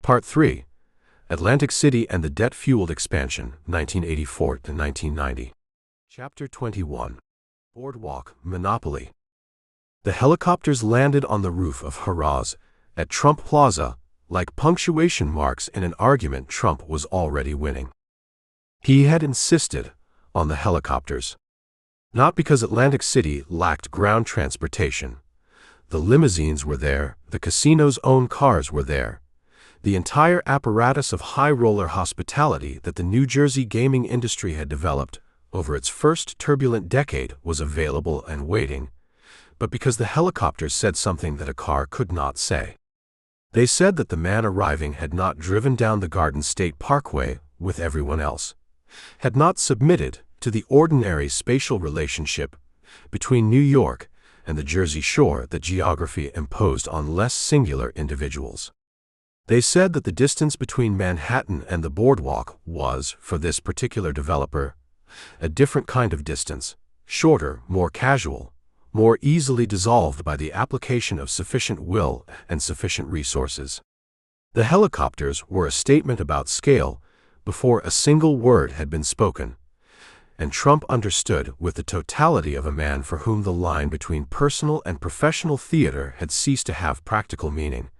Part 3. Atlantic City and the Debt-Fueled Expansion, 1984 to 1990. Chapter 21. Boardwalk Monopoly. The helicopters landed on the roof of Harrah's at Trump Plaza, like punctuation marks in an argument Trump was already winning. He had insisted on the helicopters. Not because Atlantic City lacked ground transportation. The limousines were there, the casino's own cars were there. The entire apparatus of high-roller hospitality that the New Jersey gaming industry had developed over its first turbulent decade was available and waiting, but because the helicopters said something that a car could not say. They said that the man arriving had not driven down the Garden State Parkway with everyone else, had not submitted to the ordinary spatial relationship between New York and the Jersey Shore that geography imposed on less singular individuals. They said that the distance between Manhattan and the boardwalk was, for this particular developer, a different kind of distance, shorter, more casual, more easily dissolved by the application of sufficient will and sufficient resources. The helicopters were a statement about scale before a single word had been spoken, and Trump understood with the totality of a man for whom the line between personal and professional theater had ceased to have practical meaning,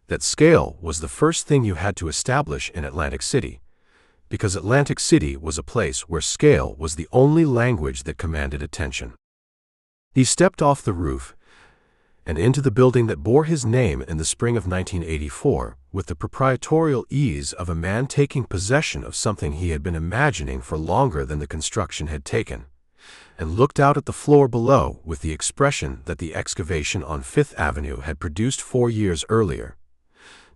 that scale was the first thing you had to establish in Atlantic City, because Atlantic City was a place where scale was the only language that commanded attention. He stepped off the roof and into the building that bore his name in the spring of 1984 with the proprietorial ease of a man taking possession of something he had been imagining for longer than the construction had taken, and looked out at the floor below with the expression that the excavation on Fifth Avenue had produced 4 years earlier.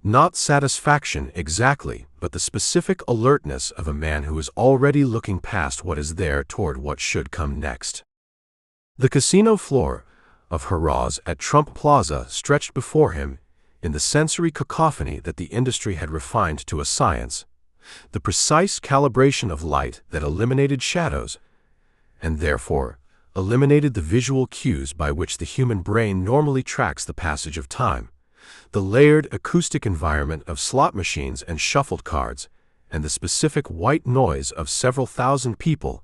Not satisfaction exactly, but the specific alertness of a man who is already looking past what is there toward what should come next. The casino floor of Harrah's at Trump Plaza stretched before him in the sensory cacophony that the industry had refined to a science, the precise calibration of light that eliminated shadows, and therefore eliminated the visual cues by which the human brain normally tracks the passage of time, the layered acoustic environment of slot machines and shuffled cards, and the specific white noise of several thousand people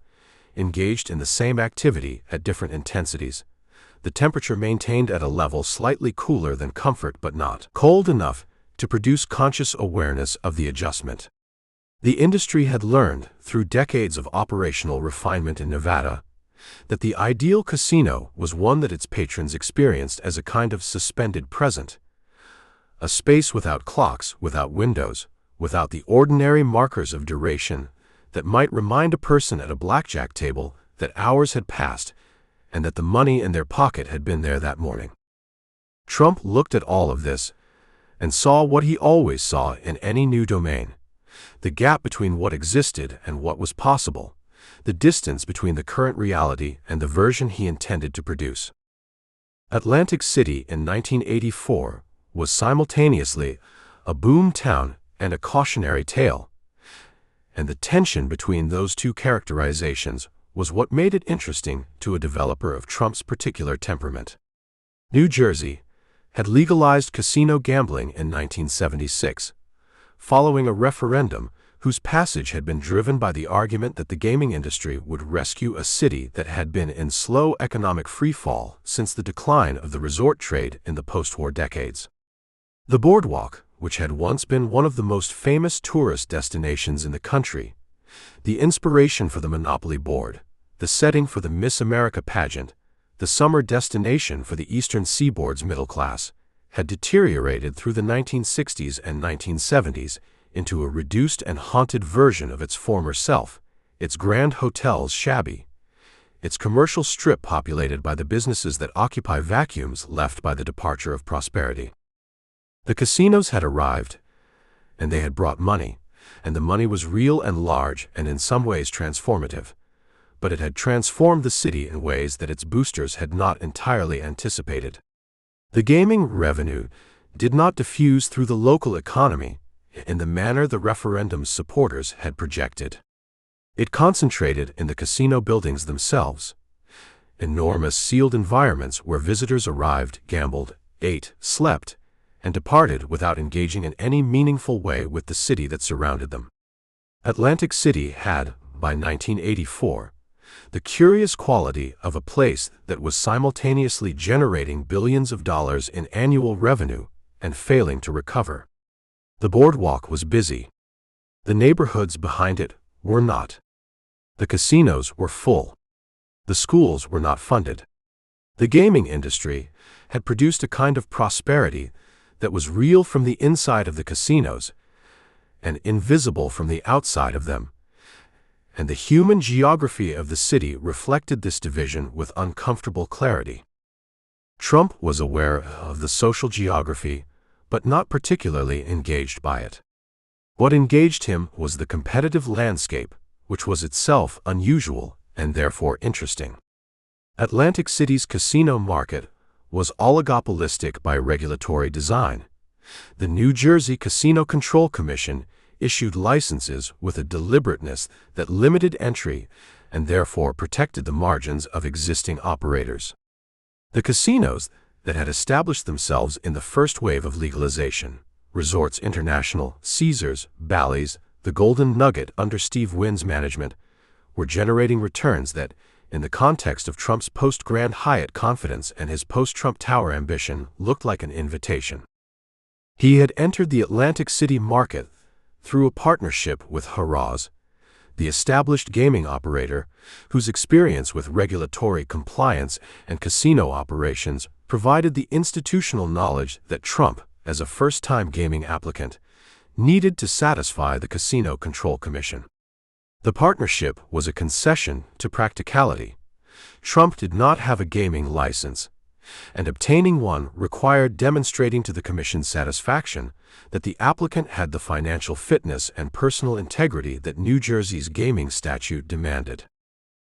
engaged in the same activity at different intensities, the temperature maintained at a level slightly cooler than comfort but not cold enough to produce conscious awareness of the adjustment. The industry had learned, through decades of operational refinement in Nevada, that the ideal casino was one that its patrons experienced as a kind of suspended present, a space without clocks, without windows, without the ordinary markers of duration that might remind a person at a blackjack table that hours had passed and that the money in their pocket had been there that morning. Trump looked at all of this and saw what he always saw in any new domain: the gap between what existed and what was possible, the distance between the current reality and the version he intended to produce. Atlantic City in 1984 was simultaneously a boom town and a cautionary tale, and the tension between those two characterizations was what made it interesting to a developer of Trump's particular temperament. New Jersey had legalized casino gambling in 1976, following a referendum whose passage had been driven by the argument that the gaming industry would rescue a city that had been in slow economic freefall since the decline of the resort trade in the post-war decades. The boardwalk, which had once been one of the most famous tourist destinations in the country, the inspiration for the Monopoly board, the setting for the Miss America pageant, the summer destination for the Eastern Seaboard's middle class, had deteriorated through the 1960s and 1970s into a reduced and haunted version of its former self, its grand hotels shabby, its commercial strip populated by the businesses that occupy vacuums left by the departure of prosperity. The casinos had arrived, and they had brought money, and the money was real and large and in some ways transformative, but it had transformed the city in ways that its boosters had not entirely anticipated. The gaming revenue did not diffuse through the local economy in the manner the referendum's supporters had projected. It concentrated in the casino buildings themselves, enormous sealed environments where visitors arrived, gambled, ate, slept, and departed without engaging in any meaningful way with the city that surrounded them. Atlantic City had, by 1984, the curious quality of a place that was simultaneously generating billions of dollars in annual revenue and failing to recover. The boardwalk was busy. The neighborhoods behind it were not. The casinos were full. The schools were not funded. The gaming industry had produced a kind of prosperity that was real from the inside of the casinos and invisible from the outside of them, and the human geography of the city reflected this division with uncomfortable clarity. Trump was aware of the social geography, but not particularly engaged by it. What engaged him was the competitive landscape, which was itself unusual and therefore interesting. Atlantic City's casino market was oligopolistic by regulatory design. The New Jersey Casino Control Commission issued licenses with a deliberateness that limited entry and therefore protected the margins of existing operators. The casinos that had established themselves in the first wave of legalization, Resorts International, Caesars, Bally's, the Golden Nugget under Steve Wynn's management, were generating returns that, in the context of Trump's post-Grand Hyatt confidence and his post-Trump Tower ambition, looked like an invitation. He had entered the Atlantic City market through a partnership with Harrah's, the established gaming operator whose experience with regulatory compliance and casino operations provided the institutional knowledge that Trump, as a first-time gaming applicant, needed to satisfy the Casino Control Commission. The partnership was a concession to practicality. Trump did not have a gaming license, and obtaining one required demonstrating to the Commission's satisfaction that the applicant had the financial fitness and personal integrity that New Jersey's gaming statute demanded.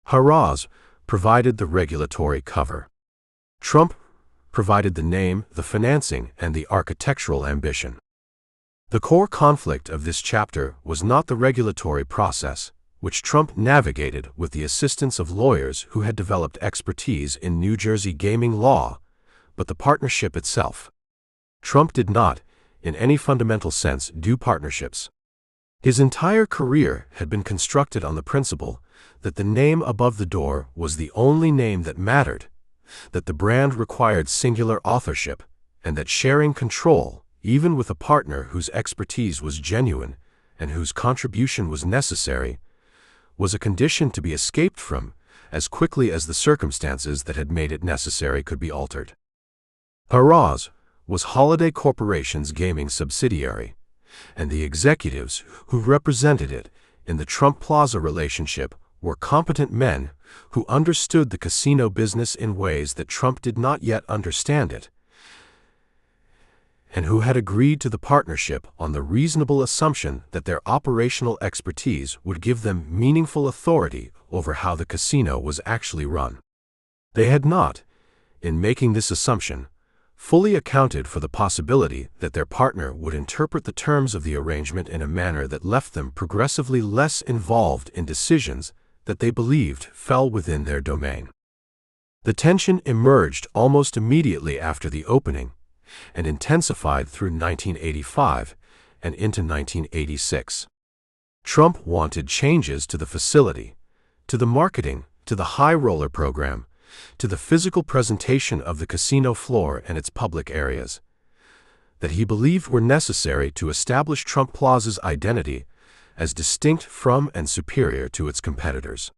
Harrah's provided the regulatory cover. Trump provided the name, the financing, and the architectural ambition. The core conflict of this chapter was not the regulatory process, which Trump navigated with the assistance of lawyers who had developed expertise in New Jersey gaming law, but the partnership itself. Trump did not, in any fundamental sense, do partnerships. His entire career had been constructed on the principle that the name above the door was the only name that mattered, that the brand required singular authorship, and that sharing control, even with a partner whose expertise was genuine and whose contribution was necessary, was a condition to be escaped from as quickly as the circumstances that had made it necessary could be altered. Harrah's was Holiday Corporation's gaming subsidiary, and the executives who represented it in the Trump Plaza relationship were competent men who understood the casino business in ways that Trump did not yet understand it, and who had agreed to the partnership on the reasonable assumption that their operational expertise would give them meaningful authority over how the casino was actually run. They had not, in making this assumption, fully accounted for the possibility that their partner would interpret the terms of the arrangement in a manner that left them progressively less involved in decisions that they believed fell within their domain. The tension emerged almost immediately after the opening and intensified through 1985 and into 1986. Trump wanted changes to the facility, to the marketing, to the high roller program, to the physical presentation of the casino floor and its public areas, that he believed were necessary to establish Trump Plaza's identity as distinct from and superior to its competitors.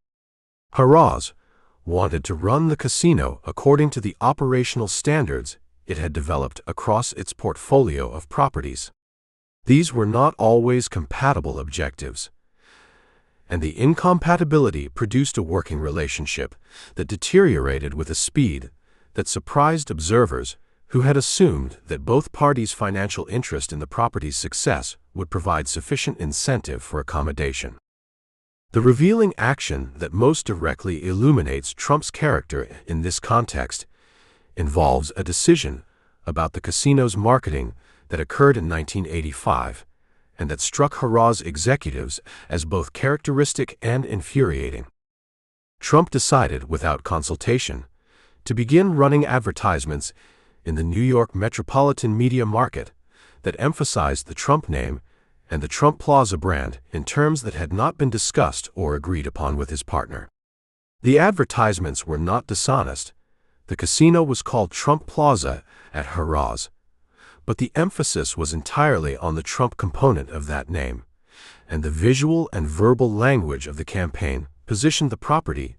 Harrah's wanted to run the casino according to the operational standards it had developed across its portfolio of properties. These were not always compatible objectives, and the incompatibility produced a working relationship that deteriorated with a speed that surprised observers who had assumed that both parties' financial interest in the property's success would provide sufficient incentive for accommodation. The revealing action that most directly illuminates Trump's character in this context involves a decision about the casino's marketing that occurred in 1985 and that struck Harrah's executives as both characteristic and infuriating. Trump decided, without consultation, to begin running advertisements in the New York metropolitan media market that emphasized the Trump name and the Trump Plaza brand in terms that had not been discussed or agreed upon with his partner. The advertisements were not dishonest. The casino was called Trump Plaza at Harrah's, but the emphasis was entirely on the Trump component of that name, and the visual and verbal language of the campaign positioned the property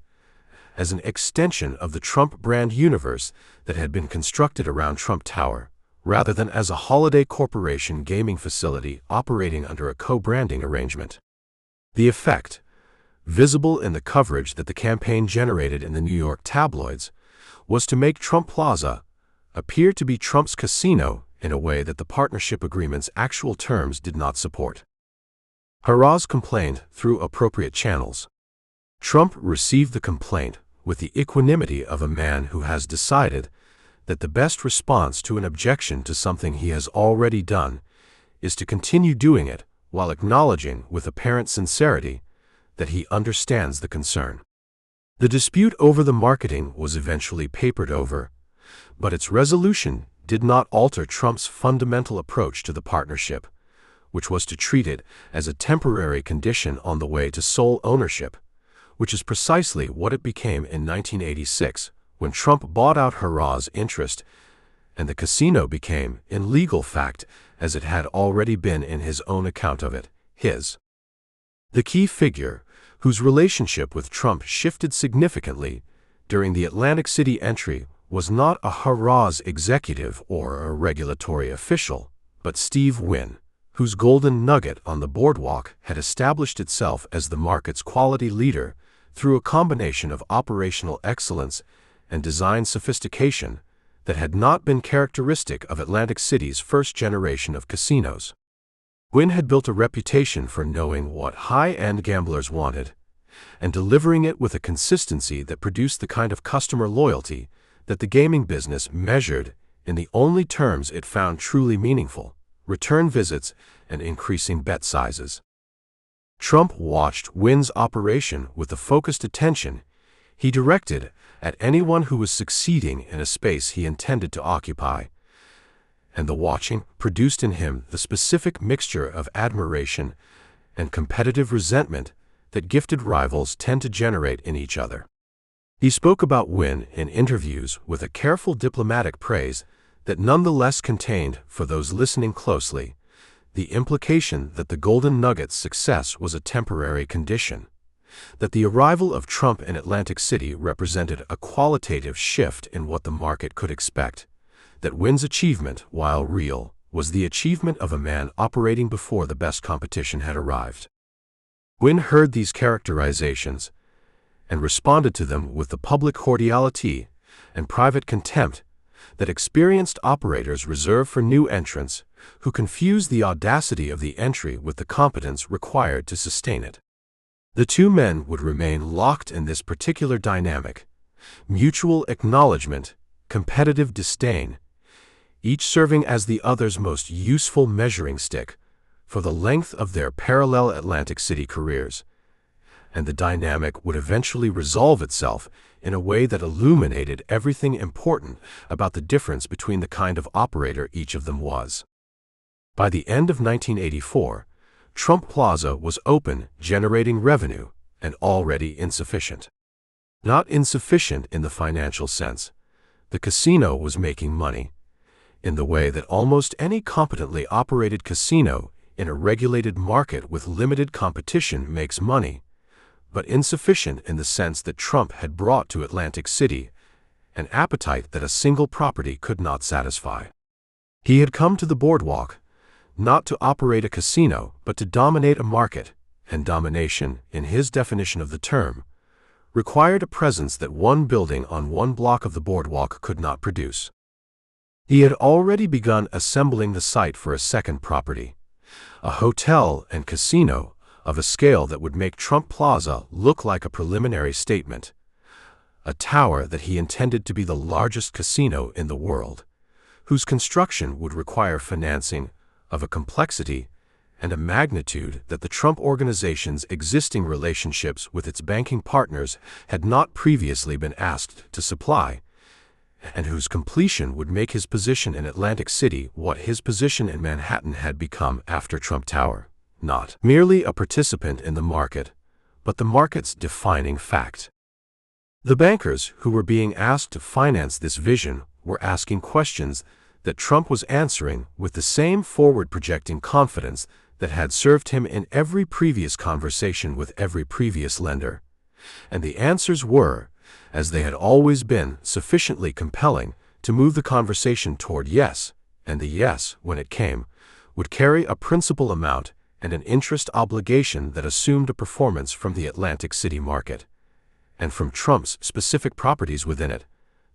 as an extension of the Trump brand universe that had been constructed around Trump Tower, rather than as a Holiday Corporation gaming facility operating under a co-branding arrangement. The effect, visible in the coverage that the campaign generated in the New York tabloids, was to make Trump Plaza appear to be Trump's casino in a way that the partnership agreement's actual terms did not support. Harrah's complained through appropriate channels. Trump received the complaint with the equanimity of a man who has decided that the best response to an objection to something he has already done is to continue doing it while acknowledging with apparent sincerity that he understands the concern. The dispute over the marketing was eventually papered over, but its resolution did not alter Trump's fundamental approach to the partnership, which was to treat it as a temporary condition on the way to sole ownership, which is precisely what it became in 1986 when Trump bought out Harrah's interest, and the casino became, in legal fact, as it had already been in his own account of it, his. The key figure, whose relationship with Trump shifted significantly during the Atlantic City entry, was not a Harrah's executive or a regulatory official, but Steve Wynn, whose golden nugget on the boardwalk had established itself as the market's quality leader through a combination of operational excellence and design sophistication that had not been characteristic of Atlantic City's first generation of casinos. Wynn had built a reputation for knowing what high-end gamblers wanted and delivering it with a consistency that produced the kind of customer loyalty that the gaming business measured in the only terms it found truly meaningful: return visits and increasing bet sizes. Trump watched Wynn's operation with the focused attention he directed at anyone who was succeeding in a space he intended to occupy, and the watching produced in him the specific mixture of admiration and competitive resentment that gifted rivals tend to generate in each other. He spoke about Wynn in interviews with a careful diplomatic praise that nonetheless contained, for those listening closely, the implication that the Golden Nugget's success was a temporary condition, that the arrival of Trump in Atlantic City represented a qualitative shift in what the market could expect, that Wynn's achievement, while real, was the achievement of a man operating before the best competition had arrived. Wynn heard these characterizations and responded to them with the public cordiality and private contempt that experienced operators reserve for new entrants who confuse the audacity of the entry with the competence required to sustain it. The two men would remain locked in this particular dynamic: mutual acknowledgement, competitive disdain, each serving as the other's most useful measuring stick for the length of their parallel Atlantic City careers, and the dynamic would eventually resolve itself in a way that illuminated everything important about the difference between the kind of operator each of them was. By the end of 1984, Trump Plaza was open, generating revenue, and already insufficient. Not insufficient in the financial sense. The casino was making money, in the way that almost any competently operated casino in a regulated market with limited competition makes money, but insufficient in the sense that Trump had brought to Atlantic City an appetite that a single property could not satisfy. He had come to the boardwalk not to operate a casino, but to dominate a market, and domination, in his definition of the term, required a presence that one building on one block of the boardwalk could not produce. He had already begun assembling the site for a second property, a hotel and casino of a scale that would make Trump Plaza look like a preliminary statement, a tower that he intended to be the largest casino in the world, whose construction would require financing of a complexity and a magnitude that the Trump Organization's existing relationships with its banking partners had not previously been asked to supply, and whose completion would make his position in Atlantic City what his position in Manhattan had become after Trump Tower. Not merely a participant in the market, but the market's defining fact. The bankers who were being asked to finance this vision were asking questions that Trump was answering with the same forward-projecting confidence that had served him in every previous conversation with every previous lender. And the answers were, as they had always been, sufficiently compelling to move the conversation toward yes, and the yes, when it came, would carry a principal amount and an interest obligation that assumed a performance from the Atlantic City market, and from Trump's specific properties within it,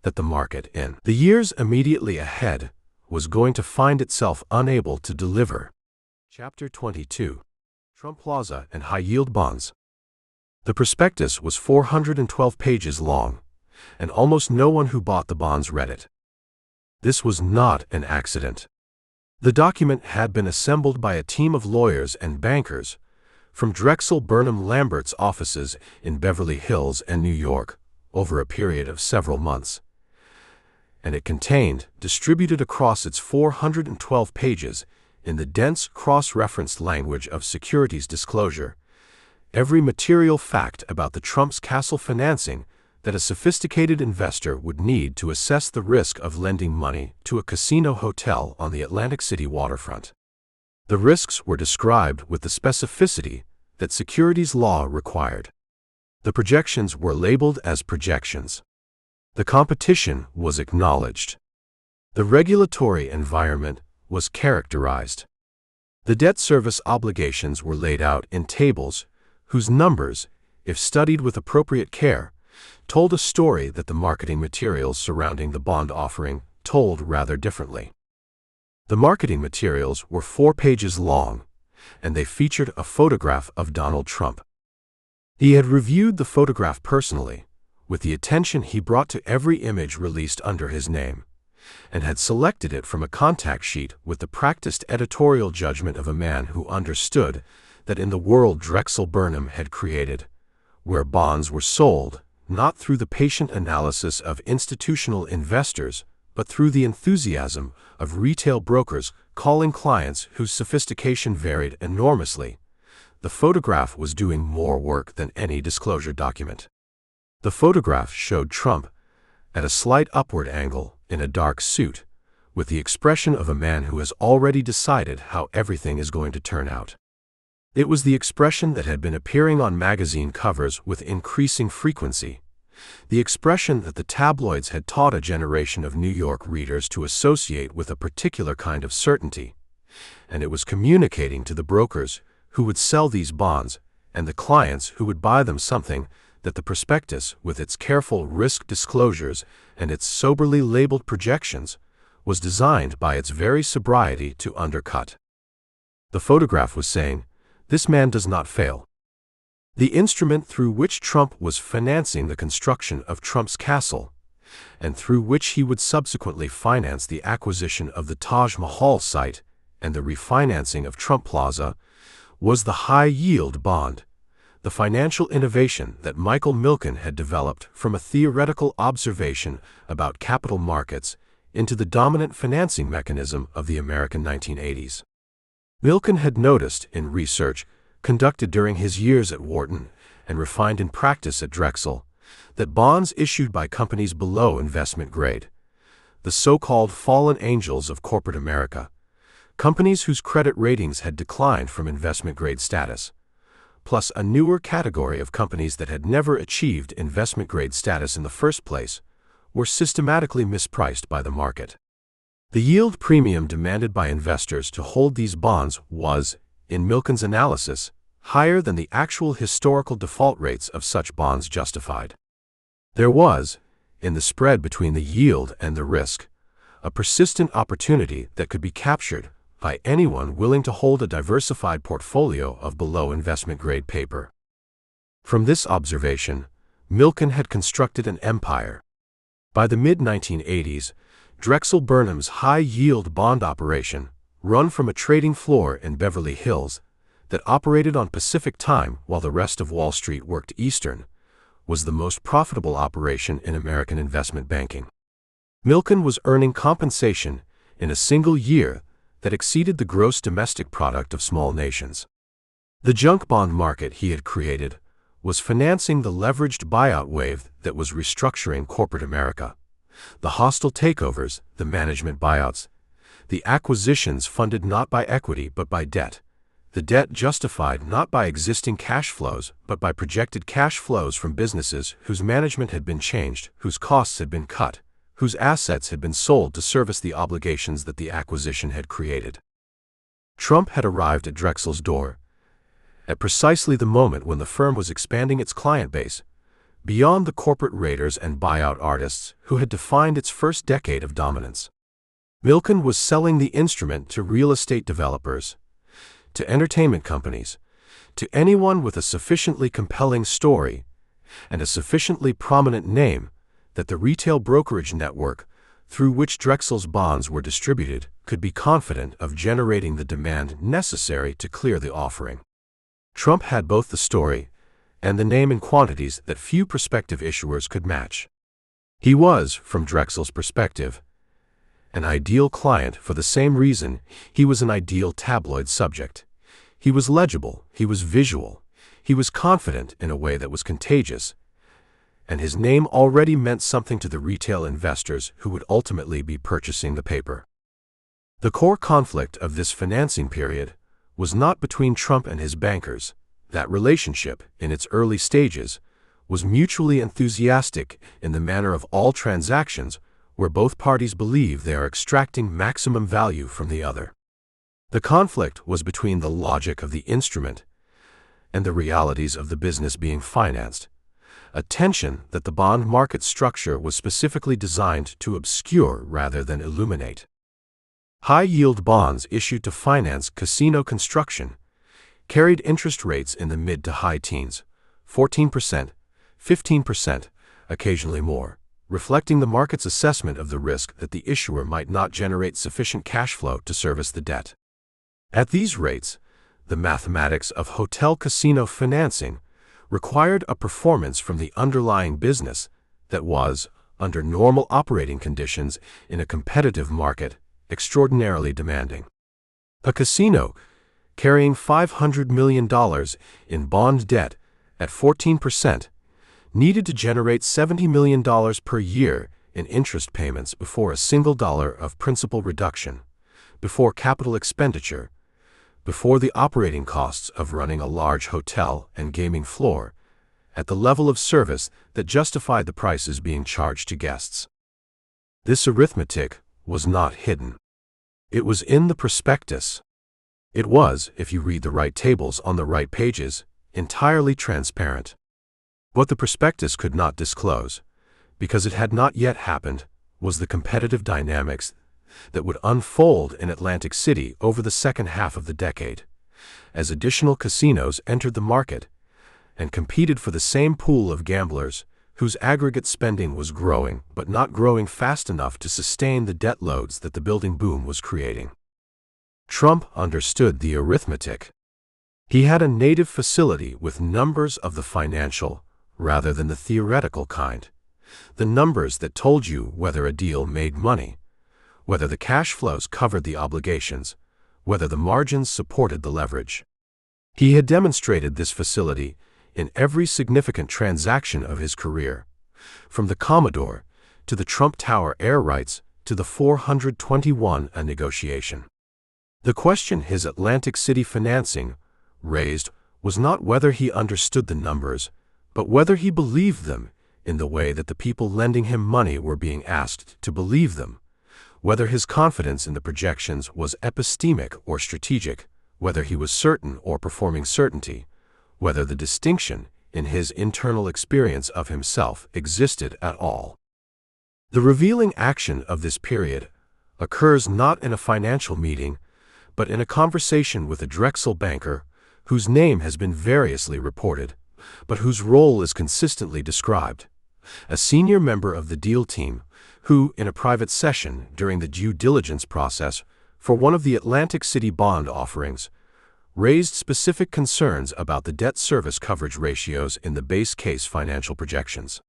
that the market in the years immediately ahead was going to find itself unable to deliver. Chapter 22. Trump Plaza and High-Yield Bonds. The prospectus was 412 pages long, and almost no one who bought the bonds read it. This was not an accident. The document had been assembled by a team of lawyers and bankers from Drexel Burnham Lambert's offices in Beverly Hills and New York over a period of several months, and it contained, distributed across its 412 pages in the dense cross-referenced language of securities disclosure, every material fact about the Trump's castle financing that a sophisticated investor would need to assess the risk of lending money to a casino hotel on the Atlantic City waterfront. The risks were described with the specificity that securities law required. The projections were labeled as projections. The competition was acknowledged. The regulatory environment was characterized. The debt service obligations were laid out in tables whose numbers, if studied with appropriate care, told a story that the marketing materials surrounding the bond offering told rather differently. The marketing materials were 4 pages long, and they featured a photograph of Donald Trump. He had reviewed the photograph personally, with the attention he brought to every image released under his name, and had selected it from a contact sheet with the practiced editorial judgment of a man who understood that in the world Drexel Burnham had created, where bonds were sold, not through the patient analysis of institutional investors, but through the enthusiasm of retail brokers calling clients whose sophistication varied enormously, the photograph was doing more work than any disclosure document. The photograph showed Trump at a slight upward angle in a dark suit, with the expression of a man who has already decided how everything is going to turn out. It was the expression that had been appearing on magazine covers with increasing frequency, the expression that the tabloids had taught a generation of New York readers to associate with a particular kind of certainty, and it was communicating to the brokers who would sell these bonds and the clients who would buy them something that the prospectus, with its careful risk disclosures and its soberly labeled projections, was designed by its very sobriety to undercut. The photograph was saying, "This man does not fail." The instrument through which Trump was financing the construction of Trump's castle, and through which he would subsequently finance the acquisition of the Taj Mahal site and the refinancing of Trump Plaza, was the high-yield bond, the financial innovation that Michael Milken had developed from a theoretical observation about capital markets into the dominant financing mechanism of the American 1980s. Milken had noticed in research conducted during his years at Wharton and refined in practice at Drexel, that bonds issued by companies below investment grade, the so-called fallen angels of corporate America, companies whose credit ratings had declined from investment grade status, plus a newer category of companies that had never achieved investment grade status in the first place, were systematically mispriced by the market. The yield premium demanded by investors to hold these bonds was, in Milken's analysis, higher than the actual historical default rates of such bonds justified. There was, in the spread between the yield and the risk, a persistent opportunity that could be captured by anyone willing to hold a diversified portfolio of below investment grade paper. From this observation, Milken had constructed an empire. By the mid-1980s, Drexel Burnham's high-yield bond operation, run from a trading floor in Beverly Hills that operated on Pacific time while the rest of Wall Street worked Eastern, was the most profitable operation in American investment banking. Milken was earning compensation in a single year that exceeded the gross domestic product of small nations. The junk bond market he had created was financing the leveraged buyout wave that was restructuring corporate America. The hostile takeovers, the management buyouts, the acquisitions funded not by equity but by debt, the debt justified not by existing cash flows but by projected cash flows from businesses whose management had been changed, whose costs had been cut, whose assets had been sold to service the obligations that the acquisition had created. Trump had arrived at Drexel's door at precisely the moment when the firm was expanding its client base beyond the corporate raiders and buyout artists who had defined its first decade of dominance. Milken was selling the instrument to real estate developers, to entertainment companies, to anyone with a sufficiently compelling story and a sufficiently prominent name that the retail brokerage network through which Drexel's bonds were distributed could be confident of generating the demand necessary to clear the offering. Trump had both the story and the name in quantities that few prospective issuers could match. He was, from Drexel's perspective, an ideal client for the same reason he was an ideal tabloid subject. He was legible, he was visual, he was confident in a way that was contagious, and his name already meant something to the retail investors who would ultimately be purchasing the paper. The core conflict of this financing period was not between Trump and his bankers. That relationship, in its early stages, was mutually enthusiastic in the manner of all transactions where both parties believe they are extracting maximum value from the other. The conflict was between the logic of the instrument and the realities of the business being financed, a tension that the bond market structure was specifically designed to obscure rather than illuminate. High-yield bonds issued to finance casino construction carried interest rates in the mid to high teens, 14%, 15%, occasionally more, reflecting the market's assessment of the risk that the issuer might not generate sufficient cash flow to service the debt. At these rates, the mathematics of hotel casino financing required a performance from the underlying business that was, under normal operating conditions in a competitive market, extraordinarily demanding. A casino carrying $500 million in bond debt at 14% needed to generate $70 million per year in interest payments before a single dollar of principal reduction, before capital expenditure, before the operating costs of running a large hotel and gaming floor, at the level of service that justified the prices being charged to guests. This arithmetic was not hidden. It was in the prospectus. It was, if you read the right tables on the right pages, entirely transparent. What the prospectus could not disclose, because it had not yet happened, was the competitive dynamics that would unfold in Atlantic City over the second half of the decade, as additional casinos entered the market and competed for the same pool of gamblers whose aggregate spending was growing but not growing fast enough to sustain the debt loads that the building boom was creating. Trump understood the arithmetic. He had a native facility with numbers of the financial rather than the theoretical kind, the numbers that told you whether a deal made money, whether the cash flows covered the obligations, whether the margins supported the leverage. He had demonstrated this facility in every significant transaction of his career, from the Commodore to the Trump Tower air rights to the 421 negotiation. The question his Atlantic City financing raised was not whether he understood the numbers, but whether he believed them in the way that the people lending him money were being asked to believe them, whether his confidence in the projections was epistemic or strategic, whether he was certain or performing certainty, whether the distinction in his internal experience of himself existed at all. The revealing action of this period occurs not in a financial meeting, but in a conversation with a Drexel banker whose name has been variously reported, but whose role is consistently described. A senior member of the deal team who, in a private session during the due diligence process for one of the Atlantic City bond offerings, raised specific concerns about the debt service coverage ratios in the base case financial projections.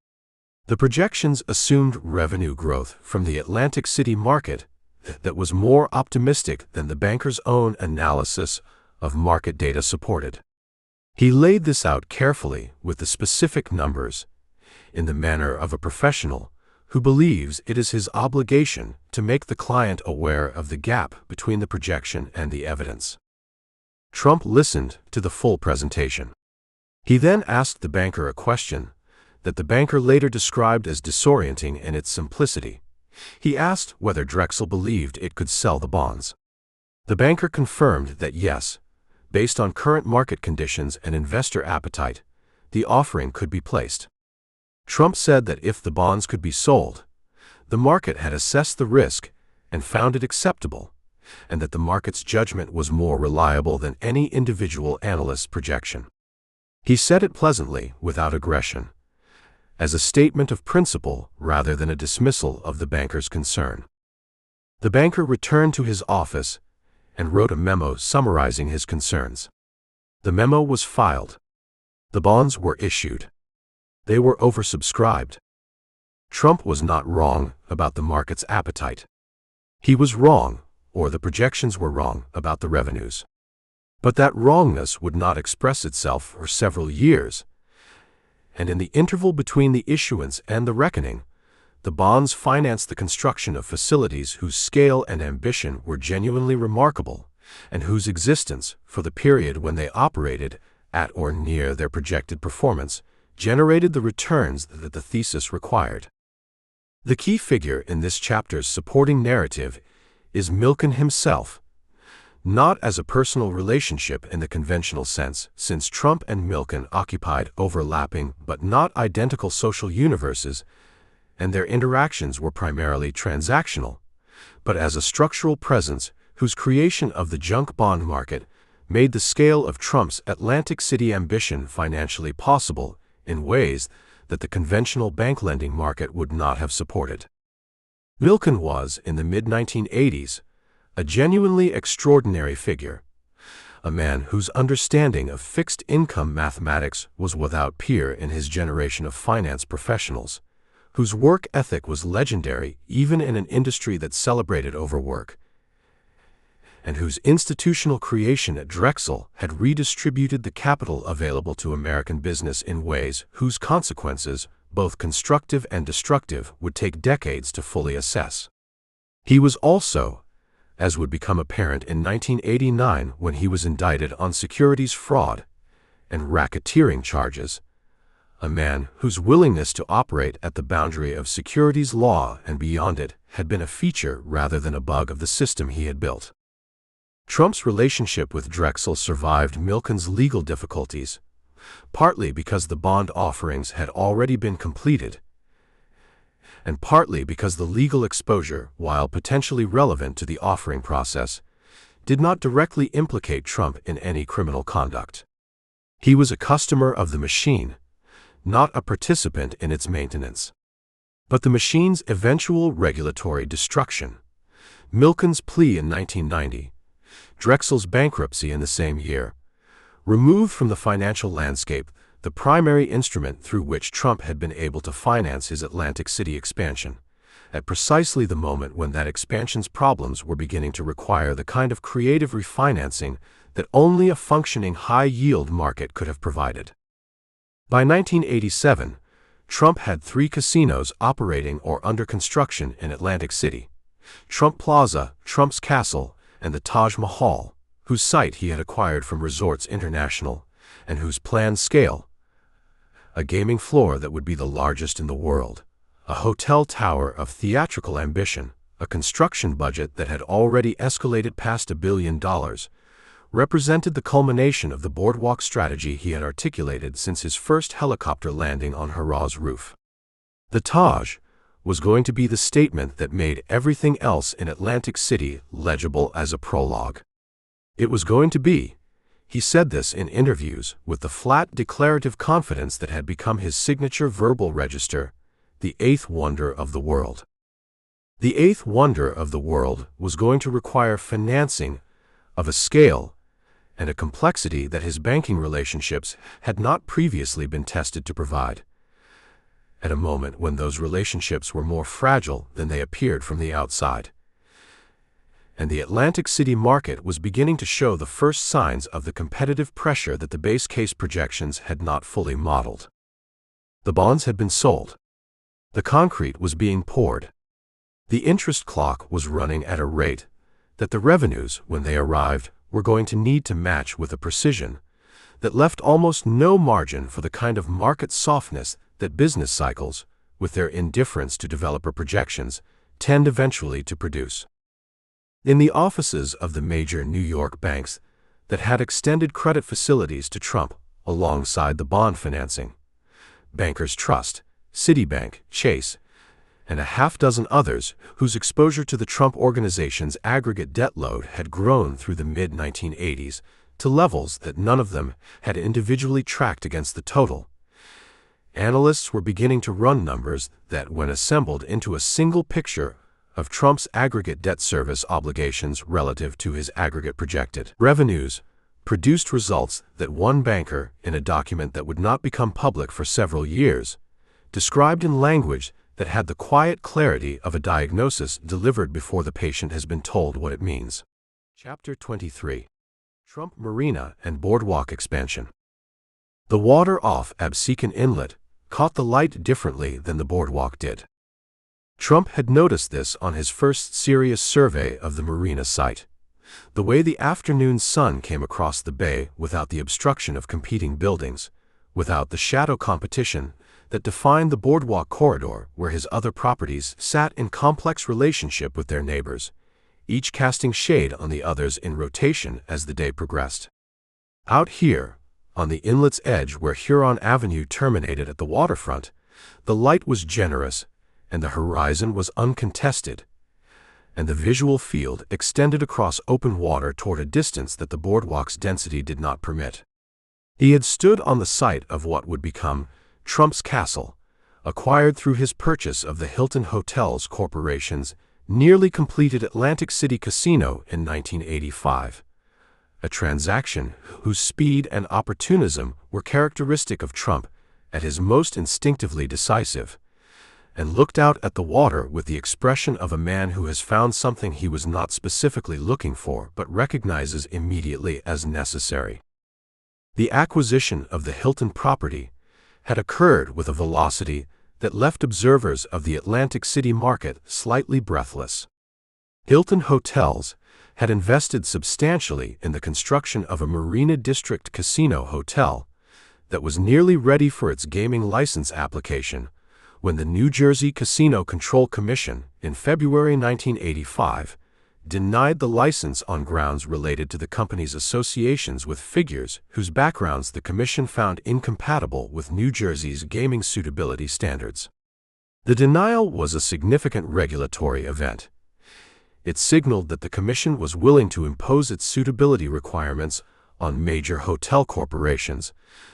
The projections assumed revenue growth from the Atlantic City market that was more optimistic than the banker's own analysis of market data supported. He laid this out carefully with the specific numbers, in the manner of a professional who believes it is his obligation to make the client aware of the gap between the projection and the evidence. Trump listened to the full presentation. He then asked the banker a question that the banker later described as disorienting in its simplicity. He asked whether Drexel believed it could sell the bonds. The banker confirmed that yes, based on current market conditions and investor appetite, the offering could be placed. Trump said that if the bonds could be sold, the market had assessed the risk and found it acceptable, and that the market's judgment was more reliable than any individual analyst's projection. He said it pleasantly, without aggression, as a statement of principle rather than a dismissal of the banker's concern. The banker returned to his office and wrote a memo summarizing his concerns. The memo was filed. The bonds were issued. They were oversubscribed. Trump was not wrong about the market's appetite. He was wrong, or the projections were wrong, about the revenues. But that wrongness would not express itself for several years, and in the interval between the issuance and the reckoning, the bonds financed the construction of facilities whose scale and ambition were genuinely remarkable, and whose existence, for the period when they operated at or near their projected performance, generated the returns that the thesis required. The key figure in this chapter's supporting narrative is Milken himself, not as a personal relationship in the conventional sense, since Trump and Milken occupied overlapping but not identical social universes, and their interactions were primarily transactional, but as a structural presence whose creation of the junk bond market made the scale of Trump's Atlantic City ambition financially possible in ways that the conventional bank lending market would not have supported. Milken was, in the mid-1980s, a genuinely extraordinary figure, a man whose understanding of fixed-income mathematics was without peer in his generation of finance professionals, whose work ethic was legendary even in an industry that celebrated overwork, and whose institutional creation at Drexel had redistributed the capital available to American business in ways whose consequences, both constructive and destructive, would take decades to fully assess. He was also, as would become apparent in 1989 when he was indicted on securities fraud and racketeering charges, a man whose willingness to operate at the boundary of securities law and beyond it had been a feature rather than a bug of the system he had built. Trump's relationship with Drexel survived Milken's legal difficulties, partly because the bond offerings had already been completed, and partly because the legal exposure, while potentially relevant to the offering process, did not directly implicate Trump in any criminal conduct. He was a customer of the machine, not a participant in its maintenance. But the machine's eventual regulatory destruction, Milken's plea in 1990, Drexel's bankruptcy in the same year, removed from the financial landscape the primary instrument through which Trump had been able to finance his Atlantic City expansion, at precisely the moment when that expansion's problems were beginning to require the kind of creative refinancing that only a functioning high-yield market could have provided. By 1987, Trump had 3 casinos operating or under construction in Atlantic City: Trump Plaza, Trump's Castle, and the Taj Mahal, whose site he had acquired from Resorts International, and whose planned scale, a gaming floor that would be the largest in the world, a hotel tower of theatrical ambition, a construction budget that had already escalated past $1 billion, represented the culmination of the boardwalk strategy he had articulated since his first helicopter landing on Hurrah's roof. The Taj was going to be the statement that made everything else in Atlantic City legible as a prologue. It was going to be, he said this in interviews with the flat declarative confidence that had become his signature verbal register, the 8th wonder of the world. The 8th wonder of the world was going to require financing of a scale and a complexity that his banking relationships had not previously been tested to provide, at a moment when those relationships were more fragile than they appeared from the outside. And the Atlantic City market was beginning to show the first signs of the competitive pressure that the base case projections had not fully modeled. The bonds had been sold. The concrete was being poured. The interest clock was running at a rate that the revenues, when they arrived, were going to need to match with a precision that left almost no margin for the kind of market softness that business cycles, with their indifference to developer projections, tend eventually to produce. In the offices of the major New York banks that had extended credit facilities to Trump alongside the bond financing, Bankers Trust, Citibank, Chase, and a half-dozen others whose exposure to the Trump Organization's aggregate debt load had grown through the mid-1980s to levels that none of them had individually tracked against the total. Analysts were beginning to run numbers that, when assembled into a single picture of Trump's aggregate debt service obligations relative to his aggregate projected revenues, produced results that one banker, in a document that would not become public for several years, described in language that had the quiet clarity of a diagnosis delivered before the patient has been told what it means. Chapter 23. Trump Marina and Boardwalk Expansion. The water off Absecon Inlet caught the light differently than the boardwalk did. Trump had noticed this on his first serious survey of the marina site. The way the afternoon sun came across the bay without the obstruction of competing buildings, without the shadow competition that defined the boardwalk corridor where his other properties sat in complex relationship with their neighbors, each casting shade on the others in rotation as the day progressed. Out here, on the inlet's edge where Huron Avenue terminated at the waterfront, the light was generous, and the horizon was uncontested, and the visual field extended across open water toward a distance that the boardwalk's density did not permit. He had stood on the site of what would become Trump's Castle, acquired through his purchase of the Hilton Hotels Corporation's nearly completed Atlantic City Casino in 1985, a transaction whose speed and opportunism were characteristic of Trump at his most instinctively decisive, and looked out at the water with the expression of a man who has found something he was not specifically looking for but recognizes immediately as necessary. The acquisition of the Hilton property had occurred with a velocity that left observers of the Atlantic City market slightly breathless. Hilton Hotels had invested substantially in the construction of a Marina District casino hotel that was nearly ready for its gaming license application when the New Jersey Casino Control Commission, in February 1985, denied the license on grounds related to the company's associations with figures whose backgrounds the commission found incompatible with New Jersey's gaming suitability standards. The denial was a significant regulatory event. It signaled that the commission was willing to impose its suitability requirements on major hotel corporations,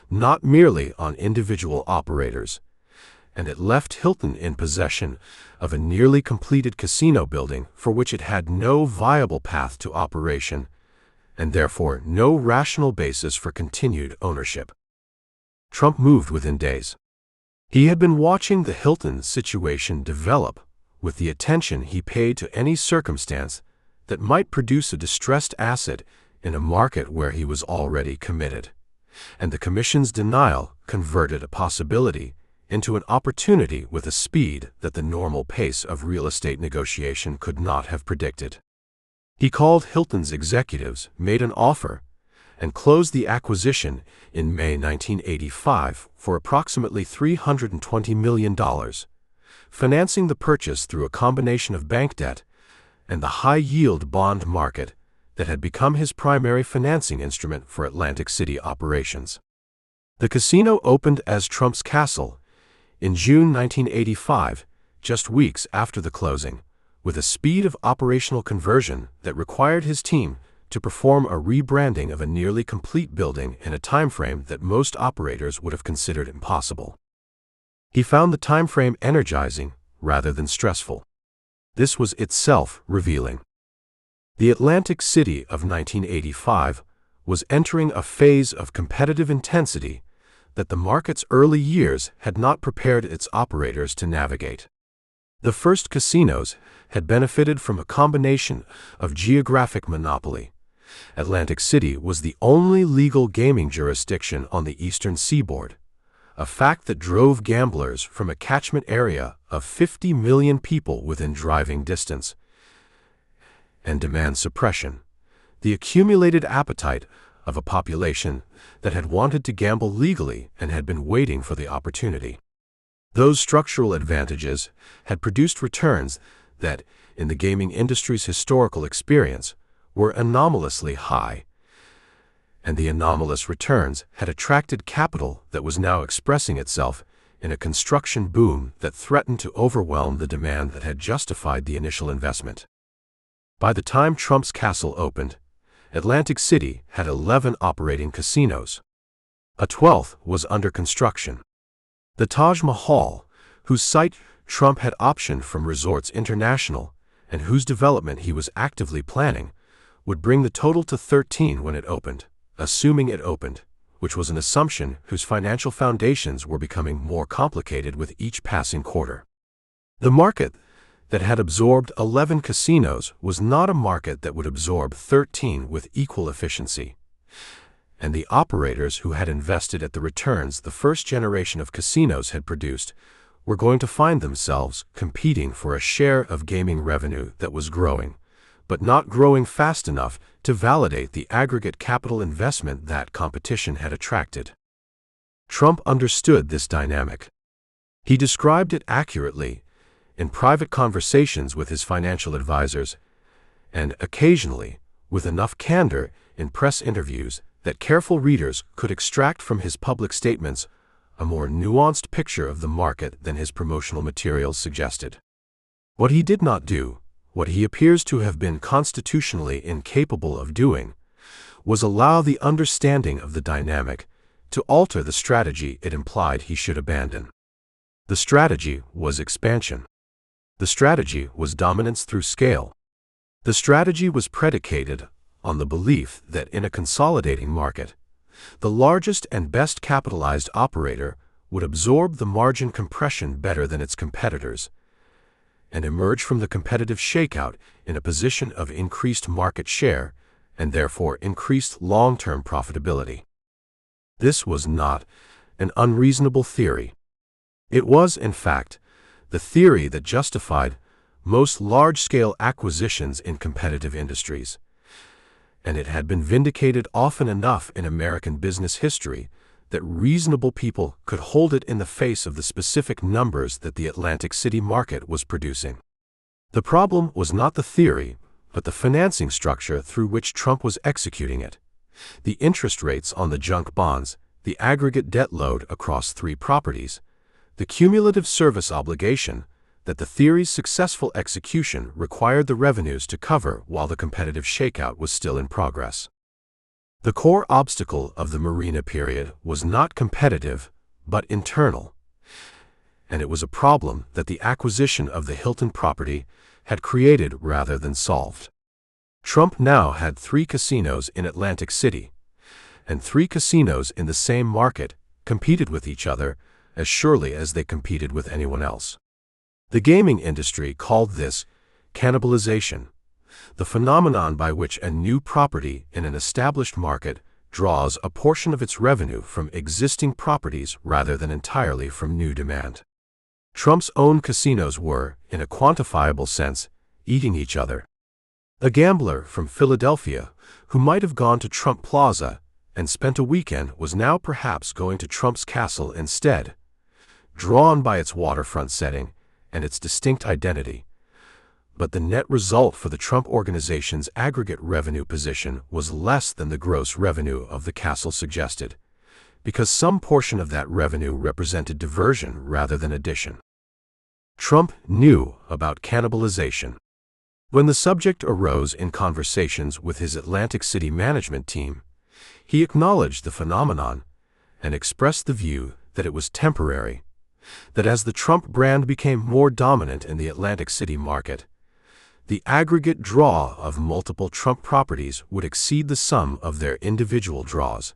not merely on individual operators, and it left Hilton in possession of a nearly completed casino building for which it had no viable path to operation, and therefore no rational basis for continued ownership. Trump moved within days. He had been watching the Hilton situation develop with the attention he paid to any circumstance that might produce a distressed asset in a market where he was already committed, and the commission's denial converted a possibility into an opportunity with a speed that the normal pace of real estate negotiation could not have predicted. He called Hilton's executives, made an offer, and closed the acquisition in May 1985 for approximately $320 million, financing the purchase through a combination of bank debt and the high-yield bond market that had become his primary financing instrument for Atlantic City operations. The casino opened as Trump's Castle in June 1985, just weeks after the closing, with a speed of operational conversion that required his team to perform a rebranding of a nearly complete building in a timeframe that most operators would have considered impossible. He found the timeframe energizing rather than stressful. This was itself revealing. The Atlantic City of 1985 was entering a phase of competitive intensity that the market's early years had not prepared its operators to navigate. The first casinos had benefited from a combination of geographic monopoly. Atlantic City was the only legal gaming jurisdiction on the eastern seaboard, a fact that drove gamblers from a catchment area of 50 million people within driving distance, and demand suppression, the accumulated appetite of a population that had wanted to gamble legally and had been waiting for the opportunity. Those structural advantages had produced returns that, in the gaming industry's historical experience, were anomalously high, and the anomalous returns had attracted capital that was now expressing itself in a construction boom that threatened to overwhelm the demand that had justified the initial investment. By the time Trump's castle opened, Atlantic City had 11 operating casinos. A 12th was under construction. The Taj Mahal, whose site Trump had optioned from Resorts International and whose development he was actively planning, would bring the total to 13 when it opened, assuming it opened, which was an assumption whose financial foundations were becoming more complicated with each passing quarter. The market that had absorbed 11 casinos was not a market that would absorb 13 with equal efficiency, and the operators who had invested at the returns the first generation of casinos had produced were going to find themselves competing for a share of gaming revenue that was growing, but not growing fast enough to validate the aggregate capital investment that competition had attracted. Trump understood this dynamic. He described it accurately in private conversations with his financial advisors, and occasionally with enough candor in press interviews that careful readers could extract from his public statements a more nuanced picture of the market than his promotional materials suggested. What he did not do, what he appears to have been constitutionally incapable of doing, was allow the understanding of the dynamic to alter the strategy it implied he should abandon. The strategy was expansion. The strategy was dominance through scale. The strategy was predicated on the belief that in a consolidating market, the largest and best capitalized operator would absorb the margin compression better than its competitors and emerge from the competitive shakeout in a position of increased market share and therefore increased long-term profitability. This was not an unreasonable theory. It was, in fact, the theory that justified most large-scale acquisitions in competitive industries, and it had been vindicated often enough in American business history that reasonable people could hold it in the face of the specific numbers that the Atlantic City market was producing. The problem was not the theory, but the financing structure through which Trump was executing it. The interest rates on the junk bonds, the aggregate debt load across 3 properties, the cumulative service obligation that the theory's successful execution required the revenues to cover while the competitive shakeout was still in progress. The core obstacle of the Marina period was not competitive, but internal, and it was a problem that the acquisition of the Hilton property had created rather than solved. Trump now had 3 casinos in Atlantic City, and 3 casinos in the same market competed with each other as surely as they competed with anyone else. The gaming industry called this cannibalization, the phenomenon by which a new property in an established market draws a portion of its revenue from existing properties rather than entirely from new demand. Trump's own casinos were, in a quantifiable sense, eating each other. A gambler from Philadelphia who might have gone to Trump Plaza and spent a weekend was now perhaps going to Trump's castle instead, drawn by its waterfront setting and its distinct identity. But the net result for the Trump organization's aggregate revenue position was less than the gross revenue of the castle suggested, because some portion of that revenue represented diversion rather than addition. Trump knew about cannibalization. When the subject arose in conversations with his Atlantic City management team, he acknowledged the phenomenon and expressed the view that it was temporary, that as the Trump brand became more dominant in the Atlantic City market, the aggregate draw of multiple Trump properties would exceed the sum of their individual draws,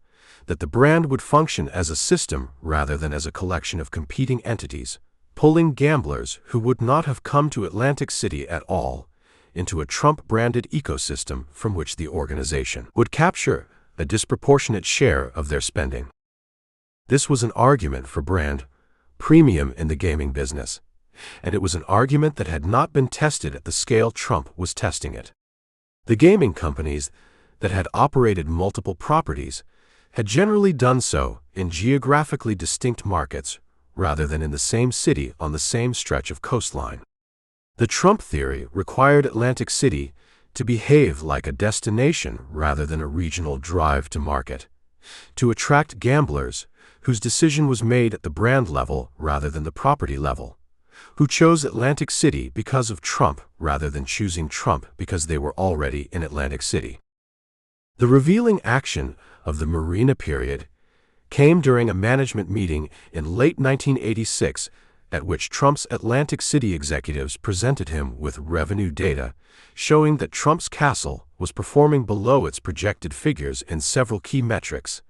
that the brand would function as a system rather than as a collection of competing entities, pulling gamblers who would not have come to Atlantic City at all into a Trump-branded ecosystem from which the organization would capture a disproportionate share of their spending. This was an argument for brand premium in the gaming business, and it was an argument that had not been tested at the scale Trump was testing it. The gaming companies that had operated multiple properties had generally done so in geographically distinct markets rather than in the same city on the same stretch of coastline. The Trump theory required Atlantic City to behave like a destination rather than a regional drive to market, to attract gamblers whose decision was made at the brand level rather than the property level, who chose Atlantic City because of Trump rather than choosing Trump because they were already in Atlantic City. The revealing action of the Marina period came during a management meeting in late 1986 at which Trump's Atlantic City executives presented him with revenue data showing that Trump's castle was performing below its projected figures in several key metrics,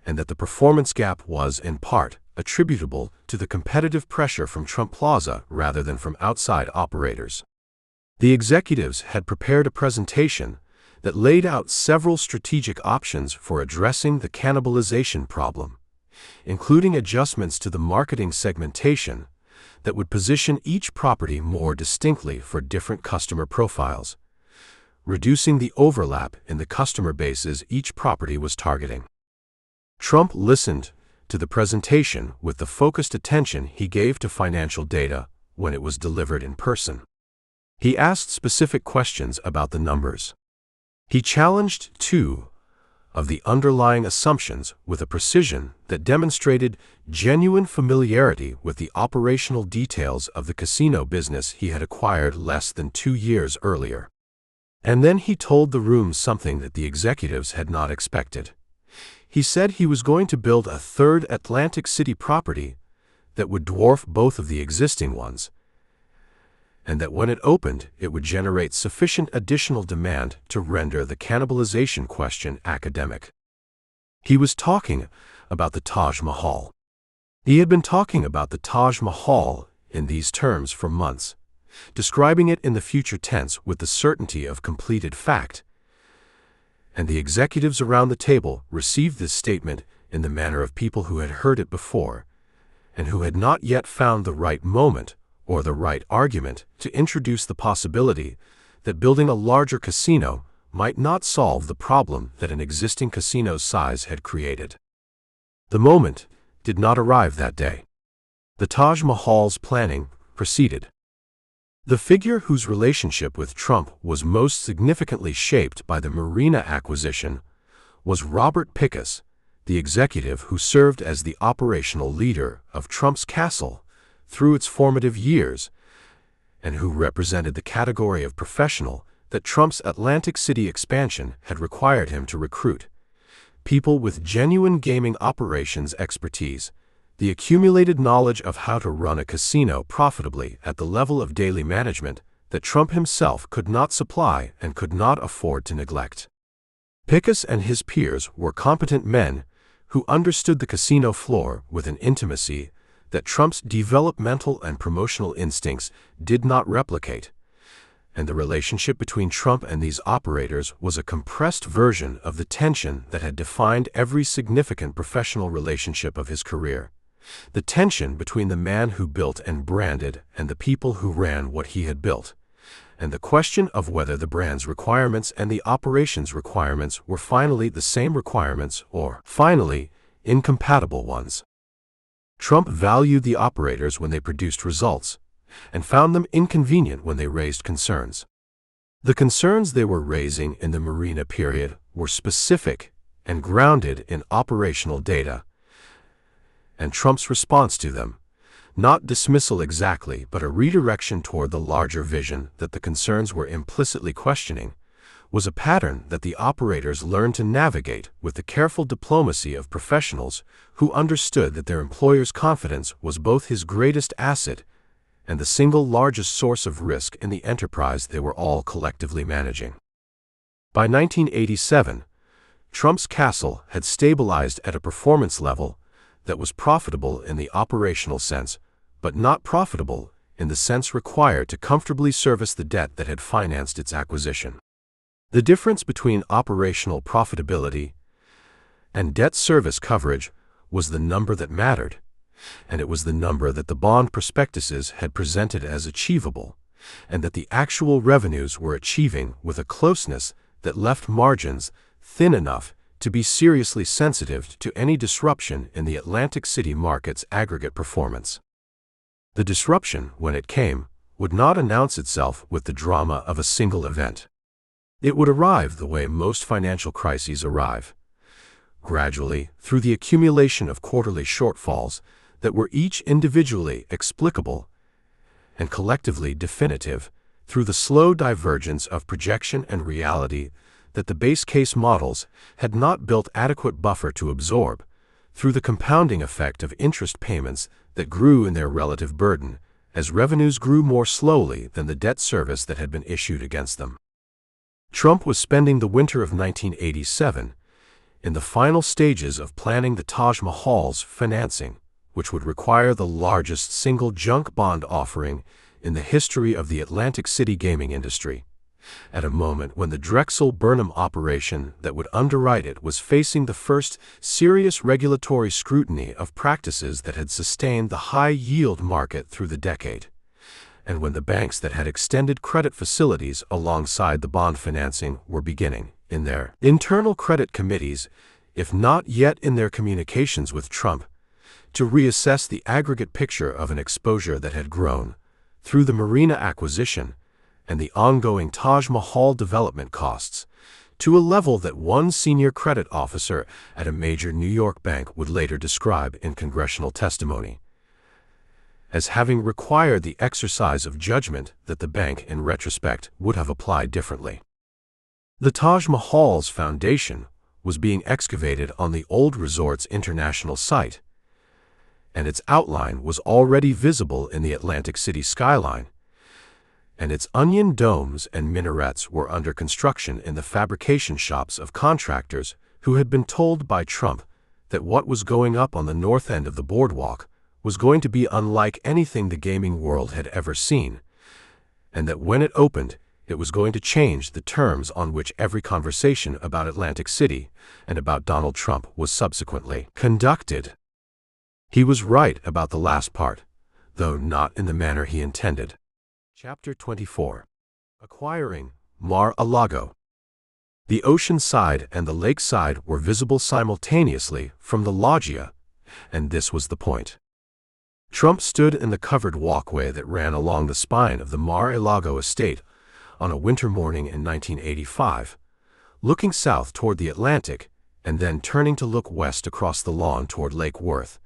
and that the performance gap was, in part, attributable to the competitive pressure from Trump Plaza rather than from outside operators. The executives had prepared a presentation that laid out several strategic options for addressing the cannibalization problem, including adjustments to the marketing segmentation that would position each property more distinctly for different customer profiles, reducing the overlap in the customer bases each property was targeting. Trump listened to the presentation with the focused attention he gave to financial data when it was delivered in person. He asked specific questions about the numbers. He challenged two of the underlying assumptions with a precision that demonstrated genuine familiarity with the operational details of the casino business he had acquired less than 2 years earlier. And then he told the room something that the executives had not expected. He said he was going to build a third Atlantic City property that would dwarf both of the existing ones, and that when it opened, it would generate sufficient additional demand to render the cannibalization question academic. He was talking about the Taj Mahal. He had been talking about the Taj Mahal in these terms for months, describing it in the future tense with the certainty of completed fact, and the executives around the table received this statement in the manner of people who had heard it before, and who had not yet found the right moment or the right argument to introduce the possibility that building a larger casino might not solve the problem that an existing casino's size had created. The moment did not arrive that day. The Taj Mahal's planning proceeded. The figure whose relationship with Trump was most significantly shaped by the Marina acquisition was Robert Pickus, the executive who served as the operational leader of Trump's castle through its formative years, and who represented the category of professional that Trump's Atlantic City expansion had required him to recruit: people with genuine gaming operations expertise, the accumulated knowledge of how to run a casino profitably at the level of daily management that Trump himself could not supply and could not afford to neglect. Pickus and his peers were competent men who understood the casino floor with an intimacy that Trump's developmental and promotional instincts did not replicate, and the relationship between Trump and these operators was a compressed version of the tension that had defined every significant professional relationship of his career: the tension between the man who built and branded and the people who ran what he had built, and the question of whether the brand's requirements and the operations requirements were finally the same requirements or, finally, incompatible ones. Trump valued the operators when they produced results, and found them inconvenient when they raised concerns. The concerns they were raising in the Marina period were specific and grounded in operational data, and Trump's response to them, not dismissal exactly, but a redirection toward the larger vision that the concerns were implicitly questioning, was a pattern that the operators learned to navigate with the careful diplomacy of professionals who understood that their employer's confidence was both his greatest asset and the single largest source of risk in the enterprise they were all collectively managing. By 1987, Trump's castle had stabilized at a performance level that was profitable in the operational sense, but not profitable in the sense required to comfortably service the debt that had financed its acquisition. The difference between operational profitability and debt service coverage was the number that mattered, and it was the number that the bond prospectuses had presented as achievable, and that the actual revenues were achieving with a closeness that left margins thin enough to be seriously sensitive to any disruption in the Atlantic City market's aggregate performance. The disruption, when it came, would not announce itself with the drama of a single event. It would arrive the way most financial crises arrive, gradually through the accumulation of quarterly shortfalls that were each individually explicable and collectively definitive, through the slow divergence of projection and reality that the base case models had not built adequate buffer to absorb, through the compounding effect of interest payments that grew in their relative burden as revenues grew more slowly than the debt service that had been issued against them. Trump was spending the winter of 1987 in the final stages of planning the Taj Mahal's financing, which would require the largest single junk bond offering in the history of the Atlantic City gaming industry, at a moment when the Drexel-Burnham operation that would underwrite it was facing the first serious regulatory scrutiny of practices that had sustained the high-yield market through the decade, and when the banks that had extended credit facilities alongside the bond financing were beginning, in their internal credit committees, if not yet in their communications with Trump, to reassess the aggregate picture of an exposure that had grown, through the Marina acquisition and the ongoing Taj Mahal development costs, to a level that one senior credit officer at a major New York bank would later describe in congressional testimony as having required the exercise of judgment that the bank, in retrospect, would have applied differently. The Taj Mahal's foundation was being excavated on the old resort's international site, and its outline was already visible in the Atlantic City skyline, and its onion domes and minarets were under construction in the fabrication shops of contractors who had been told by Trump that what was going up on the north end of the boardwalk was going to be unlike anything the gaming world had ever seen, and that when it opened, it was going to change the terms on which every conversation about Atlantic City and about Donald Trump was subsequently conducted. He was right about the last part, though not in the manner he intended. Chapter 24. Acquiring Mar-a-Lago. The ocean side and the lake side were visible simultaneously from the loggia, and this was the point. Trump stood in the covered walkway that ran along the spine of the Mar-a-Lago estate on a winter morning in 1985, looking south toward the Atlantic and then turning to look west across the lawn toward Lake Worth,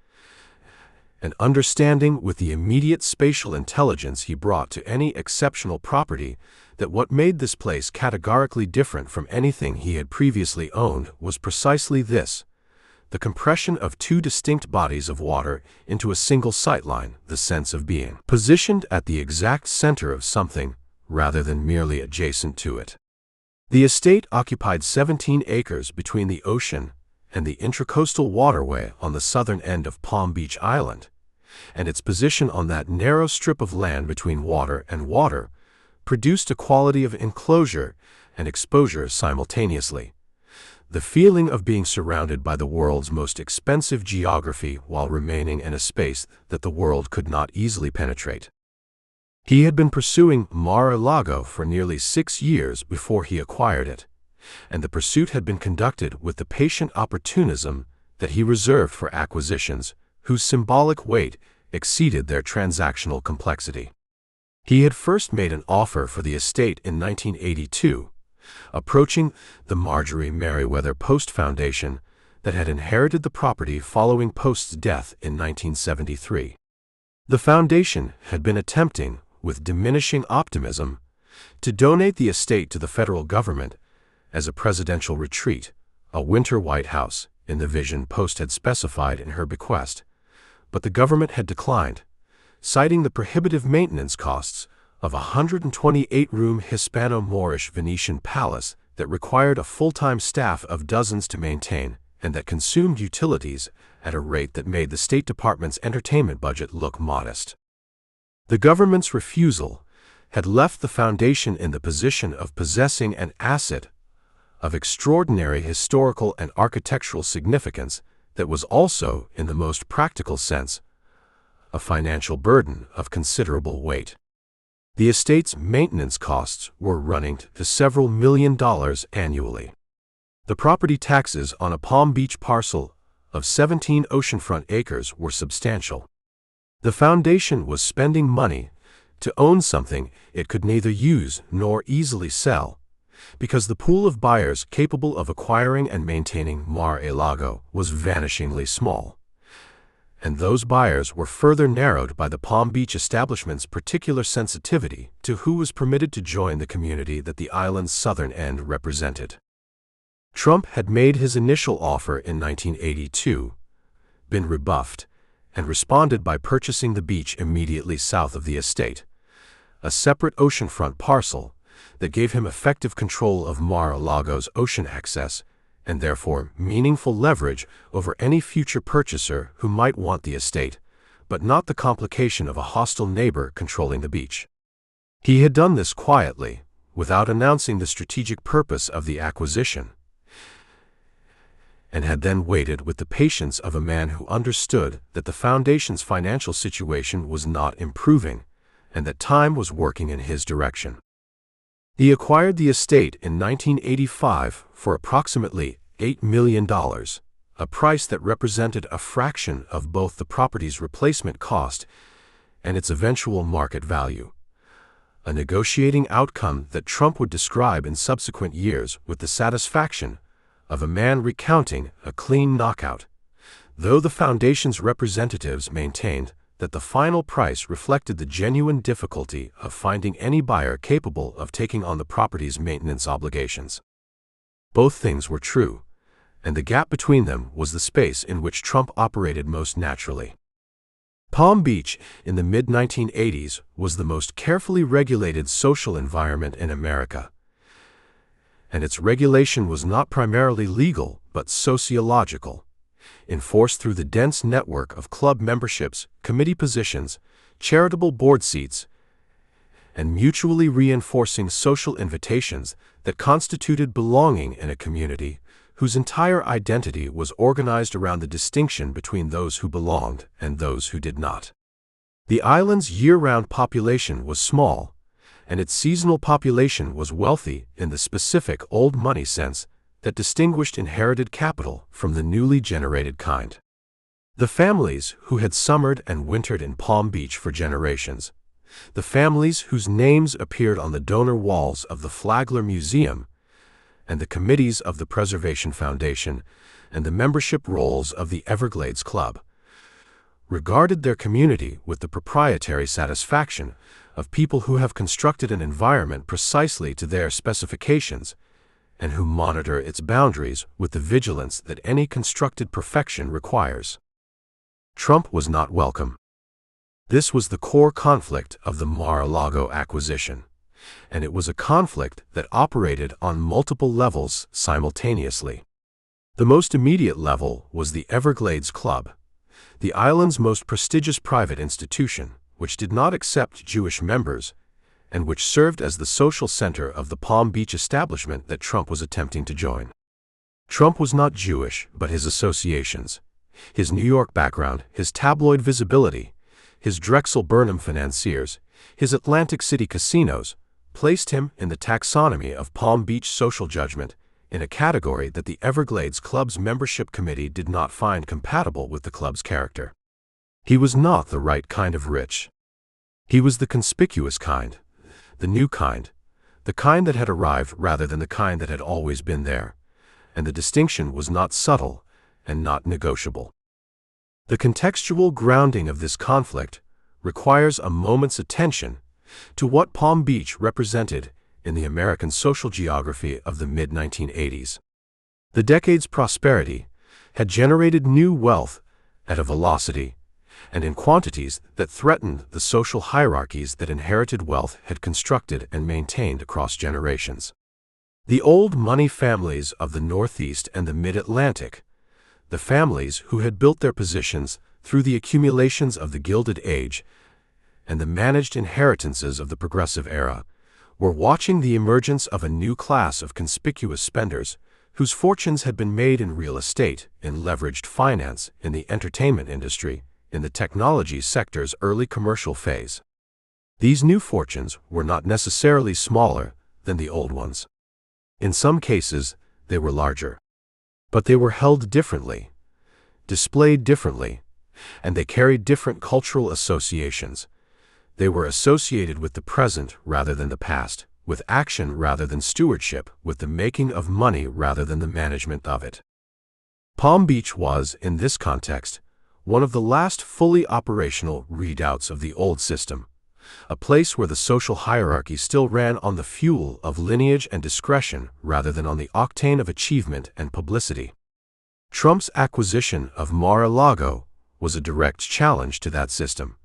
and understanding with the immediate spatial intelligence he brought to any exceptional property that what made this place categorically different from anything he had previously owned was precisely this: the compression of two distinct bodies of water into a single sightline, the sense of being positioned at the exact center of something rather than merely adjacent to it. The estate occupied 17 acres between the ocean and the intracoastal waterway on the southern end of Palm Beach Island, and its position on that narrow strip of land between water and water produced a quality of enclosure and exposure simultaneously, the feeling of being surrounded by the world's most expensive geography while remaining in a space that the world could not easily penetrate. He had been pursuing Mar-a-Lago for nearly 6 years before he acquired it, and the pursuit had been conducted with the patient opportunism that he reserved for acquisitions whose symbolic weight exceeded their transactional complexity. He had first made an offer for the estate in 1982, approaching the Marjorie Merriweather Post Foundation that had inherited the property following Post's death in 1973. The foundation had been attempting, with diminishing optimism, to donate the estate to the federal government as a presidential retreat, a winter White House, in the vision Post had specified in her bequest, but the government had declined, citing the prohibitive maintenance costs of a 128-room Hispano-Moorish Venetian palace that required a full-time staff of dozens to maintain, and that consumed utilities at a rate that made the State Department's entertainment budget look modest. The government's refusal had left the foundation in the position of possessing an asset of extraordinary historical and architectural significance that was also, in the most practical sense, a financial burden of considerable weight. The estate's maintenance costs were running to several $1 million annually. The property taxes on a Palm Beach parcel of 17 oceanfront acres were substantial. The foundation was spending money to own something it could neither use nor easily sell, because the pool of buyers capable of acquiring and maintaining Mar-a-Lago was vanishingly small. And those buyers were further narrowed by the Palm Beach establishment's particular sensitivity to who was permitted to join the community that the island's southern end represented. Trump had made his initial offer in 1982, been rebuffed, and responded by purchasing the beach immediately south of the estate, a separate oceanfront parcel that gave him effective control of Mar-a-Lago's ocean access and therefore meaningful leverage over any future purchaser who might want the estate, but not the complication of a hostile neighbor controlling the beach. He had done this quietly, without announcing the strategic purpose of the acquisition, and had then waited with the patience of a man who understood that the foundation's financial situation was not improving, and that time was working in his direction. He acquired the estate in 1985 for approximately $8 million, a price that represented a fraction of both the property's replacement cost and its eventual market value, a negotiating outcome that Trump would describe in subsequent years with the satisfaction of a man recounting a clean knockout, though the foundation's representatives maintained that the final price reflected the genuine difficulty of finding any buyer capable of taking on the property's maintenance obligations. Both things were true, and the gap between them was the space in which Trump operated most naturally. Palm Beach in the mid-1980s was the most carefully regulated social environment in America, and its regulation was not primarily legal but sociological, enforced through the dense network of club memberships, committee positions, charitable board seats, and mutually reinforcing social invitations that constituted belonging in a community whose entire identity was organized around the distinction between those who belonged and those who did not. The island's year-round population was small, and its seasonal population was wealthy in the specific old money sense that distinguished inherited capital from the newly generated kind. The families who had summered and wintered in Palm Beach for generations, the families whose names appeared on the donor walls of the Flagler Museum and the committees of the Preservation Foundation and the membership rolls of the Everglades Club, regarded their community with the proprietary satisfaction of people who have constructed an environment precisely to their specifications and who monitor its boundaries with the vigilance that any constructed perfection requires. Trump was not welcome. This was the core conflict of the Mar-a-Lago acquisition, and it was a conflict that operated on multiple levels simultaneously. The most immediate level was the Everglades Club, the island's most prestigious private institution, which did not accept Jewish members and which served as the social center of the Palm Beach establishment that Trump was attempting to join. Trump was not Jewish, but his associations, his New York background, his tabloid visibility, his Drexel Burnham financiers, his Atlantic City casinos, placed him in the taxonomy of Palm Beach social judgment, in a category that the Everglades Club's membership committee did not find compatible with the club's character. He was not the right kind of rich. He was the conspicuous kind, the new kind, the kind that had arrived rather than the kind that had always been there, and the distinction was not subtle and not negotiable. The contextual grounding of this conflict requires a moment's attention to what Palm Beach represented in the American social geography of the mid-1980s. The decade's prosperity had generated new wealth at a velocity and in quantities that threatened the social hierarchies that inherited wealth had constructed and maintained across generations. The old money families of the Northeast and the Mid-Atlantic, the families who had built their positions through the accumulations of the Gilded Age and the managed inheritances of the Progressive Era, were watching the emergence of a new class of conspicuous spenders whose fortunes had been made in real estate, in leveraged finance, in the entertainment industry, in the technology sector's early commercial phase. These new fortunes were not necessarily smaller than the old ones. In some cases, they were larger. But they were held differently, displayed differently, and they carried different cultural associations. They were associated with the present rather than the past, with action rather than stewardship, with the making of money rather than the management of it. Palm Beach was, in this context, one of the last fully operational redoubts of the old system, a place where the social hierarchy still ran on the fuel of lineage and discretion rather than on the octane of achievement and publicity. Trump's acquisition of Mar-a-Lago was a direct challenge to that system,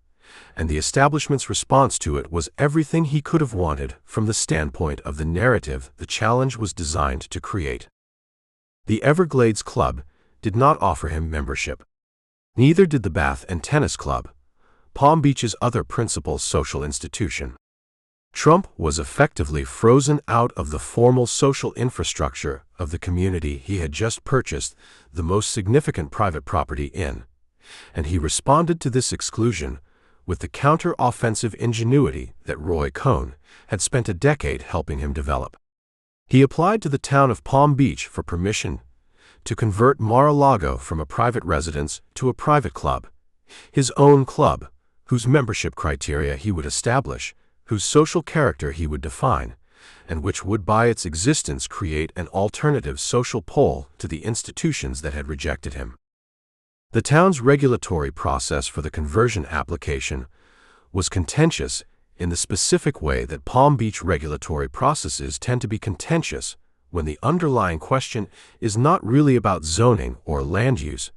and the establishment's response to it was everything he could have wanted from the standpoint of the narrative the challenge was designed to create. The Everglades Club did not offer him membership. Neither did the Bath and Tennis Club, Palm Beach's other principal social institution. Trump was effectively frozen out of the formal social infrastructure of the community he had just purchased the most significant private property in, and he responded to this exclusion with the counter-offensive ingenuity that Roy Cohn had spent a decade helping him develop. He applied to the town of Palm Beach for permission to convert Mar-a-Lago from a private residence to a private club, his own club, whose membership criteria he would establish, whose social character he would define, and which would by its existence create an alternative social pole to the institutions that had rejected him. The town's regulatory process for the conversion application was contentious in the specific way that Palm Beach regulatory processes tend to be contentious when the underlying question is not really about zoning or land use,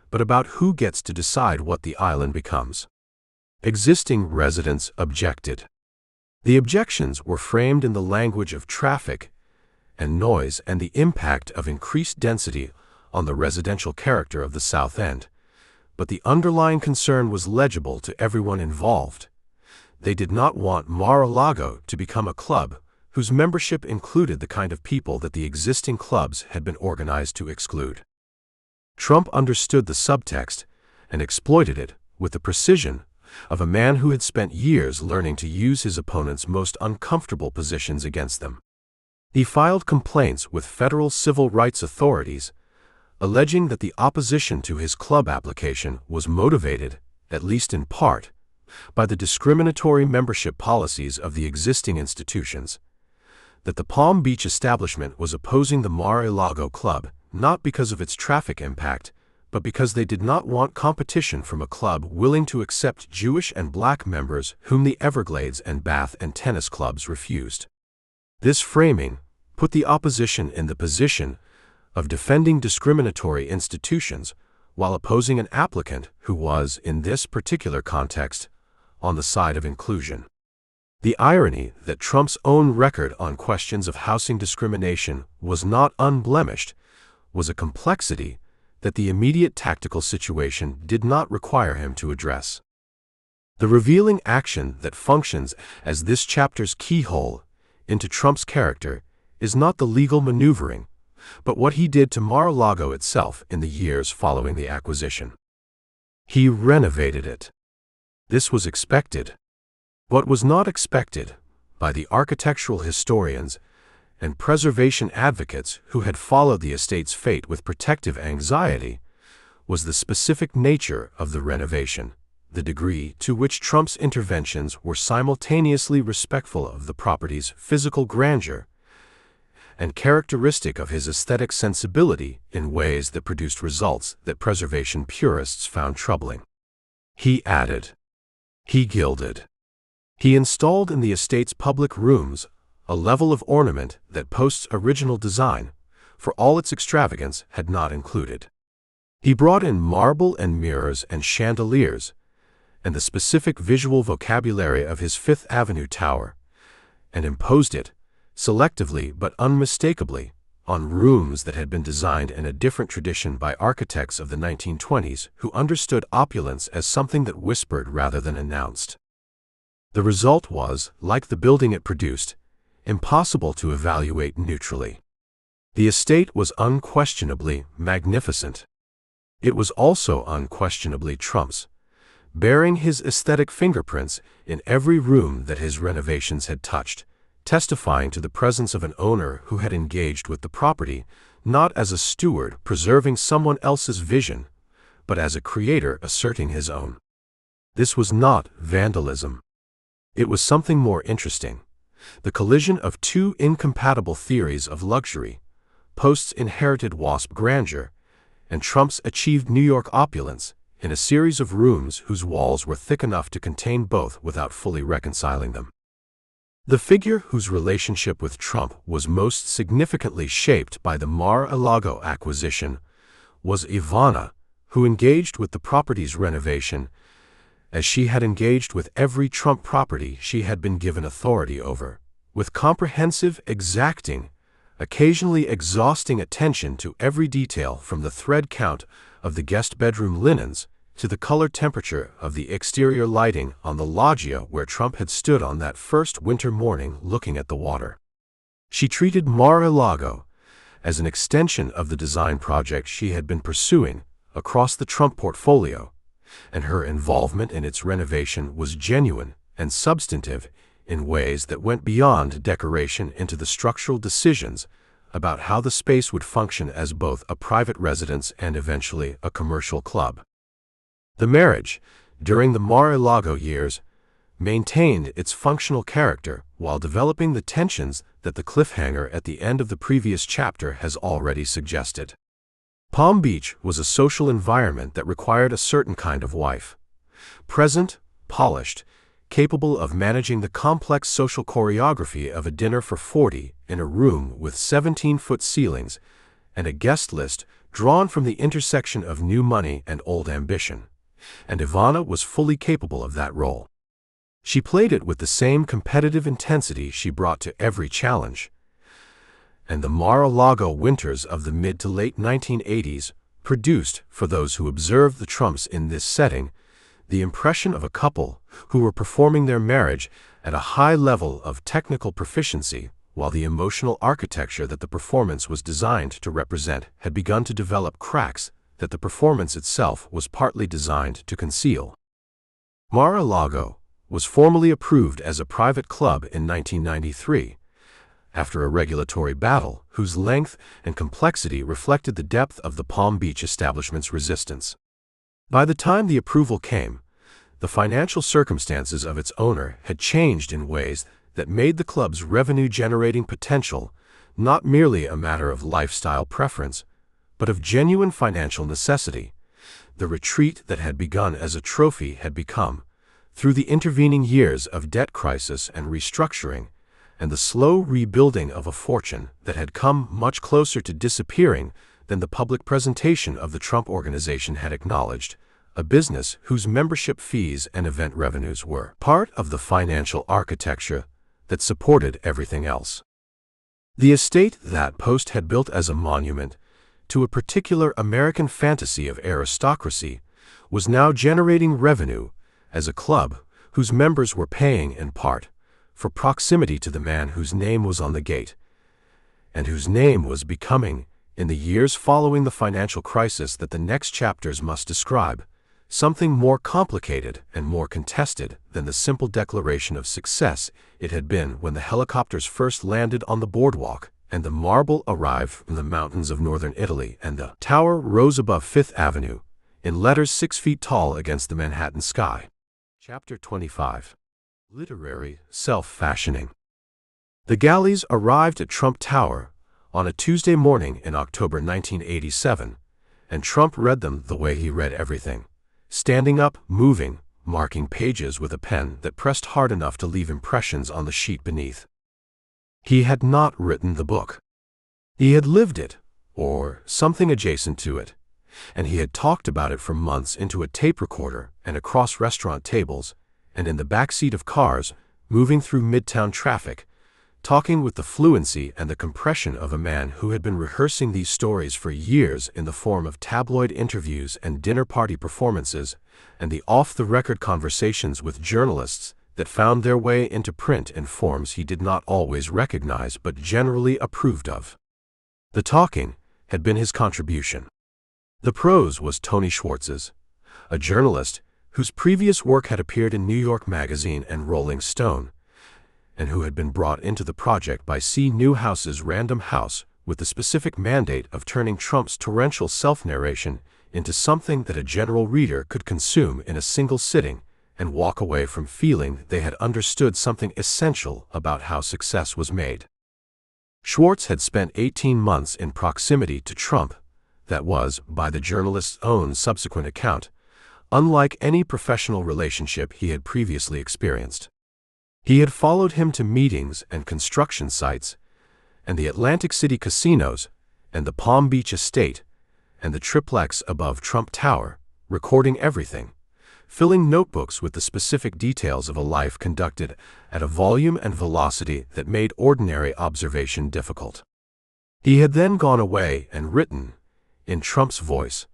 but about who gets to decide what the island becomes. Existing residents objected. The objections were framed in the language of traffic and noise and the impact of increased density on the residential character of the South End, but the underlying concern was legible to everyone involved. They did not want Mar-a-Lago to become a club whose membership included the kind of people that the existing clubs had been organized to exclude. Trump understood the subtext and exploited it with the precision of a man who had spent years learning to use his opponent's most uncomfortable positions against them. He filed complaints with federal civil rights authorities, alleging that the opposition to his club application was motivated, at least in part, by the discriminatory membership policies of the existing institutions, that the Palm Beach establishment was opposing the Mar-a-Lago Club not because of its traffic impact, but because they did not want competition from a club willing to accept Jewish and black members whom the Everglades and Bath and Tennis Clubs refused. This framing put the opposition in the position of defending discriminatory institutions while opposing an applicant who was, in this particular context, on the side of inclusion. The irony that Trump's own record on questions of housing discrimination was not unblemished was a complexity that the immediate tactical situation did not require him to address. The revealing action that functions as this chapter's keyhole into Trump's character is not the legal maneuvering, but what he did to Mar-a-Lago itself in the years following the acquisition. He renovated it. This was expected. What was not expected by the architectural historians and preservation advocates who had followed the estate's fate with protective anxiety was the specific nature of the renovation, the degree to which Trump's interventions were simultaneously respectful of the property's physical grandeur and characteristic of his aesthetic sensibility in ways that produced results that preservation purists found troubling. He added. He gilded. He installed in the estate's public rooms a level of ornament that Post's original design, for all its extravagance, had not included. He brought in marble and mirrors and chandeliers, and the specific visual vocabulary of his Fifth Avenue tower, and imposed it, selectively but unmistakably, on rooms that had been designed in a different tradition by architects of the 1920s who understood opulence as something that whispered rather than announced. The result was, like the building it produced, impossible to evaluate neutrally. The estate was unquestionably magnificent. It was also unquestionably Trump's, bearing his aesthetic fingerprints in every room that his renovations had touched, testifying to the presence of an owner who had engaged with the property not as a steward preserving someone else's vision, but as a creator asserting his own. This was not vandalism. It was something more interesting, the collision of two incompatible theories of luxury, Post's inherited WASP grandeur, and Trump's achieved New York opulence, in a series of rooms whose walls were thick enough to contain both without fully reconciling them. The figure whose relationship with Trump was most significantly shaped by the Mar-a-Lago acquisition was Ivana, who engaged with the property's renovation as she had engaged with every Trump property she had been given authority over, with comprehensive, exacting, occasionally exhausting attention to every detail from the thread count of the guest bedroom linens to the color temperature of the exterior lighting on the loggia where Trump had stood on that first winter morning looking at the water. She treated Mar-a-Lago as an extension of the design project she had been pursuing across the Trump portfolio, and her involvement in its renovation was genuine and substantive in ways that went beyond decoration into the structural decisions about how the space would function as both a private residence and eventually a commercial club. The marriage, during the Mar-a-Lago years, maintained its functional character while developing the tensions that the cliffhanger at the end of the previous chapter has already suggested. Palm Beach was a social environment that required a certain kind of wife. Present, polished, capable of managing the complex social choreography of a dinner for 40 in a room with 17-foot ceilings and a guest list drawn from the intersection of new money and old ambition. And Ivana was fully capable of that role. She played it with the same competitive intensity she brought to every challenge. And the Mar-a-Lago winters of the mid to late 1980s produced, for those who observed the Trumps in this setting, the impression of a couple who were performing their marriage at a high level of technical proficiency, while the emotional architecture that the performance was designed to represent had begun to develop cracks that the performance itself was partly designed to conceal. Mar-a-Lago was formally approved as a private club in 1993, after a regulatory battle whose length and complexity reflected the depth of the Palm Beach establishment's resistance. By the time the approval came, the financial circumstances of its owner had changed in ways that made the club's revenue-generating potential not merely a matter of lifestyle preference, but of genuine financial necessity. The retreat that had begun as a trophy had become, through the intervening years of debt crisis and restructuring, and the slow rebuilding of a fortune that had come much closer to disappearing than the public presentation of the Trump Organization had acknowledged, a business whose membership fees and event revenues were part of the financial architecture that supported everything else. The estate that Post had built as a monument to a particular American fantasy of aristocracy was now generating revenue as a club whose members were paying in part for proximity to the man whose name was on the gate, and whose name was becoming, in the years following the financial crisis that the next chapters must describe, something more complicated and more contested than the simple declaration of success it had been when the helicopters first landed on the boardwalk and the marble arrived from the mountains of northern Italy and the tower rose above Fifth Avenue, in letters 6 feet tall against the Manhattan sky. Chapter 25. Literary Self-Fashioning. The galleys arrived at Trump Tower on a Tuesday morning in October 1987, and Trump read them the way he read everything, standing up, moving, marking pages with a pen that pressed hard enough to leave impressions on the sheet beneath. He had not written the book. He had lived it, or something adjacent to it, and he had talked about it for months into a tape recorder and across restaurant tables and in the back seat of cars moving through midtown traffic talking with the fluency and the compression of a man who had been rehearsing these stories for years in the form of tabloid interviews and dinner party performances, and the off-the-record conversations with journalists that found their way into print in forms he did not always recognize but generally approved of. The talking had been his contribution. The prose was Tony Schwartz's, a journalist whose previous work had appeared in New York Magazine and Rolling Stone, and who had been brought into the project by C. Newhouse's Random House with the specific mandate of turning Trump's torrential self-narration into something that a general reader could consume in a single sitting and walk away from feeling they had understood something essential about how success was made. Schwartz had spent 18 months in proximity to Trump that was, by the journalist's own subsequent account, unlike any professional relationship he had previously experienced. He had followed him to meetings and construction sites, and the Atlantic City casinos, and the Palm Beach estate, and the triplex above Trump Tower, recording everything, filling notebooks with the specific details of a life conducted at a volume and velocity that made ordinary observation difficult. He had then gone away and written, in Trump's voice,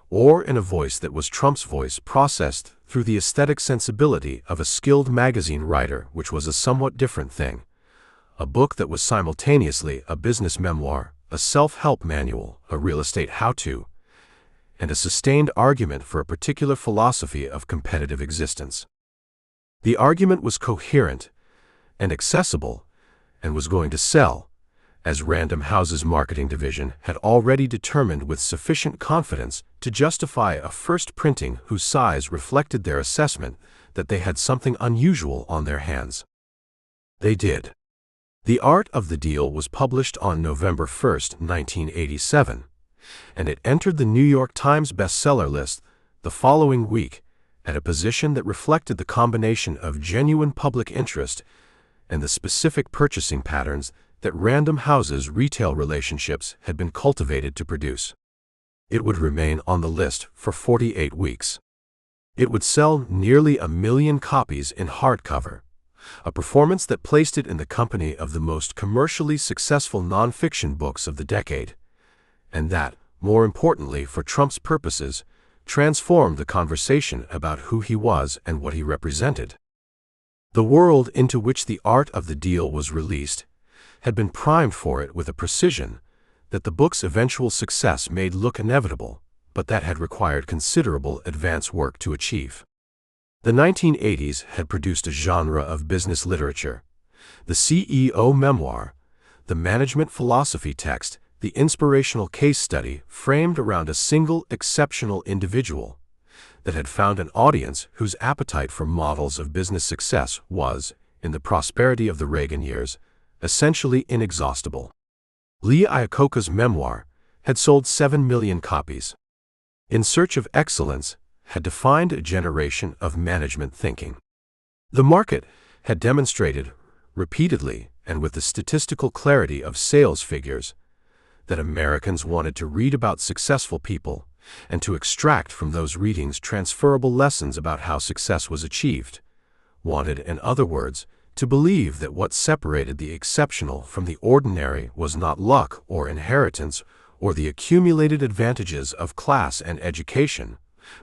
or in a voice that was Trump's voice processed through the aesthetic sensibility of a skilled magazine writer, which was a somewhat different thing, a book that was simultaneously a business memoir, a self-help manual, a real estate how-to, and a sustained argument for a particular philosophy of competitive existence. The argument was coherent and accessible and was going to sell, as Random House's marketing division had already determined with sufficient confidence to justify a first printing whose size reflected their assessment that they had something unusual on their hands. They did. The Art of the Deal was published on November 1, 1987, and it entered the New York Times bestseller list the following week at a position that reflected the combination of genuine public interest and the specific purchasing patterns that Random House's retail relationships had been cultivated to produce. It would remain on the list for 48 weeks. It would sell nearly 1 million copies in hardcover, a performance that placed it in the company of the most commercially successful nonfiction books of the decade, and that, more importantly for Trump's purposes, transformed the conversation about who he was and what he represented. The world into which The Art of the Deal was released had been primed for it with a precision that the book's eventual success made look inevitable, but that had required considerable advance work to achieve. The 1980s had produced a genre of business literature, the CEO memoir, the management philosophy text, the inspirational case study framed around a single exceptional individual that had found an audience whose appetite for models of business success was, in the prosperity of the Reagan years, essentially inexhaustible. Lee Iacocca's memoir had sold 7 million copies. In Search of Excellence had defined a generation of management thinking. The market had demonstrated, repeatedly and with the statistical clarity of sales figures, that Americans wanted to read about successful people and to extract from those readings transferable lessons about how success was achieved, wanted, in other words, to believe that what separated the exceptional from the ordinary was not luck or inheritance or the accumulated advantages of class and education,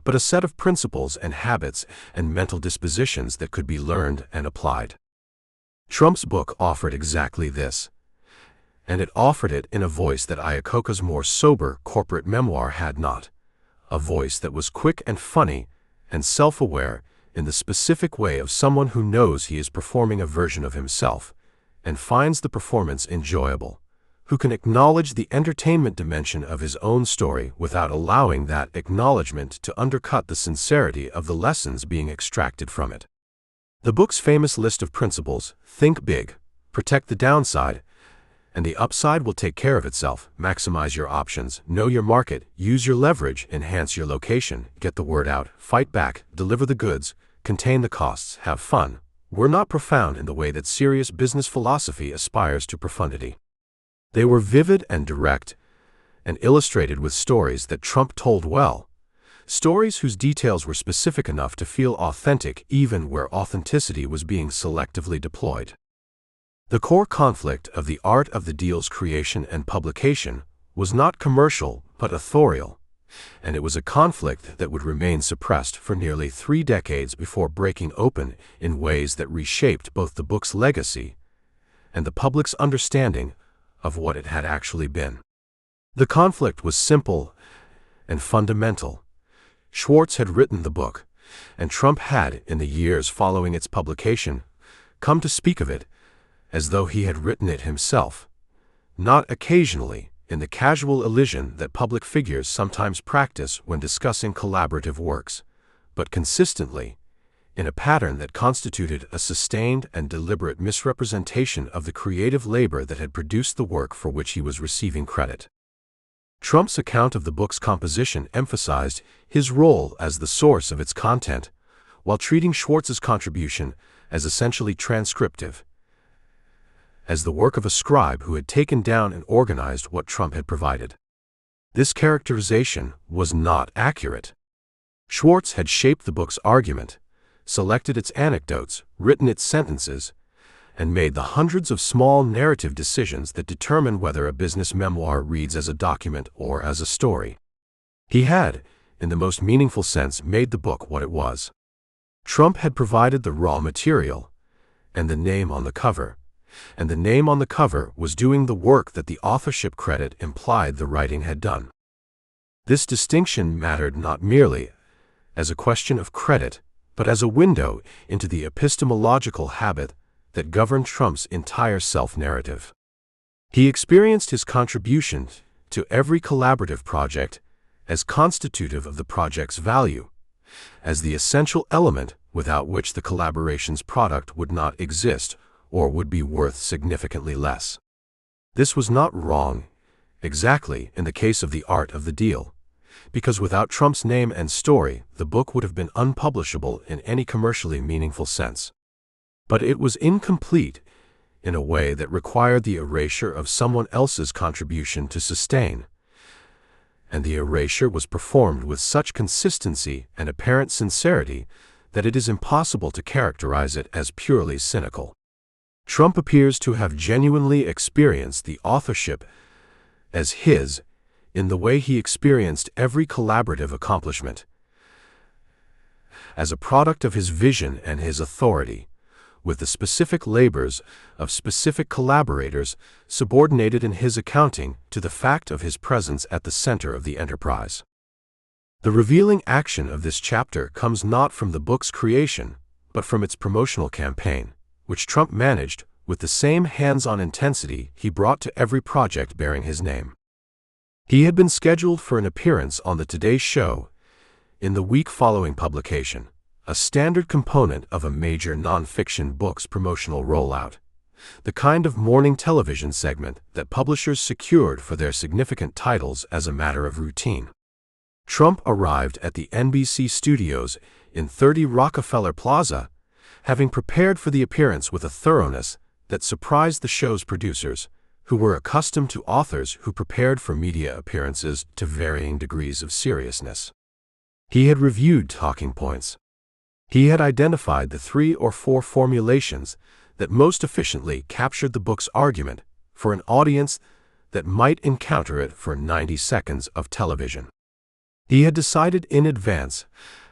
but a set of principles and habits and mental dispositions that could be learned and applied. Trump's book offered exactly this, and it offered it in a voice that Iacocca's more sober corporate memoir had not, a voice that was quick and funny and self-aware in the specific way of someone who knows he is performing a version of himself and finds the performance enjoyable, who can acknowledge the entertainment dimension of his own story without allowing that acknowledgement to undercut the sincerity of the lessons being extracted from it. The book's famous list of principles, think big, protect the downside, and the upside will take care of itself, maximize your options, know your market, use your leverage, enhance your location, get the word out, fight back, deliver the goods, contain the costs, have fun, were not profound in the way that serious business philosophy aspires to profundity. They were vivid and direct, and illustrated with stories that Trump told well, stories whose details were specific enough to feel authentic even where authenticity was being selectively deployed. The core conflict of the art of the deal's creation and publication was not commercial but authorial, and it was a conflict that would remain suppressed for nearly 3 decades before breaking open in ways that reshaped both the book's legacy and the public's understanding of what it had actually been. The conflict was simple and fundamental. Schwartz had written the book, and Trump had, in the years following its publication, come to speak of it as though he had written it himself, not occasionally in the casual elision that public figures sometimes practice when discussing collaborative works, but consistently in a pattern that constituted a sustained and deliberate misrepresentation of the creative labor that had produced the work for which he was receiving credit. Trump's account of the book's composition emphasized his role as the source of its content, while treating Schwartz's contribution as essentially transcriptive, as the work of a scribe who had taken down and organized what Trump had provided. This characterization was not accurate. Schwartz had shaped the book's argument, selected its anecdotes, written its sentences, and made the hundreds of small narrative decisions that determine whether a business memoir reads as a document or as a story. He had, in the most meaningful sense, made the book what it was. Trump had provided the raw material and the name on the cover, and the name on the cover was doing the work that the authorship credit implied the writing had done. This distinction mattered not merely as a question of credit, but as a window into the epistemological habit that governed Trump's entire self-narrative. He experienced his contribution to every collaborative project as constitutive of the project's value, as the essential element without which the collaboration's product would not exist or would be worth significantly less. This was not wrong, exactly in the case of The Art of the Deal, because without Trump's name and story, the book would have been unpublishable in any commercially meaningful sense. But it was incomplete in a way that required the erasure of someone else's contribution to sustain, and the erasure was performed with such consistency and apparent sincerity that it is impossible to characterize it as purely cynical. Trump appears to have genuinely experienced the authorship as his in the way he experienced every collaborative accomplishment, as a product of his vision and his authority, with the specific labors of specific collaborators subordinated in his accounting to the fact of his presence at the center of the enterprise. The revealing action of this chapter comes not from the book's creation, but from its promotional campaign, which Trump managed with the same hands-on intensity he brought to every project bearing his name. He had been scheduled for an appearance on the Today Show in the week following publication, a standard component of a major nonfiction book's promotional rollout, the kind of morning television segment that publishers secured for their significant titles as a matter of routine. Trump arrived at the NBC studios in 30 Rockefeller Plaza, having prepared for the appearance with a thoroughness that surprised the show's producers, who were accustomed to authors who prepared for media appearances to varying degrees of seriousness. He had reviewed talking points. He had identified the 3 or 4 formulations that most efficiently captured the book's argument for an audience that might encounter it for 90 seconds of television. He had decided in advance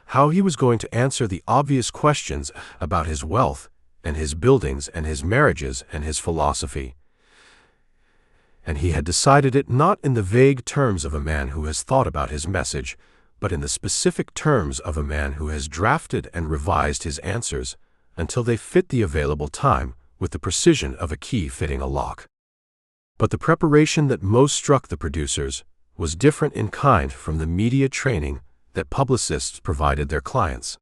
how he was going to answer the obvious questions about his wealth and his buildings and his marriages and his philosophy. And he had decided it not in the vague terms of a man who has thought about his message, but in the specific terms of a man who has drafted and revised his answers until they fit the available time with the precision of a key fitting a lock. But the preparation that most struck the producers was different in kind from the media training that publicists provided their clients.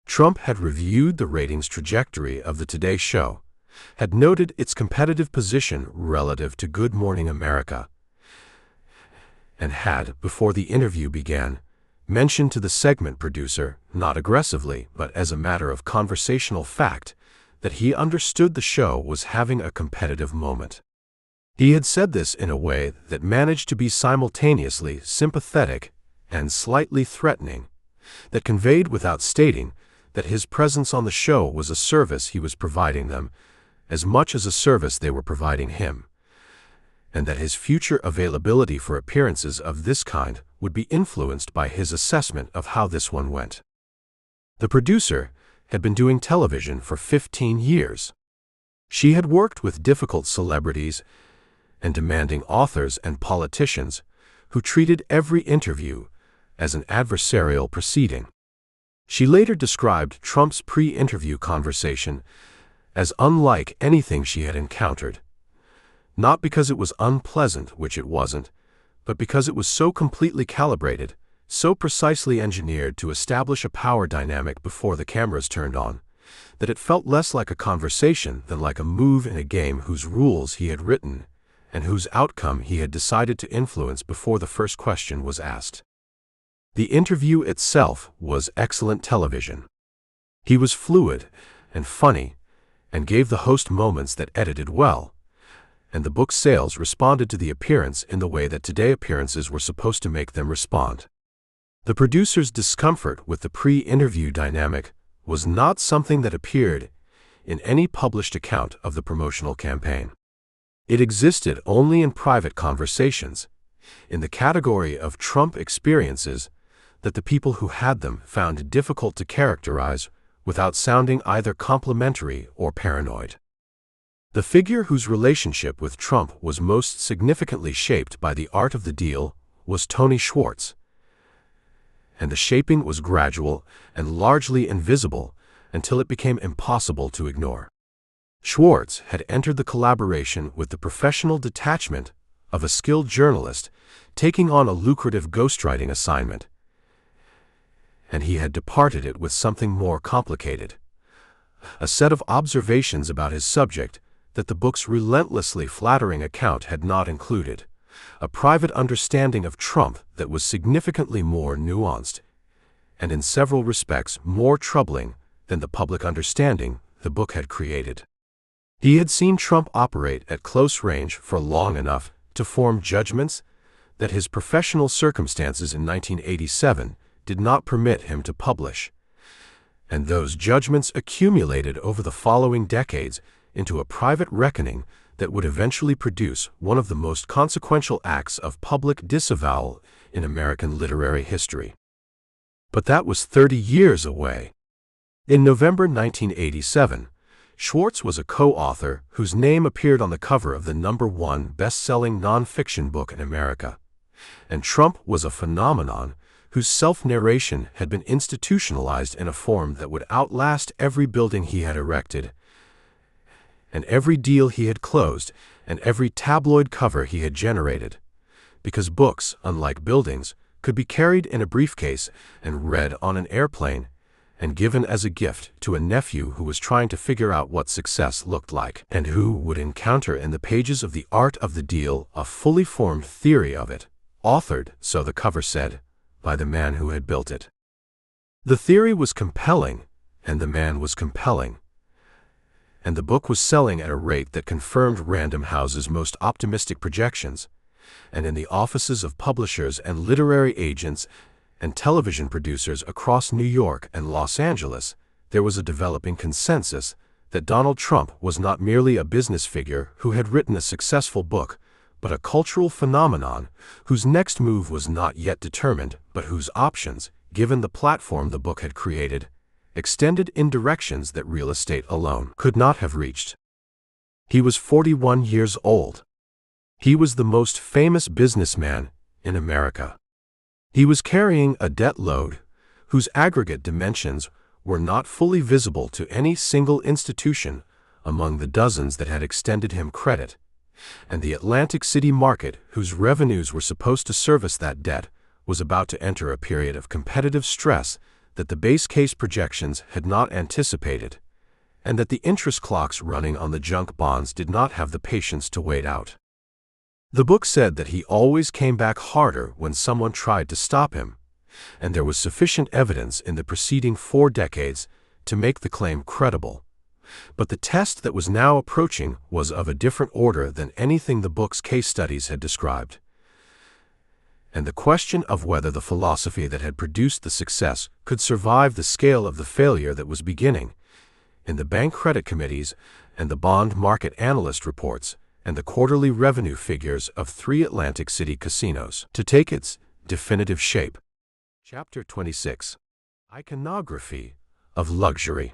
Trump had reviewed the ratings trajectory of the Today Show, had noted its competitive position relative to Good Morning America, and had, before the interview began, mentioned to the segment producer, not aggressively but as a matter of conversational fact, that he understood the show was having a competitive moment. He had said this in a way that managed to be simultaneously sympathetic and slightly threatening, that conveyed without stating that his presence on the show was a service he was providing them, as much as a service they were providing him, and that his future availability for appearances of this kind would be influenced by his assessment of how this one went. The producer had been doing television for 15 years. She had worked with difficult celebrities and demanding authors and politicians who treated every interview as an adversarial proceeding. She later described Trump's pre-interview conversation as unlike anything she had encountered, not because it was unpleasant, which it wasn't, but because it was so completely calibrated, so precisely engineered to establish a power dynamic before the cameras turned on, that it felt less like a conversation than like a move in a game whose rules he had written and whose outcome he had decided to influence before the first question was asked. The interview itself was excellent television. He was fluid and funny and gave the host moments that edited well, and the book's sales responded to the appearance in the way that today appearances were supposed to make them respond. The producer's discomfort with the pre-interview dynamic was not something that appeared in any published account of the promotional campaign. It existed only in private conversations, in the category of Trump experiences that the people who had them found difficult to characterize without sounding either complimentary or paranoid. The figure whose relationship with Trump was most significantly shaped by the art of the deal was Tony Schwartz, and the shaping was gradual and largely invisible until it became impossible to ignore. Schwartz had entered the collaboration with the professional detachment of a skilled journalist taking on a lucrative ghostwriting assignment, and he had departed it with something more complicated, a set of observations about his subject that the book's relentlessly flattering account had not included, a private understanding of Trump that was significantly more nuanced and in several respects more troubling than the public understanding the book had created. He had seen Trump operate at close range for long enough to form judgments that his professional circumstances in 1987 did not permit him to publish, and those judgments accumulated over the following decades into a private reckoning that would eventually produce one of the most consequential acts of public disavowal in American literary history. But that was 30 years away. In November 1987, Schwartz was a co-author whose name appeared on the cover of the #1 best-selling nonfiction book in America, and Trump was a phenomenon whose self-narration had been institutionalized in a form that would outlast every building he had erected, and every deal he had closed, and every tabloid cover he had generated, because books, unlike buildings, could be carried in a briefcase and read on an airplane and given as a gift to a nephew who was trying to figure out what success looked like, and who would encounter in the pages of The Art of the Deal a fully formed theory of it, authored, so the cover said, by the man who had built it. The theory was compelling, and the man was compelling, and the book was selling at a rate that confirmed Random House's most optimistic projections, and in the offices of publishers and literary agents and television producers across New York and Los Angeles, there was a developing consensus that Donald Trump was not merely a business figure who had written a successful book, but a cultural phenomenon whose next move was not yet determined, but whose options, given the platform the book had created, extended in directions that real estate alone could not have reached. He was 41 years old. He was the most famous businessman in America. He was carrying a debt load whose aggregate dimensions were not fully visible to any single institution among the dozens that had extended him credit, and the Atlantic City market, whose revenues were supposed to service that debt, was about to enter a period of competitive stress that the base case projections had not anticipated, and that the interest clocks running on the junk bonds did not have the patience to wait out. The book said that he always came back harder when someone tried to stop him, and there was sufficient evidence in the preceding 4 decades to make the claim credible. But the test that was now approaching was of a different order than anything the book's case studies had described. And the question of whether the philosophy that had produced the success could survive the scale of the failure that was beginning, in the bank credit committees and the bond market analyst reports and the quarterly revenue figures of 3 Atlantic City casinos to take its definitive shape. Chapter 26. Iconography of Luxury.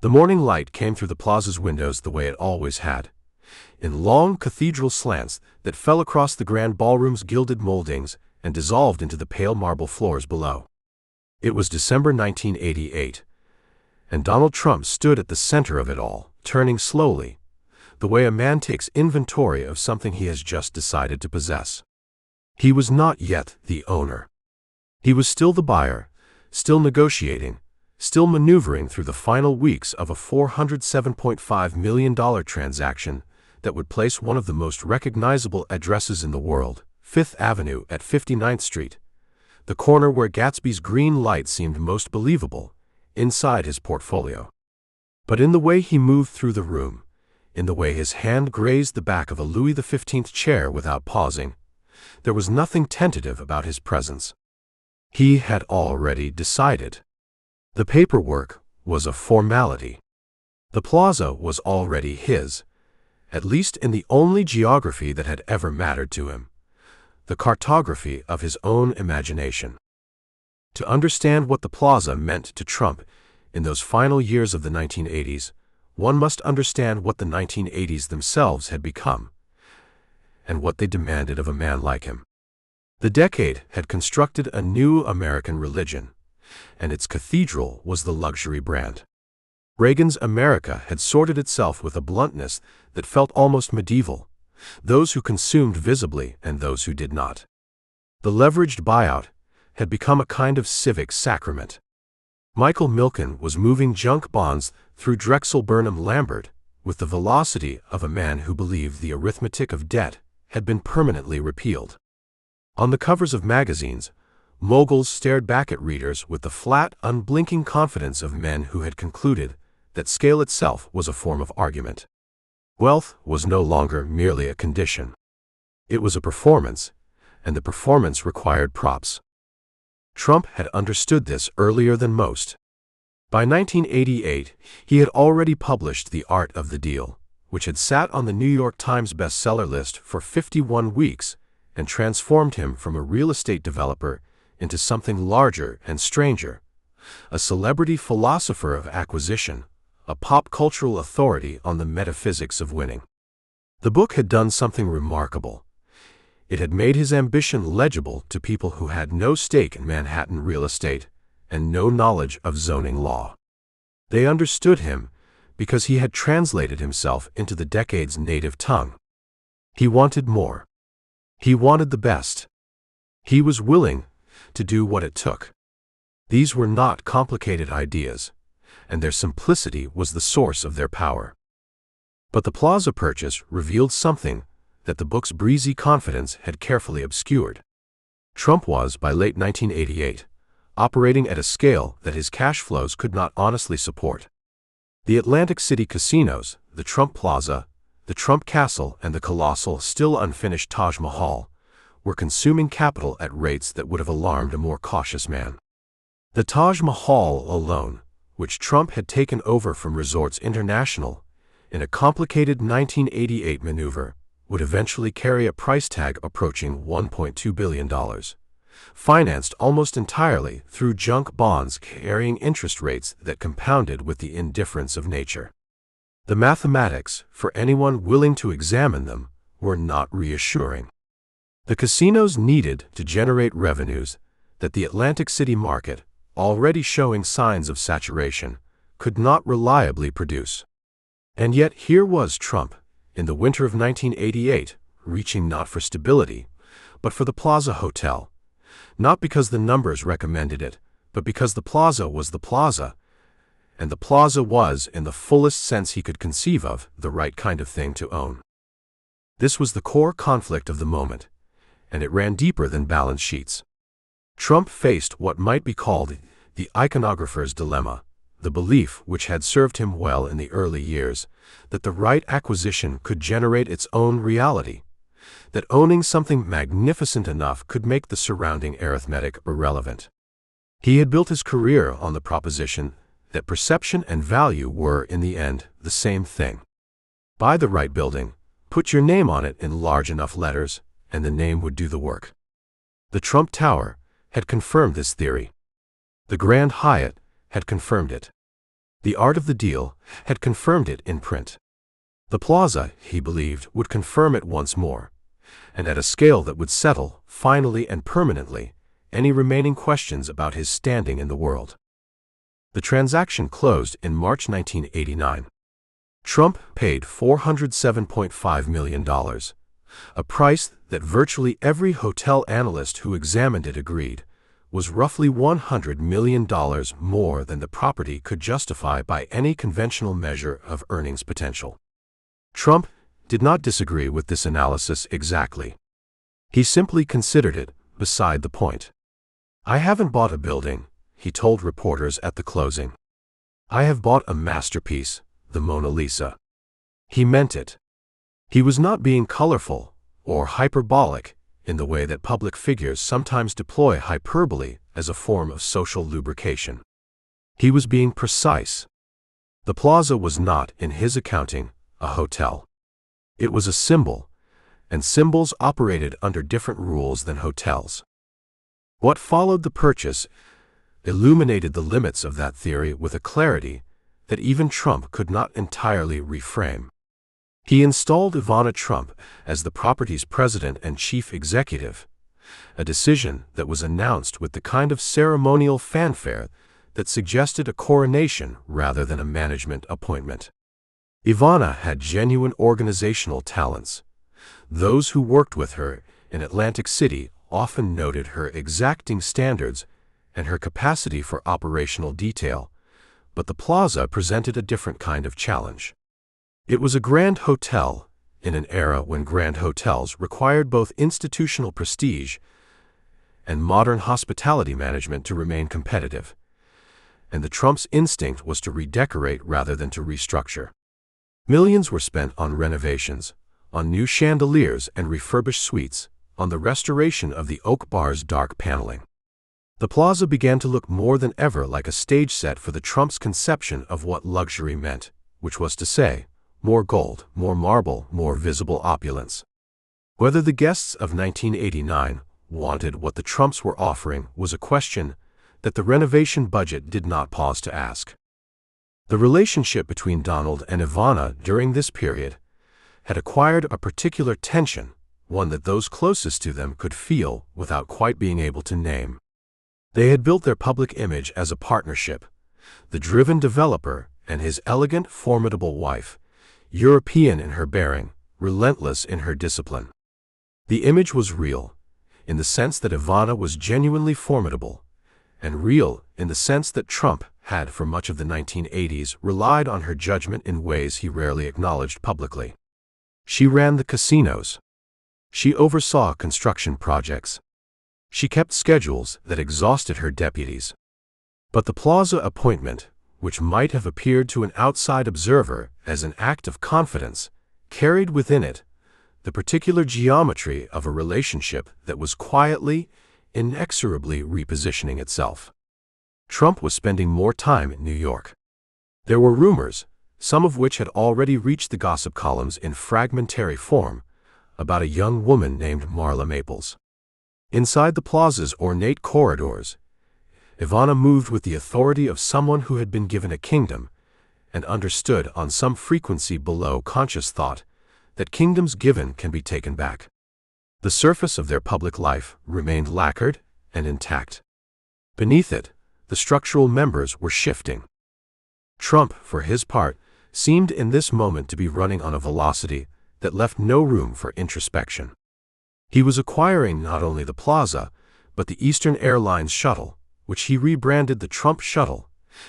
The morning light came through the plaza's windows the way it always had, in long cathedral slants that fell across the grand ballroom's gilded moldings and dissolved into the pale marble floors below. It was December 1988, and Donald Trump stood at the center of it all, turning slowly, the way a man takes inventory of something he has just decided to possess. He was not yet the owner. He was still the buyer, still negotiating, still maneuvering through the final weeks of a $407.5 million transaction that would place one of the most recognizable addresses in the world, 5th Avenue at 59th Street, the corner where Gatsby's green light seemed most believable, inside his portfolio. But in the way he moved through the room, in the way his hand grazed the back of a Louis XV chair without pausing, there was nothing tentative about his presence. He had already decided. The paperwork was a formality. The plaza was already his, at least in the only geography that had ever mattered to him, the cartography of his own imagination. To understand what the plaza meant to Trump in those final years of the 1980s, one must understand what the 1980s themselves had become, and what they demanded of a man like him. The decade had constructed a new American religion, and its cathedral was the luxury brand. Reagan's America had sorted itself with a bluntness that felt almost medieval, those who consumed visibly and those who did not. The leveraged buyout had become a kind of civic sacrament. Michael Milken was moving junk bonds through Drexel Burnham Lambert with the velocity of a man who believed the arithmetic of debt had been permanently repealed. On the covers of magazines, moguls stared back at readers with the flat, unblinking confidence of men who had concluded that scale itself was a form of argument. Wealth was no longer merely a condition. It was a performance, and the performance required props. Trump had understood this earlier than most. By 1988, he had already published The Art of the Deal, which had sat on the New York Times bestseller list for 51 weeks and transformed him from a real estate developer into something larger and stranger, a celebrity philosopher of acquisition, a pop cultural authority on the metaphysics of winning. The book had done something remarkable. It had made his ambition legible to people who had no stake in Manhattan real estate and no knowledge of zoning law. They understood him because he had translated himself into the decade's native tongue. He wanted more. He wanted the best. He was willing to do what it took. These were not complicated ideas, and their simplicity was the source of their power. But the Plaza purchase revealed something that the book's breezy confidence had carefully obscured. Trump was, by late 1988, operating at a scale that his cash flows could not honestly support. The Atlantic City casinos, the Trump Plaza, the Trump Castle, and the colossal, still unfinished Taj Mahal were consuming capital at rates that would have alarmed a more cautious man. The Taj Mahal alone, which Trump had taken over from Resorts International in a complicated 1988 maneuver, would eventually carry a price tag approaching $1.2 billion, financed almost entirely through junk bonds carrying interest rates that compounded with the indifference of nature. The mathematics, for anyone willing to examine them, were not reassuring. The casinos needed to generate revenues that the Atlantic City market, already showing signs of saturation, could not reliably produce. And yet here was Trump, in the winter of 1988, reaching not for stability, but for the Plaza Hotel, not because the numbers recommended it, but because the Plaza was the Plaza, and the Plaza was, in the fullest sense he could conceive of, the right kind of thing to own. This was the core conflict of the moment, and it ran deeper than balance sheets. Trump faced what might be called the iconographer's dilemma, the belief which had served him well in the early years, that the right acquisition could generate its own reality, that owning something magnificent enough could make the surrounding arithmetic irrelevant. He had built his career on the proposition that perception and value were, in the end, the same thing. Buy the right building, put your name on it in large enough letters, and the name would do the work. The Trump Tower had confirmed this theory. The Grand Hyatt had confirmed it. The art of the deal had confirmed it in print. The Plaza, he believed, would confirm it once more, and at a scale that would settle, finally and permanently, any remaining questions about his standing in the world. The transaction closed in March 1989. Trump paid $407.5 million, a price that virtually every hotel analyst who examined it agreed was roughly $100 million more than the property could justify by any conventional measure of earnings potential. Trump did not disagree with this analysis exactly. He simply considered it beside the point. "I haven't bought a building," he told reporters at the closing. "I have bought a masterpiece, the Mona Lisa." He meant it. He was not being colorful or hyperbolic in the way that public figures sometimes deploy hyperbole as a form of social lubrication. He was being precise. The Plaza was not, in his accounting, a hotel. It was a symbol, and symbols operated under different rules than hotels. What followed the purchase illuminated the limits of that theory with a clarity that even Trump could not entirely reframe. He installed Ivana Trump as the property's president and chief executive, a decision that was announced with the kind of ceremonial fanfare that suggested a coronation rather than a management appointment. Ivana had genuine organizational talents. Those who worked with her in Atlantic City often noted her exacting standards and her capacity for operational detail, but the Plaza presented a different kind of challenge. It was a grand hotel in an era when grand hotels required both institutional prestige and modern hospitality management to remain competitive, and the Trump's instinct was to redecorate rather than to restructure. Millions were spent on renovations, on new chandeliers and refurbished suites, on the restoration of the oak bar's dark paneling. The Plaza began to look more than ever like a stage set for the Trump's conception of what luxury meant, which was to say, more gold, more marble, more visible opulence. Whether the guests of 1989 wanted what the Trumps were offering was a question that the renovation budget did not pause to ask. The relationship between Donald and Ivana during this period had acquired a particular tension, one that those closest to them could feel without quite being able to name. They had built their public image as a partnership, the driven developer and his elegant, formidable wife, European in her bearing, relentless in her discipline. The image was real, in the sense that Ivana was genuinely formidable, and real in the sense that Trump had for much of the 1980s relied on her judgment in ways he rarely acknowledged publicly. She ran the casinos. She oversaw construction projects. She kept schedules that exhausted her deputies. But the Plaza appointment, which might have appeared to an outside observer as an act of confidence, carried within it the particular geometry of a relationship that was quietly, inexorably repositioning itself. Trump was spending more time in New York. There were rumors, some of which had already reached the gossip columns in fragmentary form, about a young woman named Marla Maples. Inside the Plaza's ornate corridors, Ivana moved with the authority of someone who had been given a kingdom and understood on some frequency below conscious thought that kingdoms given can be taken back. The surface of their public life remained lacquered and intact. Beneath it, the structural members were shifting. Trump, for his part, seemed in this moment to be running on a velocity that left no room for introspection. He was acquiring not only the Plaza, but the Eastern Airlines shuttle, which he rebranded the Trump Shuttle,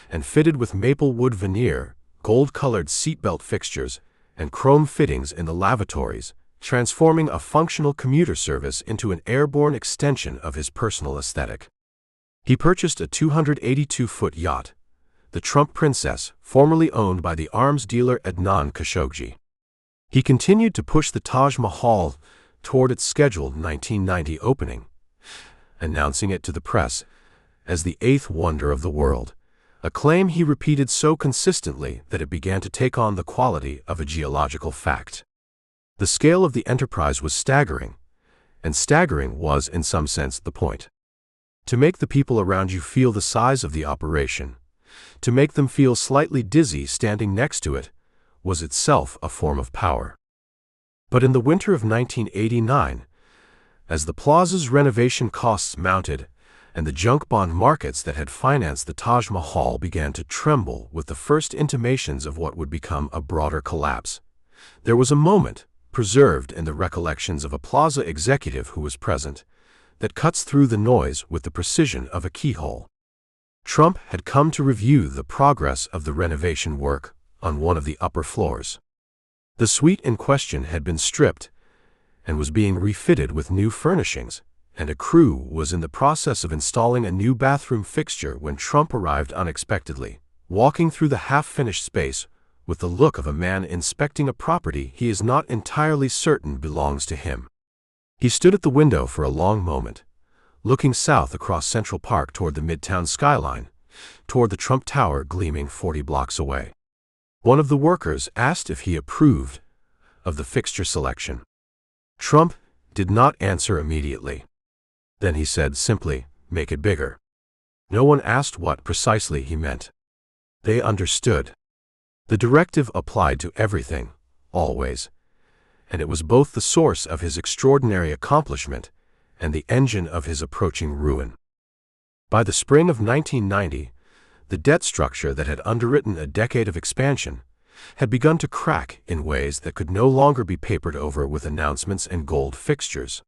and fitted with maple wood veneer, gold-colored seatbelt fixtures, and chrome fittings in the lavatories, transforming a functional commuter service into an airborne extension of his personal aesthetic. He purchased a 282-foot yacht, the Trump Princess, formerly owned by the arms dealer Adnan Khashoggi. He continued to push the Taj Mahal toward its scheduled 1990 opening, announcing it to the press as the eighth wonder of the world, a claim he repeated so consistently that it began to take on the quality of a geological fact. The scale of the enterprise was staggering, and staggering was, in some sense, the point. To make the people around you feel the size of the operation, to make them feel slightly dizzy standing next to it, was itself a form of power. But in the winter of 1989, as the plaza's renovation costs mounted and the junk bond markets that had financed the Taj Mahal began to tremble with the first intimations of what would become a broader collapse, there was a moment, preserved in the recollections of a plaza executive who was present, that cuts through the noise with the precision of a keyhole. Trump had come to review the progress of the renovation work on one of the upper floors. The suite in question had been stripped and was being refitted with new furnishings, and a crew was in the process of installing a new bathroom fixture when Trump arrived unexpectedly, walking through the half-finished space with the look of a man inspecting a property he is not entirely certain belongs to him. He stood at the window for a long moment, looking south across Central Park toward the Midtown skyline, toward the Trump Tower gleaming 40 blocks away. One of the workers asked if he approved of the fixture selection. Trump did not answer immediately. Then he said simply, "Make it bigger." No one asked what precisely he meant. They understood. The directive applied to everything, always, and it was both the source of his extraordinary accomplishment and the engine of his approaching ruin. By the spring of 1990, the debt structure that had underwritten a decade of expansion had begun to crack in ways that could no longer be papered over with announcements and gold fixtures.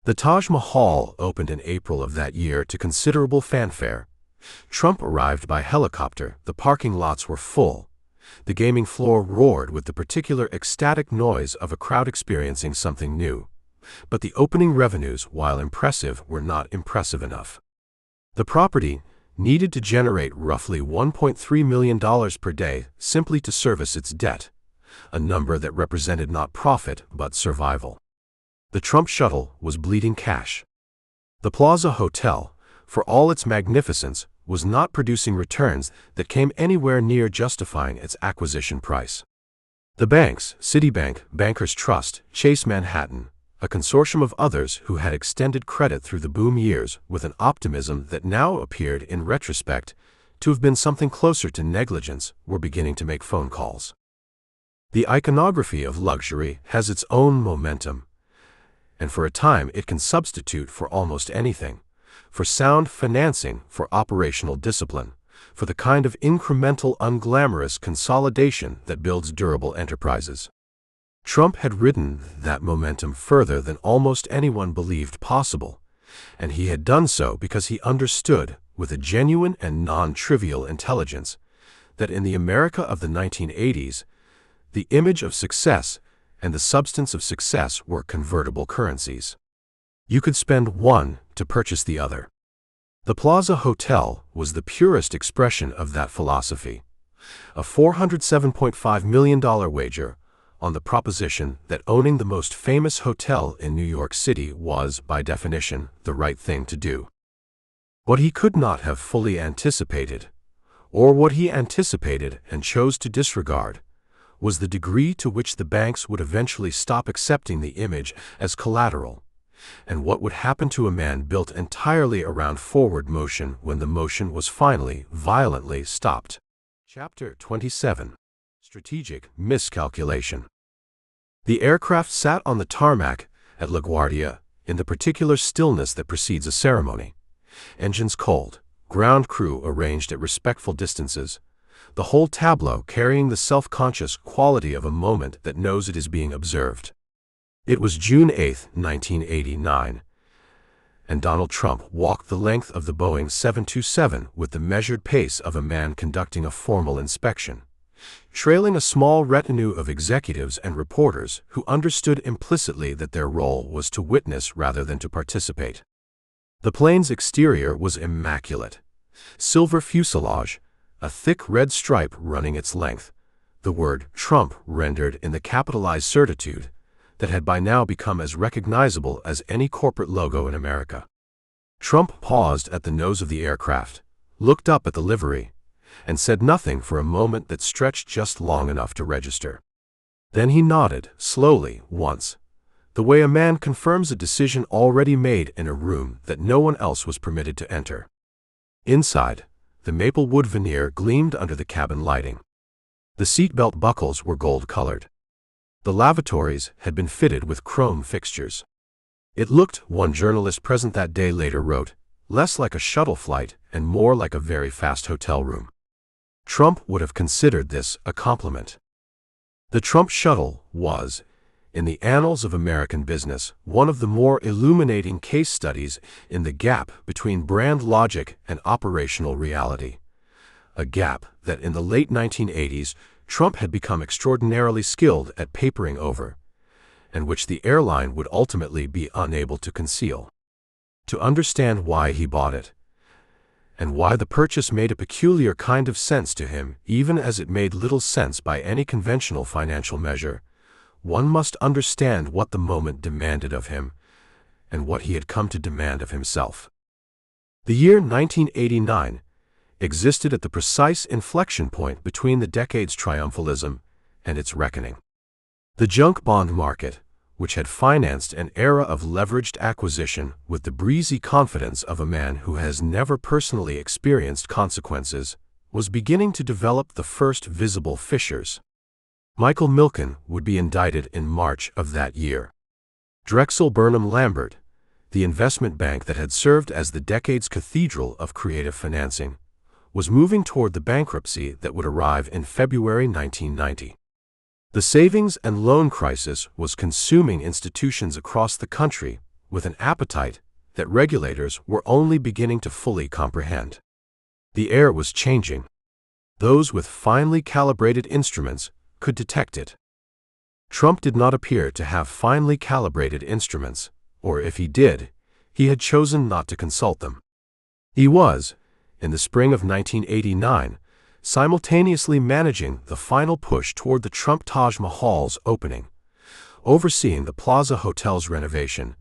The Taj Mahal opened in April of that year to considerable fanfare. Trump arrived by helicopter, the parking lots were full. The gaming floor roared with the particular ecstatic noise of a crowd experiencing something new. But the opening revenues, while impressive, were not impressive enough. The property needed to generate roughly $1.3 million per day simply to service its debt, a number that represented not profit but survival. The Trump Shuttle was bleeding cash. The Plaza Hotel, for all its magnificence, was not producing returns that came anywhere near justifying its acquisition price. The banks, Citibank, Bankers Trust, Chase Manhattan, a consortium of others who had extended credit through the boom years with an optimism that now appeared in retrospect to have been something closer to negligence, were beginning to make phone calls. The iconography of luxury has its own momentum, and for a time it can substitute for almost anything, for sound financing, for operational discipline, for the kind of incremental, unglamorous consolidation that builds durable enterprises. Trump had ridden that momentum further than almost anyone believed possible, and he had done so because he understood, with a genuine and non-trivial intelligence, that in the America of the 1980s, the image of success and the substance of success were convertible currencies. You could spend one to purchase the other. The Plaza Hotel was the purest expression of that philosophy, a $407.5 million wager on the proposition that owning the most famous hotel in New York City was, by definition, the right thing to do. What he could not have fully anticipated, or what he anticipated and chose to disregard, was the degree to which the banks would eventually stop accepting the image as collateral, and what would happen to a man built entirely around forward motion when the motion was finally, violently stopped. Chapter 27. Strategic Miscalculation. The aircraft sat on the tarmac at LaGuardia in the particular stillness that precedes a ceremony. Engines cold, ground crew arranged at respectful distances, the whole tableau carrying the self-conscious quality of a moment that knows it is being observed. It was June 8, 1989, and Donald Trump walked the length of the Boeing 727 with the measured pace of a man conducting a formal inspection, trailing a small retinue of executives and reporters who understood implicitly that their role was to witness rather than to participate. The plane's exterior was immaculate. Silver fuselage, a thick red stripe running its length, the word Trump rendered in the capitalized certitude that had by now become as recognizable as any corporate logo in America. Trump paused at the nose of the aircraft, looked up at the livery, and said nothing for a moment that stretched just long enough to register. Then he nodded, slowly, once, the way a man confirms a decision already made in a room that no one else was permitted to enter. Inside, the maple wood veneer gleamed under the cabin lighting. The seatbelt buckles were gold-colored. The lavatories had been fitted with chrome fixtures. It looked, one journalist present that day later wrote, less like a shuttle flight and more like a very fast hotel room. Trump would have considered this a compliment. The Trump Shuttle was, in the annals of American business, one of the more illuminating case studies in the gap between brand logic and operational reality. A gap that in the late 1980s Trump had become extraordinarily skilled at papering over, and which the airline would ultimately be unable to conceal. To understand why he bought it, and why the purchase made a peculiar kind of sense to him, even as it made little sense by any conventional financial measure, one must understand what the moment demanded of him, and what he had come to demand of himself. The year 1989 existed at the precise inflection point between the decade's triumphalism and its reckoning. The junk bond market, which had financed an era of leveraged acquisition with the breezy confidence of a man who has never personally experienced consequences, was beginning to develop the first visible fissures. Michael Milken would be indicted in March of that year. Drexel Burnham Lambert, the investment bank that had served as the decade's cathedral of creative financing, was moving toward the bankruptcy that would arrive in February 1990. The savings and loan crisis was consuming institutions across the country with an appetite that regulators were only beginning to fully comprehend. The air was changing. Those with finely calibrated instruments could detect it. Trump did not appear to have finely calibrated instruments, or if he did, he had chosen not to consult them. He was, in the spring of 1989, simultaneously managing the final push toward the Trump Taj Mahal's opening, overseeing the Plaza Hotel's renovation,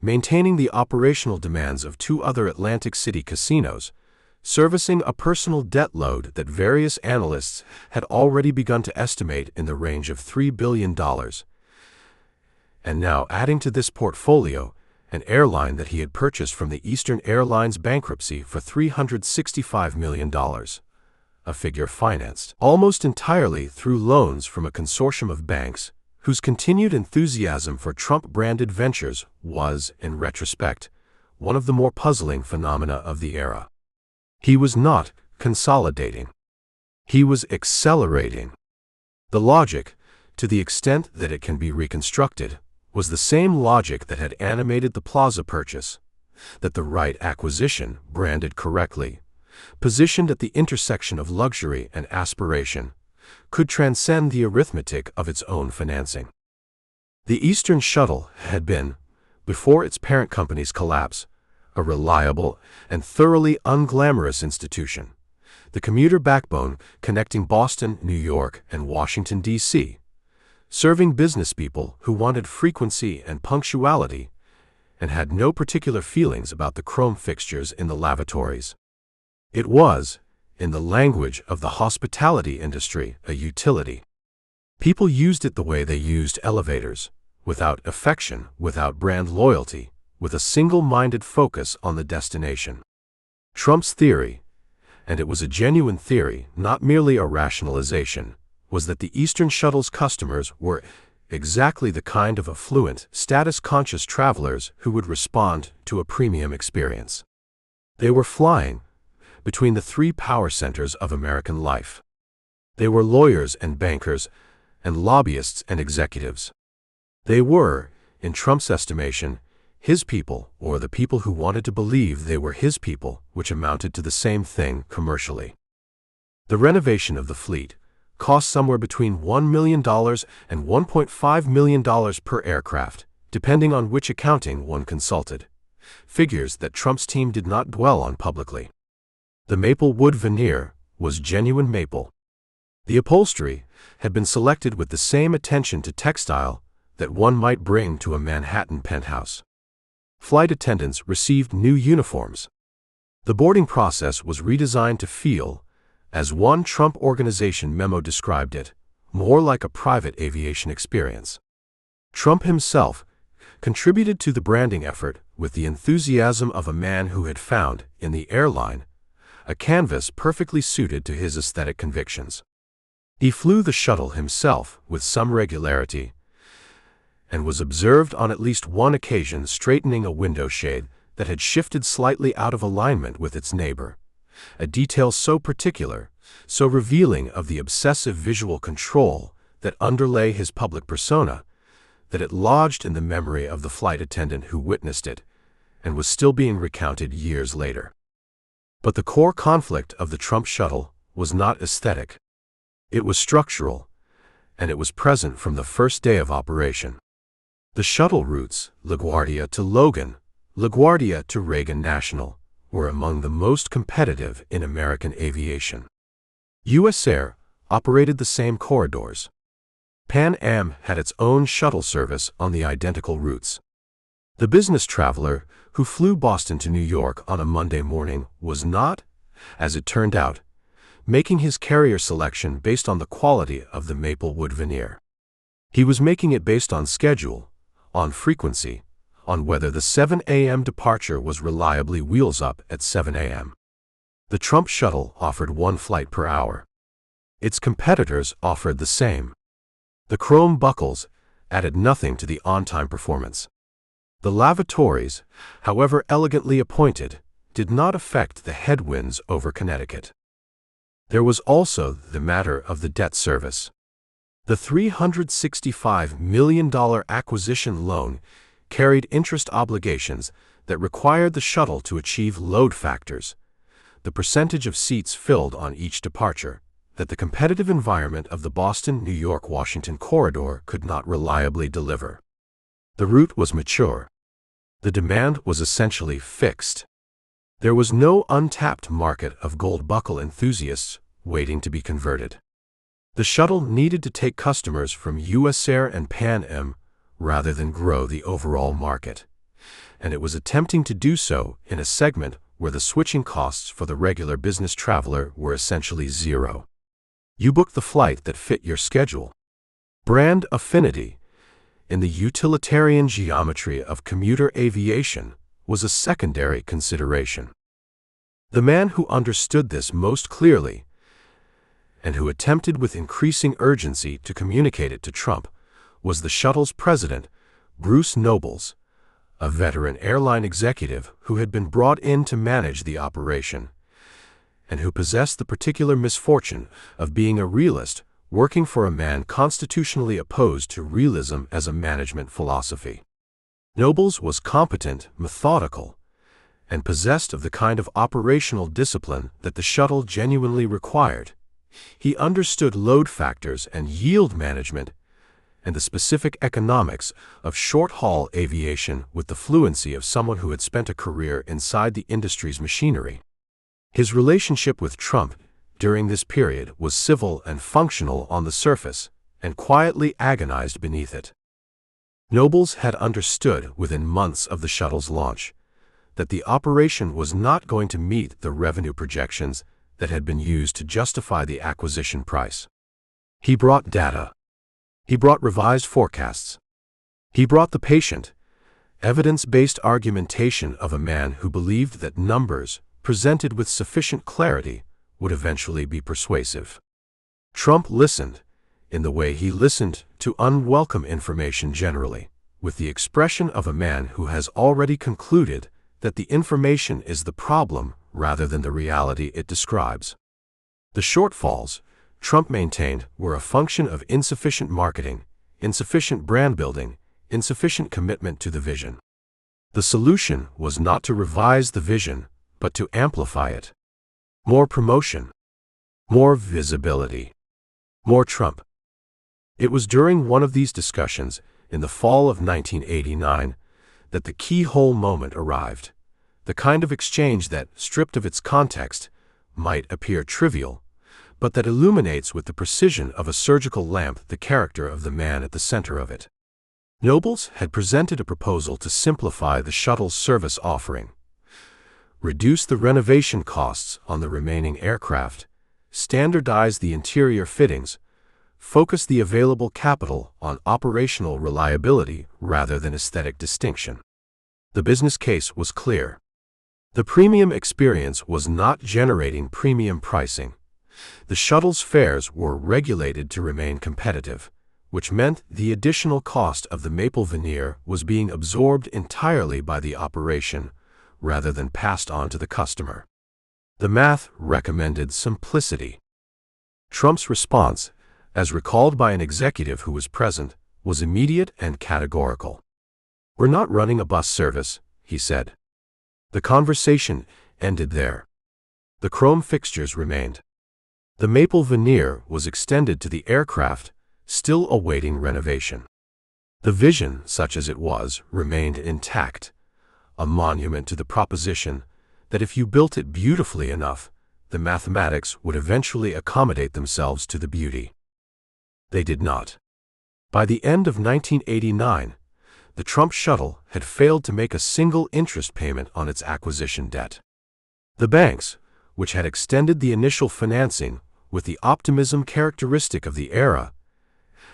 maintaining the operational demands of two other Atlantic City casinos, servicing a personal debt load that various analysts had already begun to estimate in the range of $3 billion, and now adding to this portfolio an airline that he had purchased from the Eastern Airlines bankruptcy for $365 million, a figure financed almost entirely through loans from a consortium of banks whose continued enthusiasm for Trump-branded ventures was, in retrospect, one of the more puzzling phenomena of the era. He was not consolidating. He was accelerating. The logic, to the extent that it can be reconstructed, was the same logic that had animated the Plaza purchase, that the right acquisition, branded correctly, positioned at the intersection of luxury and aspiration, could transcend the arithmetic of its own financing. The Eastern Shuttle had been, before its parent company's collapse, a reliable and thoroughly unglamorous institution, the commuter backbone connecting Boston, New York, and Washington, D.C., serving business people who wanted frequency and punctuality and had no particular feelings about the chrome fixtures in the lavatories. It was, in the language of the hospitality industry, a utility. People used it the way they used elevators, without affection, without brand loyalty, with a single-minded focus on the destination. Trump's theory, and it was a genuine theory, not merely a rationalization, was that the Eastern Shuttle's customers were exactly the kind of affluent, status-conscious travelers who would respond to a premium experience. They were flying between the three power centers of American life. They were lawyers and bankers, and lobbyists and executives. They were, in Trump's estimation, his people, or the people who wanted to believe they were his people, which amounted to the same thing commercially. The renovation of the fleet cost somewhere between $1 million and $1.5 million per aircraft, depending on which accounting one consulted, figures that Trump's team did not dwell on publicly. The maple wood veneer was genuine maple. The upholstery had been selected with the same attention to textile that one might bring to a Manhattan penthouse. Flight attendants received new uniforms. The boarding process was redesigned to feel, As one Trump Organization memo described it, more like a private aviation experience. Trump himself contributed to the branding effort with the enthusiasm of a man who had found, in the airline, a canvas perfectly suited to his aesthetic convictions. He flew the shuttle himself with some regularity and was observed on at least one occasion straightening a window shade that had shifted slightly out of alignment with its neighbor, a detail so particular, so revealing of the obsessive visual control that underlay his public persona, that it lodged in the memory of the flight attendant who witnessed it and was still being recounted years later. But the core conflict of the Trump Shuttle was not aesthetic. It was structural, and it was present from the first day of operation. The shuttle routes, LaGuardia to Logan, LaGuardia to Reagan National, were among the most competitive in American aviation. U.S. Air operated the same corridors. Pan Am had its own shuttle service on the identical routes. The business traveler who flew Boston to New York on a Monday morning was not, as it turned out, making his carrier selection based on the quality of the Maplewood veneer. He was making it based on schedule, on frequency, on whether the 7 a.m. departure was reliably wheels up at 7 a.m. The Trump Shuttle offered one flight per hour. Its competitors offered the same. The chrome buckles added nothing to the on-time performance. The lavatories, however elegantly appointed, did not affect the headwinds over Connecticut. There was also the matter of the debt service. The $365 million acquisition loan carried interest obligations that required the shuttle to achieve load factors, the percentage of seats filled on each departure, that the competitive environment of the Boston, New York, Washington corridor could not reliably deliver. The route was mature. The demand was essentially fixed. There was no untapped market of gold buckle enthusiasts waiting to be converted. The shuttle needed to take customers from U.S. Air and Pan Am rather than grow the overall market, and it was attempting to do so in a segment where the switching costs for the regular business traveler were essentially zero. You booked the flight that fit your schedule. Brand affinity, in the utilitarian geometry of commuter aviation, was a secondary consideration. The man who understood this most clearly, and who attempted with increasing urgency to communicate it to Trump, was the shuttle's president, Bruce Nobles, a veteran airline executive who had been brought in to manage the operation, and who possessed the particular misfortune of being a realist working for a man constitutionally opposed to realism as a management philosophy. Nobles was competent, methodical, and possessed of the kind of operational discipline that the shuttle genuinely required. He understood load factors and yield management and the specific economics of short-haul aviation with the fluency of someone who had spent a career inside the industry's machinery. His relationship with Trump during this period was civil and functional on the surface, and quietly agonized beneath it. Nobles had understood within months of the shuttle's launch that the operation was not going to meet the revenue projections that had been used to justify the acquisition price. He brought data. He brought revised forecasts. He brought the patient, evidence-based argumentation of a man who believed that numbers, presented with sufficient clarity, would eventually be persuasive. Trump listened, in the way he listened to unwelcome information generally, with the expression of a man who has already concluded that the information is the problem rather than the reality it describes. The shortfalls, Trump maintained, were a function of insufficient marketing, insufficient brand building, insufficient commitment to the vision. The solution was not to revise the vision, but to amplify it. More promotion. More visibility. More Trump. It was during one of these discussions, in the fall of 1989, that the keyhole moment arrived. The kind of exchange that, stripped of its context, might appear trivial, but that illuminates with the precision of a surgical lamp the character of the man at the center of it. Nobles had presented a proposal to simplify the shuttle's service offering, reduce the renovation costs on the remaining aircraft, standardize the interior fittings, focus the available capital on operational reliability rather than aesthetic distinction. The business case was clear. The premium experience was not generating premium pricing. The shuttle's fares were regulated to remain competitive, which meant the additional cost of the maple veneer was being absorbed entirely by the operation rather than passed on to the customer. The math recommended simplicity. Trump's response, as recalled by an executive who was present, was immediate and categorical. "We're not running a bus service," he said. The conversation ended there. The chrome fixtures remained. The maple veneer was extended to the aircraft, still awaiting renovation. The vision, such as it was, remained intact, a monument to the proposition that if you built it beautifully enough, the mathematics would eventually accommodate themselves to the beauty. They did not. By the end of 1989, the Trump Shuttle had failed to make a single interest payment on its acquisition debt. The banks, which had extended the initial financing with the optimism characteristic of the era,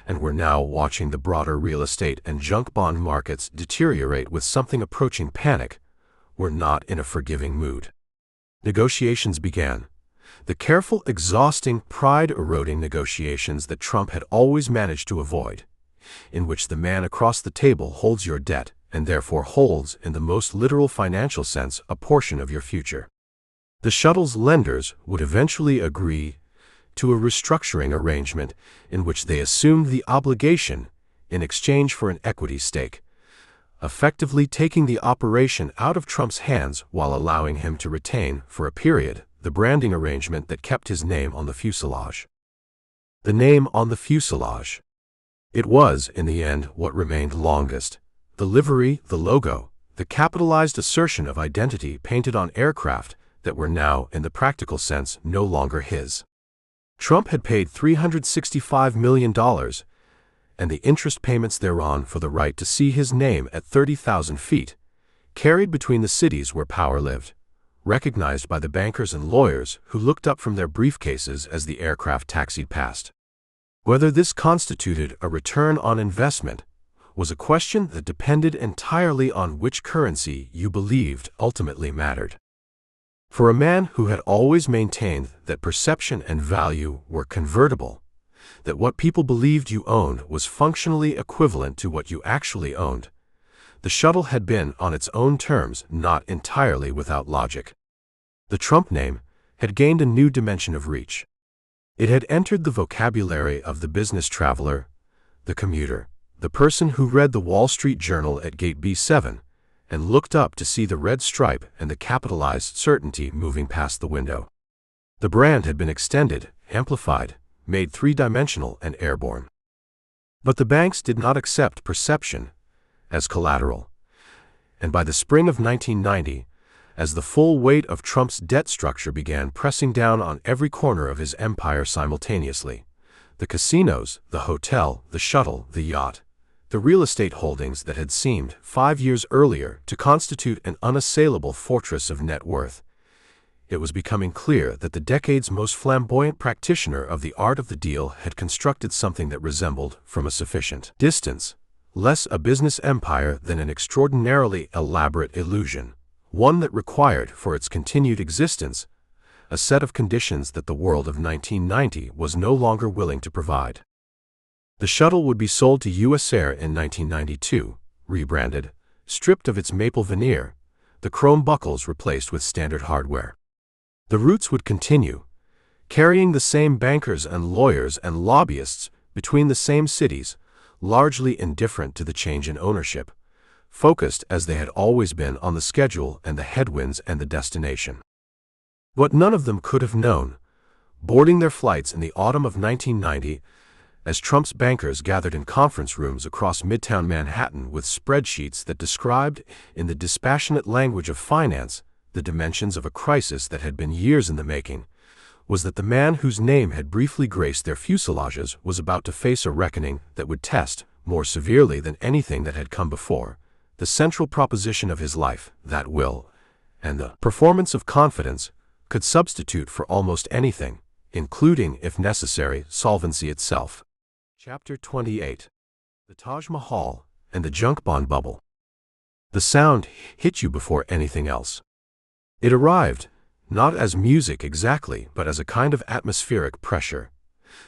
and were now watching the broader real estate and junk bond markets deteriorate with something approaching panic, were not in a forgiving mood. Negotiations began. The careful, exhausting, pride-eroding negotiations that Trump had always managed to avoid, in which the man across the table holds your debt and therefore holds, in the most literal financial sense, a portion of your future. The shuttle's lenders would eventually agree to a restructuring arrangement in which they assumed the obligation in exchange for an equity stake, effectively taking the operation out of Trump's hands while allowing him to retain, for a period, the branding arrangement that kept his name on the fuselage. The name on the fuselage. It was, in the end, what remained longest. The livery, the logo, the capitalized assertion of identity painted on aircraft that were now, in the practical sense, no longer his. Trump had paid $365 million, and the interest payments thereon for the right to see his name at 30,000 feet, carried between the cities where power lived, recognized by the bankers and lawyers who looked up from their briefcases as the aircraft taxied past. Whether this constituted a return on investment was a question that depended entirely on which currency you believed ultimately mattered. For a man who had always maintained that perception and value were convertible, that what people believed you owned was functionally equivalent to what you actually owned, the shuttle had been, on its own terms, not entirely without logic. The Trump name had gained a new dimension of reach. It had entered the vocabulary of the business traveler, the commuter, the person who read the Wall Street Journal at gate B7 and looked up to see the red stripe and the capitalized certainty moving past the window. The brand had been extended, amplified, made three-dimensional and airborne. But the banks did not accept perception as collateral, and by the spring of 1990, as the full weight of Trump's debt structure began pressing down on every corner of his empire simultaneously, the casinos, the hotel, the shuttle, the yacht, the real estate holdings that had seemed, 5 years earlier, to constitute an unassailable fortress of net worth, it was becoming clear that the decade's most flamboyant practitioner of the art of the deal had constructed something that resembled, from a sufficient distance, less a business empire than an extraordinarily elaborate illusion, one that required, for its continued existence, a set of conditions that the world of 1990 was no longer willing to provide. The shuttle would be sold to U.S. Air in 1992, rebranded, stripped of its maple veneer, the chrome buckles replaced with standard hardware. The routes would continue, carrying the same bankers and lawyers and lobbyists between the same cities, largely indifferent to the change in ownership, focused as they had always been on the schedule and the headwinds and the destination. What none of them could have known, boarding their flights in the autumn of 1990, as Trump's bankers gathered in conference rooms across Midtown Manhattan with spreadsheets that described, in the dispassionate language of finance, the dimensions of a crisis that had been years in the making, was that the man whose name had briefly graced their fuselages was about to face a reckoning that would test, more severely than anything that had come before, the central proposition of his life, that will, and the performance of confidence, could substitute for almost anything, including, if necessary, solvency itself. Chapter 28. The Taj Mahal and the Junk Bond Bubble. The sound hit you before anything else. It arrived, not as music exactly, but as a kind of atmospheric pressure.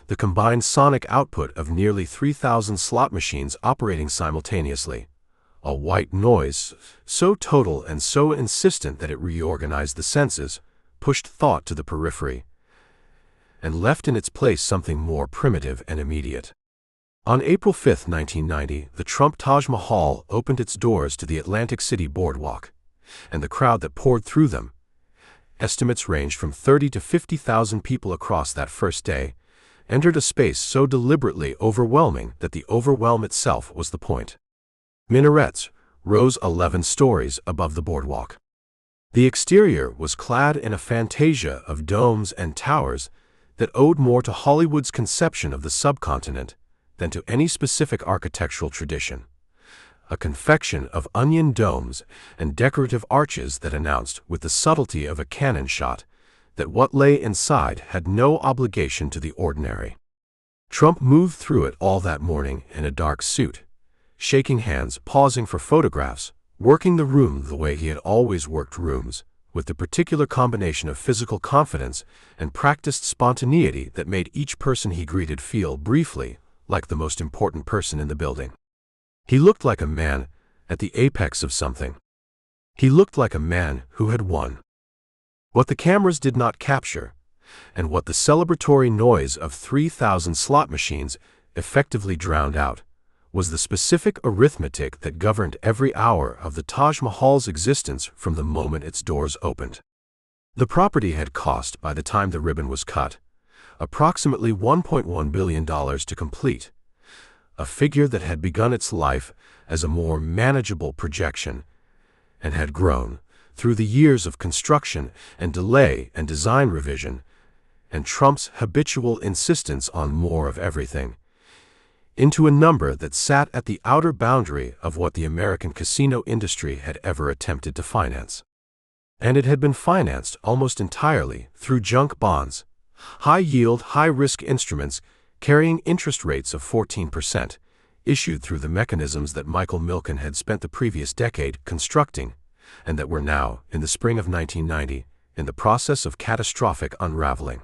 The combined sonic output of nearly 3,000 slot machines operating simultaneously. A white noise, so total and so insistent that it reorganized the senses, pushed thought to the periphery, and left in its place something more primitive and immediate. On April 5, 1990, the Trump Taj Mahal opened its doors to the Atlantic City boardwalk, and the crowd that poured through them. Estimates ranged from 30 to 50,000 people across that first day, entered a space so deliberately overwhelming that the overwhelm itself was the point. Minarets rose 11 stories above the boardwalk. The exterior was clad in a fantasia of domes and towers that owed more to Hollywood's conception of the subcontinent than to any specific architectural tradition. A confection of onion domes and decorative arches that announced, with the subtlety of a cannon shot, that what lay inside had no obligation to the ordinary. Trump moved through it all that morning in a dark suit, shaking hands, pausing for photographs, working the room the way he had always worked rooms, with the particular combination of physical confidence and practiced spontaneity that made each person he greeted feel, briefly, like the most important person in the building. He looked like a man at the apex of something. He looked like a man who had won. What the cameras did not capture, and what the celebratory noise of 3,000 slot machines effectively drowned out, was the specific arithmetic that governed every hour of the Taj Mahal's existence from the moment its doors opened. The property had cost, by the time the ribbon was cut, approximately $1.1 billion to complete, a figure that had begun its life as a more manageable projection and had grown, through the years of construction and delay and design revision, and Trump's habitual insistence on more of everything, into a number that sat at the outer boundary of what the American casino industry had ever attempted to finance. And it had been financed almost entirely through junk bonds, high-yield, high-risk instruments carrying interest rates of 14%, issued through the mechanisms that Michael Milken had spent the previous decade constructing, and that were now, in the spring of 1990, in the process of catastrophic unraveling.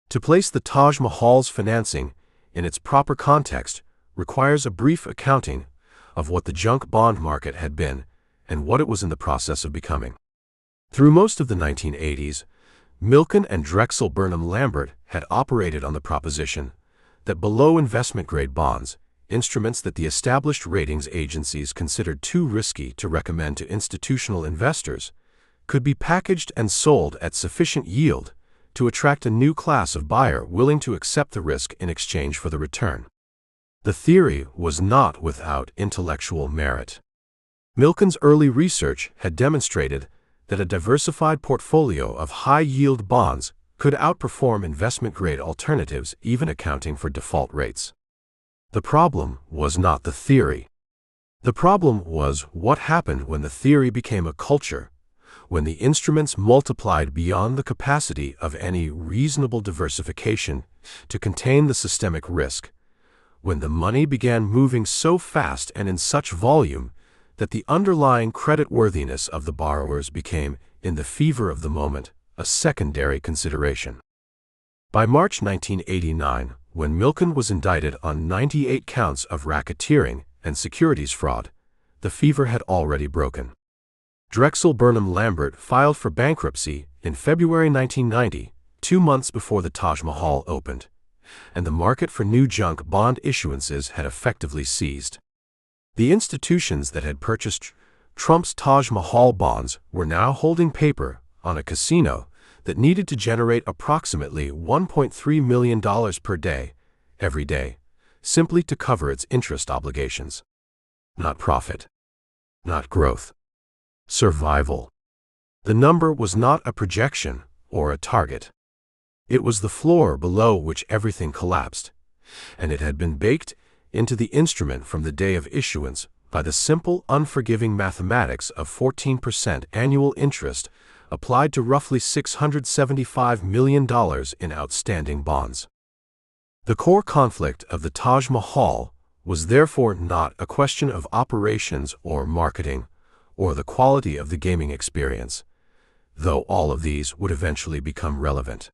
To place the Taj Mahal's financing in its proper context requires a brief accounting of what the junk bond market had been and what it was in the process of becoming. Through most of the 1980s, Milken and Drexel Burnham Lambert had operated on the proposition that below investment-grade bonds, instruments that the established ratings agencies considered too risky to recommend to institutional investors, could be packaged and sold at sufficient yield to attract a new class of buyer willing to accept the risk in exchange for the return. The theory was not without intellectual merit. Milken's early research had demonstrated that a diversified portfolio of high-yield bonds could outperform investment-grade alternatives, even accounting for default rates. The problem was not the theory. The problem was what happened when the theory became a culture, when the instruments multiplied beyond the capacity of any reasonable diversification to contain the systemic risk, when the money began moving so fast and in such volume that the underlying creditworthiness of the borrowers became, in the fever of the moment, a secondary consideration. By March 1989, when Milken was indicted on 98 counts of racketeering and securities fraud, the fever had already broken. Drexel Burnham Lambert filed for bankruptcy in February 1990, 2 months before the Taj Mahal opened, and the market for new junk bond issuances had effectively seized. The institutions that had purchased Trump's Taj Mahal bonds were now holding paper on a casino that needed to generate approximately $1.3 million per day, every day, simply to cover its interest obligations. Not profit. Not growth. Survival. The number was not a projection or a target. It was the floor below which everything collapsed, and it had been baked into the instrument from the day of issuance by the simple, unforgiving mathematics of 14% annual interest applied to roughly $675 million in outstanding bonds. The core conflict of the Taj Mahal was therefore not a question of operations or marketing, or the quality of the gaming experience, though all of these would eventually become relevant.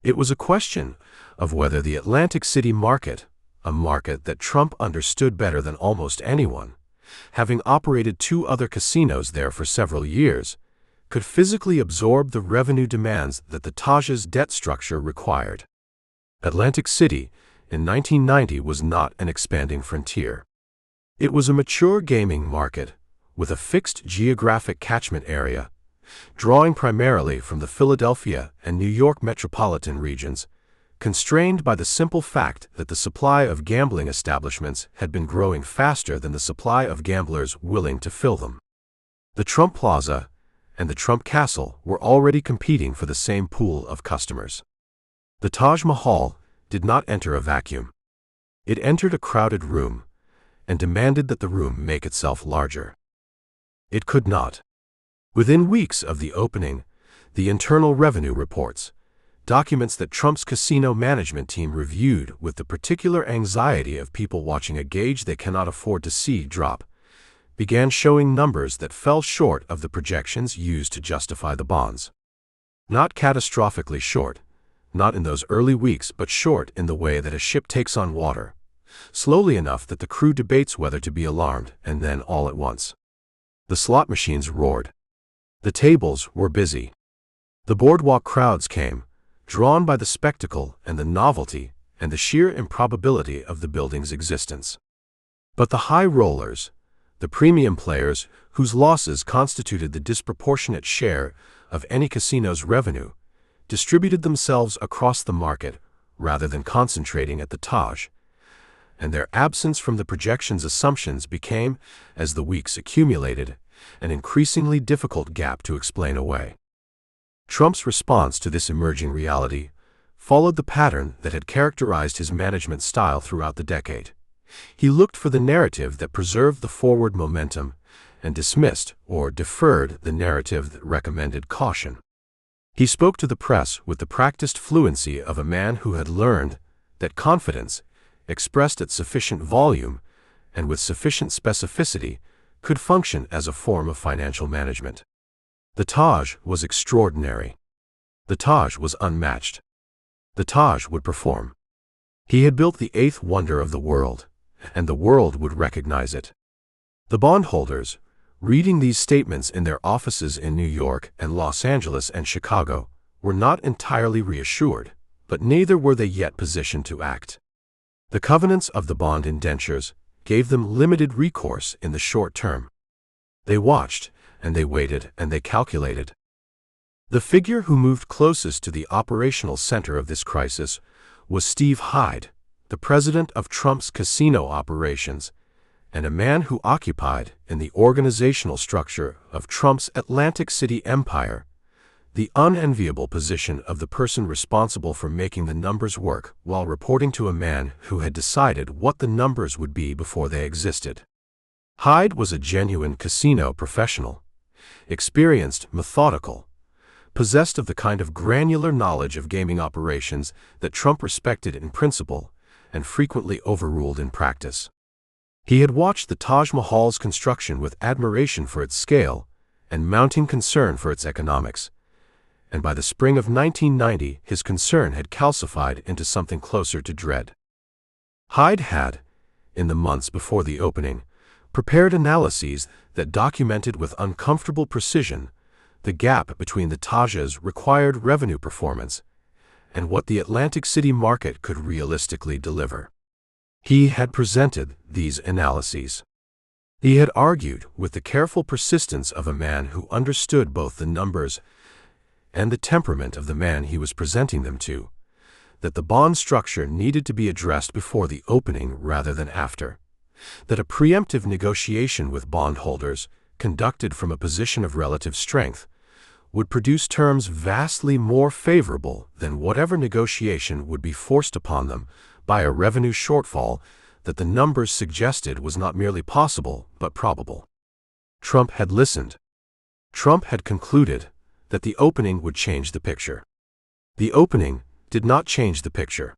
It was a question of whether the Atlantic City market, a market that Trump understood better than almost anyone, having operated 2 other casinos there for several years, could physically absorb the revenue demands that the Taj's debt structure required. Atlantic City in 1990 was not an expanding frontier. It was a mature gaming market with a fixed geographic catchment area, drawing primarily from the Philadelphia and New York metropolitan regions, constrained by the simple fact that the supply of gambling establishments had been growing faster than the supply of gamblers willing to fill them. The Trump Plaza and the Trump Castle were already competing for the same pool of customers. The Taj Mahal did not enter a vacuum. It entered a crowded room and demanded that the room make itself larger. It could not. Within weeks of the opening, the Internal Revenue reports, documents that Trump's casino management team reviewed with the particular anxiety of people watching a gauge they cannot afford to see drop, began showing numbers that fell short of the projections used to justify the bonds. Not catastrophically short, not in those early weeks, but short in the way that a ship takes on water, slowly enough that the crew debates whether to be alarmed, and then all at once. The slot machines roared. The tables were busy. The boardwalk crowds came, drawn by the spectacle and the novelty and the sheer improbability of the building's existence. But the high rollers, the premium players whose losses constituted the disproportionate share of any casino's revenue, distributed themselves across the market rather than concentrating at the Taj, and their absence from the projections assumptions became, as the weeks accumulated, an increasingly difficult gap to explain away. Trump's response to this emerging reality followed the pattern that had characterized his management style throughout the decade. He looked for the narrative that preserved the forward momentum and dismissed or deferred the narrative that recommended caution. He spoke to the press with the practiced fluency of a man who had learned that confidence, expressed at sufficient volume and with sufficient specificity, could function as a form of financial management. The Taj was extraordinary. The Taj was unmatched. The Taj would perform. He had built the 8th wonder of the world, and the world would recognize it. The bondholders, reading these statements in their offices in New York and Los Angeles and Chicago, were not entirely reassured, but neither were they yet positioned to act. The covenants of the bond indentures gave them limited recourse in the short term. They watched, and they waited, and they calculated. The figure who moved closest to the operational center of this crisis was Steve Hyde, the president of Trump's casino operations, and a man who occupied, in the organizational structure of Trump's Atlantic City empire, the unenviable position of the person responsible for making the numbers work while reporting to a man who had decided what the numbers would be before they existed. Hyde was a genuine casino professional, experienced, methodical, possessed of the kind of granular knowledge of gaming operations that Trump respected in principle and frequently overruled in practice. He had watched the Taj Mahal's construction with admiration for its scale and mounting concern for its economics, and by the spring of 1990 his concern had calcified into something closer to dread. Hyde had, in the months before the opening, prepared analyses that documented with uncomfortable precision the gap between the Taj's required revenue performance and what the Atlantic City market could realistically deliver. He had presented these analyses. He had argued with the careful persistence of a man who understood both the numbers and the temperament of the man he was presenting them to, that the bond structure needed to be addressed before the opening rather than after, that a preemptive negotiation with bondholders, conducted from a position of relative strength, would produce terms vastly more favorable than whatever negotiation would be forced upon them by a revenue shortfall that the numbers suggested was not merely possible but probable. Trump had listened. Trump had concluded that the opening would change the picture. The opening did not change the picture.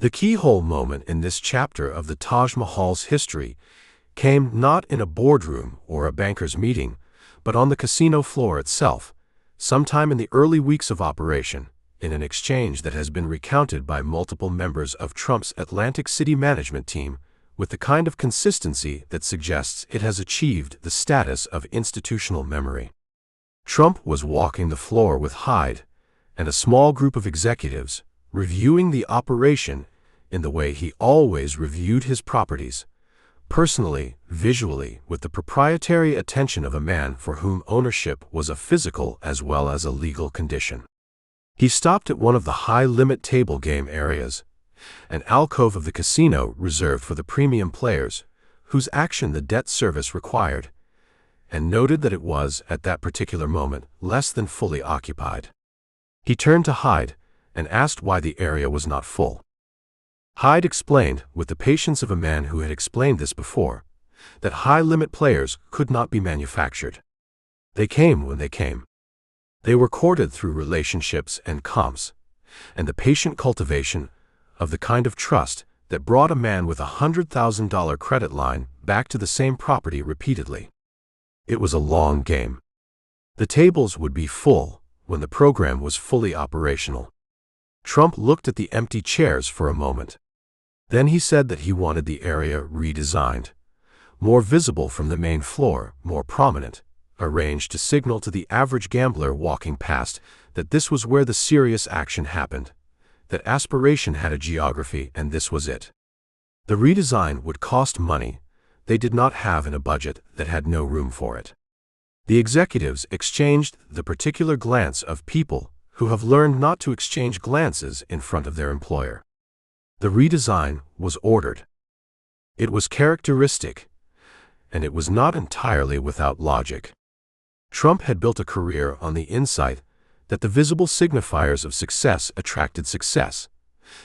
The keyhole moment in this chapter of the Taj Mahal's history came not in a boardroom or a banker's meeting, but on the casino floor itself, sometime in the early weeks of operation, in an exchange that has been recounted by multiple members of Trump's Atlantic City management team with the kind of consistency that suggests it has achieved the status of institutional memory. Trump was walking the floor with Hyde and a small group of executives, reviewing the operation in the way he always reviewed his properties, personally, visually, with the proprietary attention of a man for whom ownership was a physical as well as a legal condition. He stopped at one of the high-limit table game areas, an alcove of the casino reserved for the premium players, whose action the debt service required, and noted that it was, at that particular moment, less than fully occupied. He turned to Hyde and asked why the area was not full. Hyde explained, with the patience of a man who had explained this before, that high-limit players could not be manufactured. They came when they came. They were courted through relationships and comps, and the patient cultivation of the kind of trust that brought a man with $100,000 credit line back to the same property repeatedly. It was a long game. The tables would be full when the program was fully operational. Trump looked at the empty chairs for a moment. Then he said that he wanted the area redesigned, more visible from the main floor, more prominent, arranged to signal to the average gambler walking past that this was where the serious action happened, that aspiration had a geography and this was it. The redesign would cost money they did not have in a budget that had no room for it. The executives exchanged the particular glance of people who have learned not to exchange glances in front of their employer. The redesign was ordered. It was characteristic, and it was not entirely without logic. Trump had built a career on the insight that the visible signifiers of success attracted success,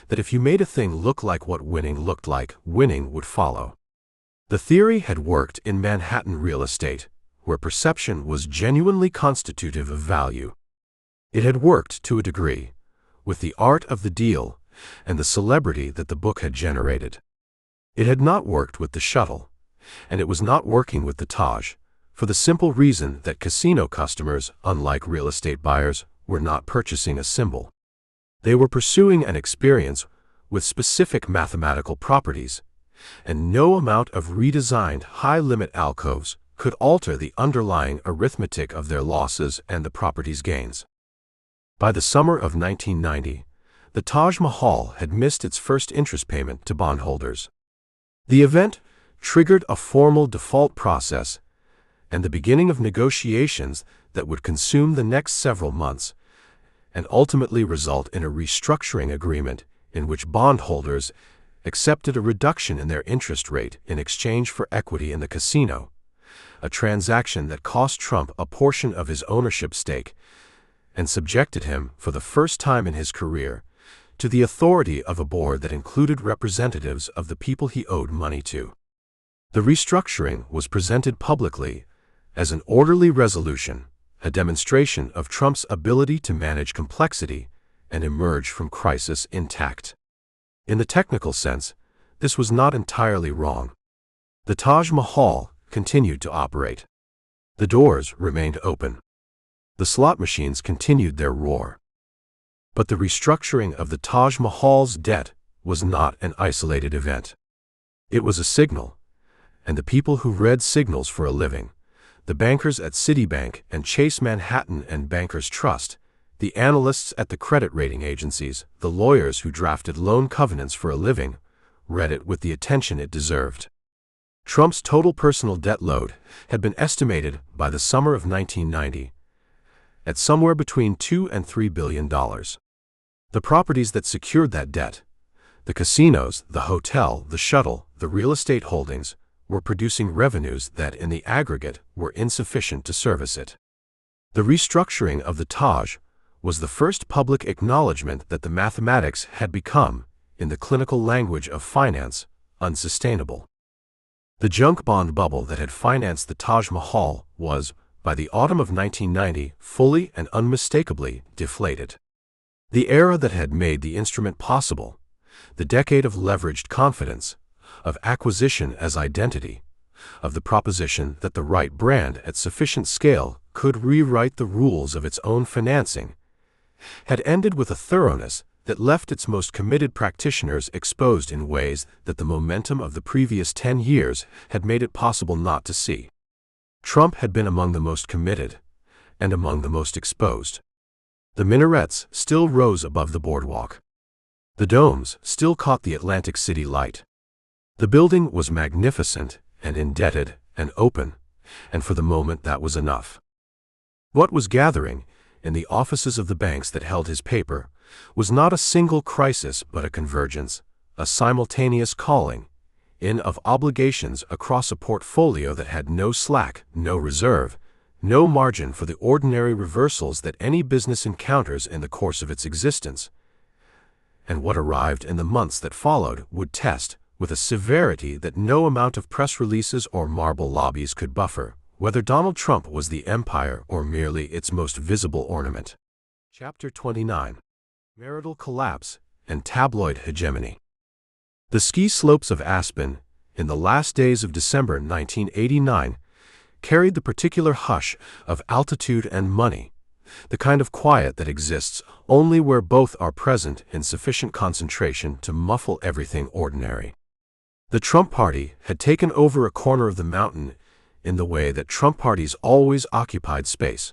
that if you made a thing look like what winning looked like, winning would follow. The theory had worked in Manhattan real estate, where perception was genuinely constitutive of value. It had worked to a degree, with the art of the deal and the celebrity that the book had generated. It had not worked with the Shuttle, and it was not working with the Taj, for the simple reason that casino customers, unlike real estate buyers, were not purchasing a symbol. They were pursuing an experience with specific mathematical properties, and no amount of redesigned high-limit alcoves could alter the underlying arithmetic of their losses and the property's gains. By the summer of 1990, the Taj Mahal had missed its first interest payment to bondholders. The event triggered a formal default process and the beginning of negotiations that would consume the next several months and ultimately result in a restructuring agreement in which bondholders accepted a reduction in their interest rate in exchange for equity in the casino, a transaction that cost Trump a portion of his ownership stake and subjected him, for the first time in his career, to the authority of a board that included representatives of the people he owed money to. The restructuring was presented publicly as an orderly resolution, a demonstration of Trump's ability to manage complexity and emerge from crisis intact. In the technical sense, this was not entirely wrong. The Taj Mahal continued to operate. The doors remained open. The slot machines continued their roar. But the restructuring of the Taj Mahal's debt was not an isolated event. It was a signal, and the people who read signals for a living, the bankers at Citibank and Chase Manhattan and Bankers Trust, the analysts at the credit rating agencies, the lawyers who drafted loan covenants for a living, read it with the attention it deserved. Trump's total personal debt load had been estimated by the summer of 1990 at somewhere between $2 and $3 billion. The properties that secured that debt, the casinos, the hotel, the shuttle, the real estate holdings, were producing revenues that in the aggregate were insufficient to service it. The restructuring of the Taj was the first public acknowledgement that the mathematics had become, in the clinical language of finance, unsustainable. The junk bond bubble that had financed the Taj Mahal was, by the autumn of 1990, fully and unmistakably deflated. The era that had made the instrument possible, the decade of leveraged confidence, of acquisition as identity, of the proposition that the right brand at sufficient scale could rewrite the rules of its own financing, had ended with a thoroughness that left its most committed practitioners exposed in ways that the momentum of the previous 10 years had made it possible not to see. Trump had been among the most committed and among the most exposed. The minarets still rose above the boardwalk. The domes still caught the Atlantic City light. The building was magnificent and indebted and open, and for the moment that was enough. What was gathering in the offices of the banks that held his paper was not a single crisis but a convergence, a simultaneous calling in of obligations across a portfolio that had no slack, no reserve, no margin for the ordinary reversals that any business encounters in the course of its existence. And what arrived in the months that followed would test, with a severity that no amount of press releases or marble lobbies could buffer, whether Donald Trump was the empire or merely its most visible ornament. Chapter 29. Marital Collapse and Tabloid Hegemony. The ski slopes of Aspen, in the last days of December 1989, carried the particular hush of altitude and money, the kind of quiet that exists only where both are present in sufficient concentration to muffle everything ordinary. The Trump Party had taken over a corner of the mountain in the way that Trump parties always occupied space,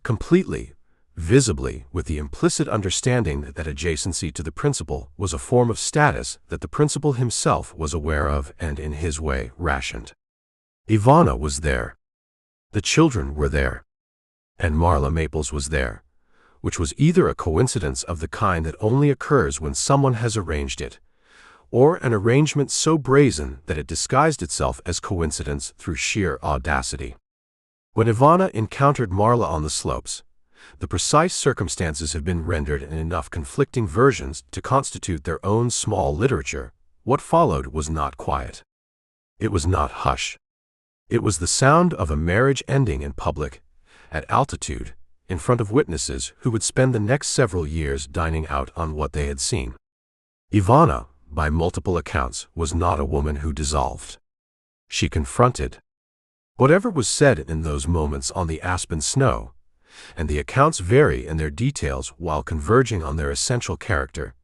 completely, visibly, with the implicit understanding that adjacency to the principal was a form of status that the principal himself was aware of and in his way rationed. Ivana was there. The children were there. And Marla Maples was there, which was either a coincidence of the kind that only occurs when someone has arranged it, or an arrangement so brazen that it disguised itself as coincidence through sheer audacity. When Ivana encountered Marla on the slopes, the precise circumstances have been rendered in enough conflicting versions to constitute their own small literature. What followed was not quiet. It was not hush. It was the sound of a marriage ending in public, at altitude, in front of witnesses who would spend the next several years dining out on what they had seen. Ivana, by multiple accounts, was not a woman who dissolved. She confronted. Whatever was said in those moments on the Aspen snow, and the accounts vary in their details while converging on their essential character,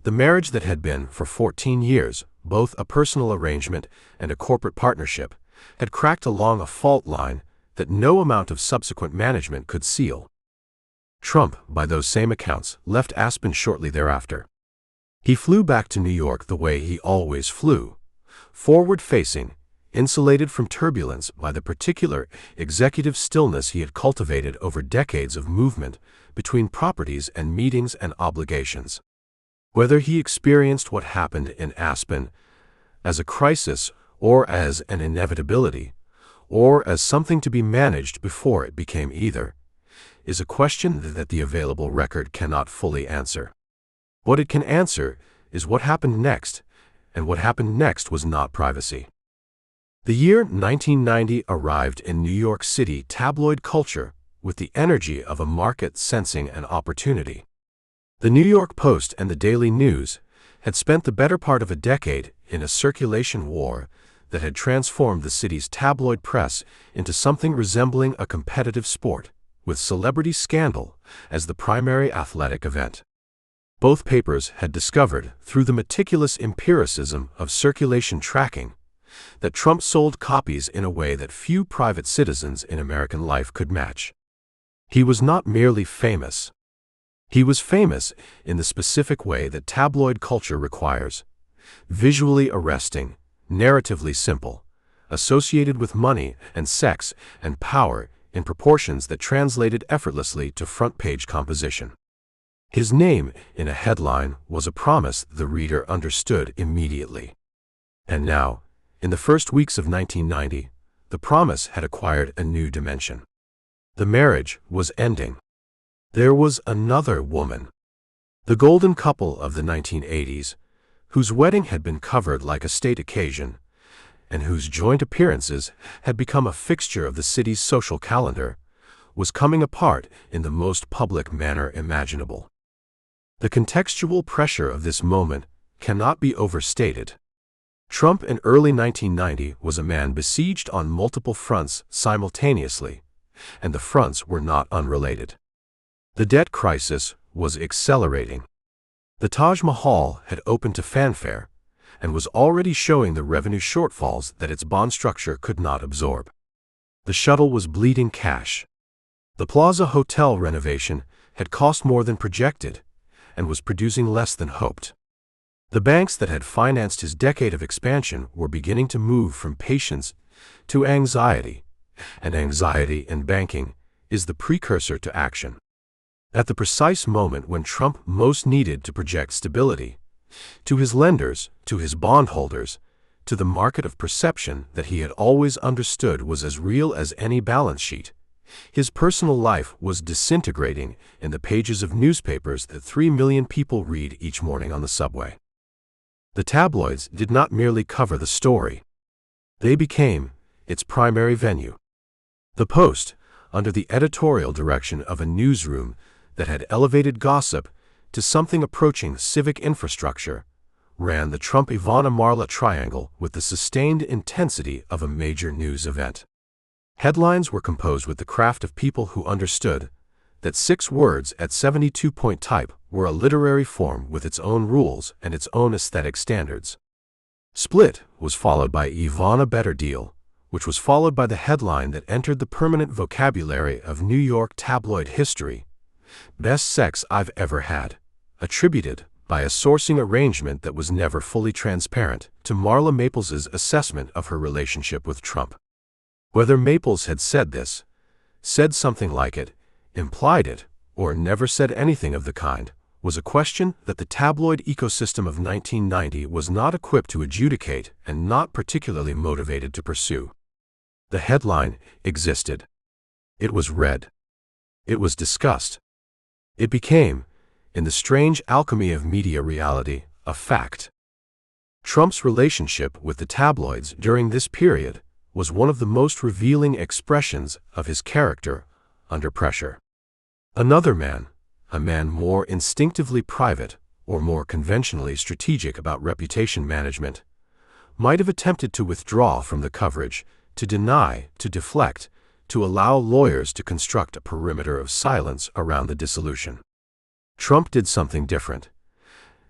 the marriage that had been, for 14 years, both a personal arrangement and a corporate partnership, had cracked along a fault line that no amount of subsequent management could seal. Trump, by those same accounts, left Aspen shortly thereafter. He flew back to New York the way he always flew, forward-facing, insulated from turbulence by the particular executive stillness he had cultivated over decades of movement between properties and meetings and obligations. Whether he experienced what happened in Aspen as a crisis or as an inevitability, or as something to be managed before it became either, is a question that the available record cannot fully answer. What it can answer is what happened next, and what happened next was not privacy. The year 1990 arrived in New York City tabloid culture with the energy of a market sensing an opportunity. The New York Post and the Daily News had spent the better part of a decade in a circulation war that had transformed the city's tabloid press into something resembling a competitive sport, with celebrity scandal as the primary athletic event. Both papers had discovered, through the meticulous empiricism of circulation tracking, that Trump sold copies in a way that few private citizens in American life could match. He was not merely famous. He was famous in the specific way that tabloid culture requires, visually arresting, narratively simple, associated with money and sex and power in proportions that translated effortlessly to front-page composition. His name in a headline was a promise the reader understood immediately. And now, in the first weeks of 1990, the promise had acquired a new dimension. The marriage was ending. There was another woman. The golden couple of the 1980s, whose wedding had been covered like a state occasion, and whose joint appearances had become a fixture of the city's social calendar, was coming apart in the most public manner imaginable. The contextual pressure of this moment cannot be overstated. Trump in early 1990 was a man besieged on multiple fronts simultaneously, and the fronts were not unrelated. The debt crisis was accelerating. The Taj Mahal had opened to fanfare and was already showing the revenue shortfalls that its bond structure could not absorb. The shuttle was bleeding cash. The Plaza Hotel renovation had cost more than projected and was producing less than hoped. The banks that had financed his decade of expansion were beginning to move from patience to anxiety, and anxiety in banking is the precursor to action. At the precise moment when Trump most needed to project stability, to his lenders, to his bondholders, to the market of perception that he had always understood was as real as any balance sheet, his personal life was disintegrating in the pages of newspapers that 3 million people read each morning on the subway. The tabloids did not merely cover the story. They became its primary venue. The Post, under the editorial direction of a newsroom that had elevated gossip to something approaching civic infrastructure, ran the Trump-Ivana Marla triangle with the sustained intensity of a major news event. Headlines were composed with the craft of people who understood that 6 words at 72-point type were a literary form with its own rules and its own aesthetic standards. Split was followed by Ivana Better Deal, which was followed by the headline that entered the permanent vocabulary of New York tabloid history: "Best sex I've ever had," attributed, by a sourcing arrangement that was never fully transparent, to Marla Maples' assessment of her relationship with Trump. Whether Maples had said this, said something like it, implied it, or never said anything of the kind, was a question that the tabloid ecosystem of 1990 was not equipped to adjudicate and not particularly motivated to pursue. The headline existed. It was read. It was discussed. It became, in the strange alchemy of media reality, a fact. Trump's relationship with the tabloids during this period was one of the most revealing expressions of his character under pressure. Another man, a man more instinctively private or more conventionally strategic about reputation management, might have attempted to withdraw from the coverage, to deny, to deflect, to allow lawyers to construct a perimeter of silence around the dissolution. Trump did something different,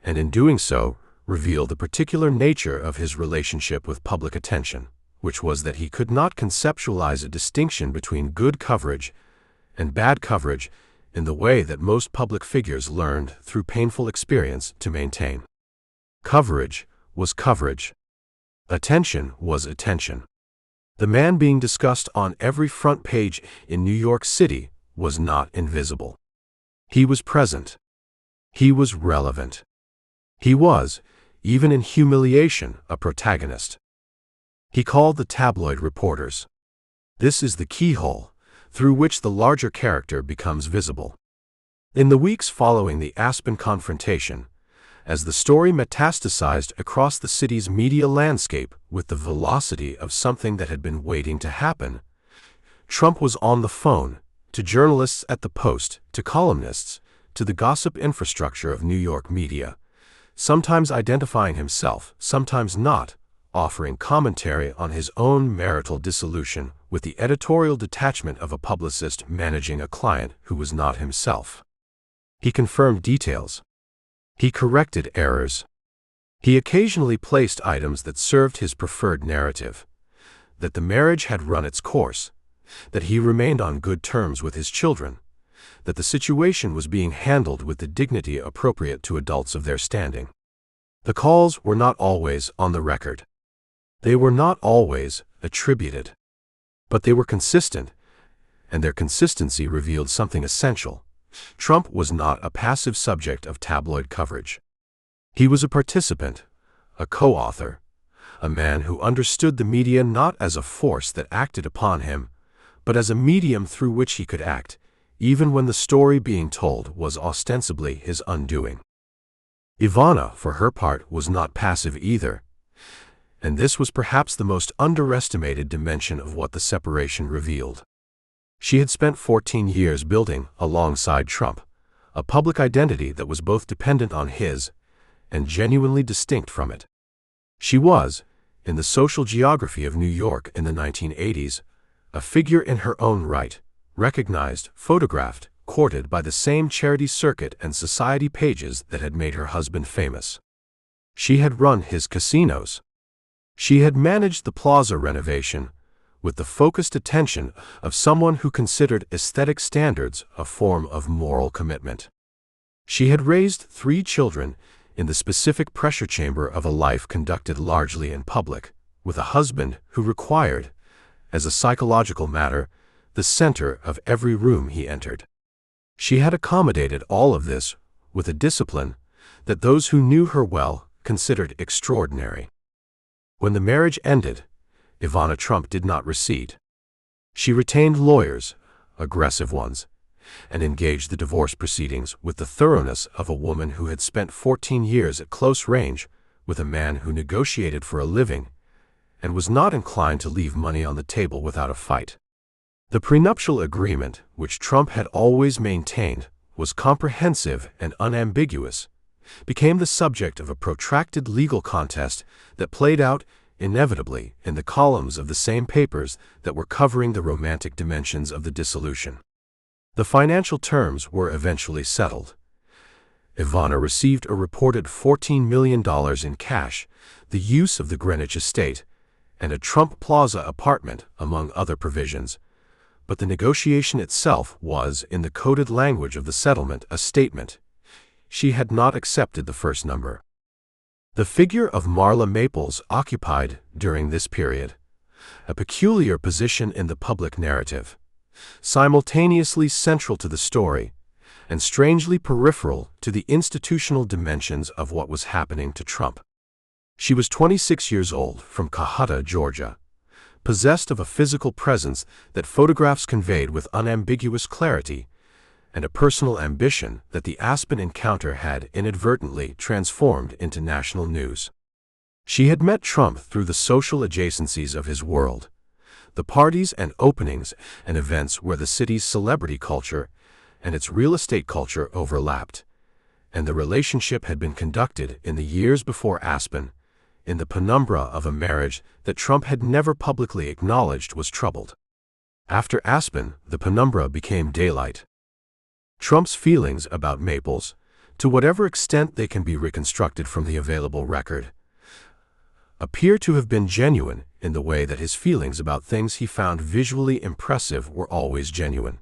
and in doing so, revealed the particular nature of his relationship with public attention, which was that he could not conceptualize a distinction between good coverage and bad coverage in the way that most public figures learned through painful experience to maintain. Coverage was coverage. Attention was attention. The man being discussed on every front page in New York City was not invisible. He was present. He was relevant. He was, even in humiliation, a protagonist. He called the tabloid reporters. This is the keyhole through which the larger character becomes visible. In the weeks following the Aspen confrontation, as the story metastasized across the city's media landscape with the velocity of something that had been waiting to happen, Trump was on the phone, to journalists at the Post, to columnists, to the gossip infrastructure of New York media, sometimes identifying himself, sometimes not, offering commentary on his own marital dissolution with the editorial detachment of a publicist managing a client who was not himself. He confirmed details. He corrected errors. He occasionally placed items that served his preferred narrative: that the marriage had run its course, that he remained on good terms with his children, that the situation was being handled with the dignity appropriate to adults of their standing. The calls were not always on the record. They were not always attributed. But they were consistent, and their consistency revealed something essential. Trump was not a passive subject of tabloid coverage. He was a participant, a co-author, a man who understood the media not as a force that acted upon him, but as a medium through which he could act, even when the story being told was ostensibly his undoing. Ivana, for her part, was not passive either, And this was perhaps the most underestimated dimension of what the separation revealed. She had spent 14 years building, alongside Trump, a public identity that was both dependent on his and genuinely distinct from it. She was, in the social geography of New York in the 1980s, a figure in her own right, recognized, photographed, courted by the same charity circuit and society pages that had made her husband famous. She had run his casinos. She had managed the Plaza renovation with the focused attention of someone who considered aesthetic standards a form of moral commitment. She had raised 3 children in the specific pressure chamber of a life conducted largely in public, with a husband who required, as a psychological matter, the center of every room he entered. She had accommodated all of this with a discipline that those who knew her well considered extraordinary. When the marriage ended, Ivana Trump did not recede. She retained lawyers, aggressive ones, and engaged the divorce proceedings with the thoroughness of a woman who had spent 14 years at close range with a man who negotiated for a living and was not inclined to leave money on the table without a fight. The prenuptial agreement, which Trump had always maintained was comprehensive and unambiguous, became the subject of a protracted legal contest that played out inevitably in the columns of the same papers that were covering the romantic dimensions of the dissolution. The financial terms were eventually settled. Ivana received a reported $14 million in cash, the use of the Greenwich estate, and a Trump Plaza apartment, among other provisions. But the negotiation itself was, in the coded language of the settlement, a statement. She had not accepted the first number. The figure of Marla Maples occupied, during this period, a peculiar position in the public narrative, simultaneously central to the story and strangely peripheral to the institutional dimensions of what was happening to Trump. She was 26 years old, from Cohutta, Georgia, possessed of a physical presence that photographs conveyed with unambiguous clarity, and a personal ambition that the Aspen encounter had inadvertently transformed into national news. She had met Trump through the social adjacencies of his world, the parties and openings and events where the city's celebrity culture and its real estate culture overlapped, and the relationship had been conducted in the years before Aspen, in the penumbra of a marriage that Trump had never publicly acknowledged was troubled. After Aspen, the penumbra became daylight. Trump's feelings about Maples, to whatever extent they can be reconstructed from the available record, appear to have been genuine in the way that his feelings about things he found visually impressive were always genuine,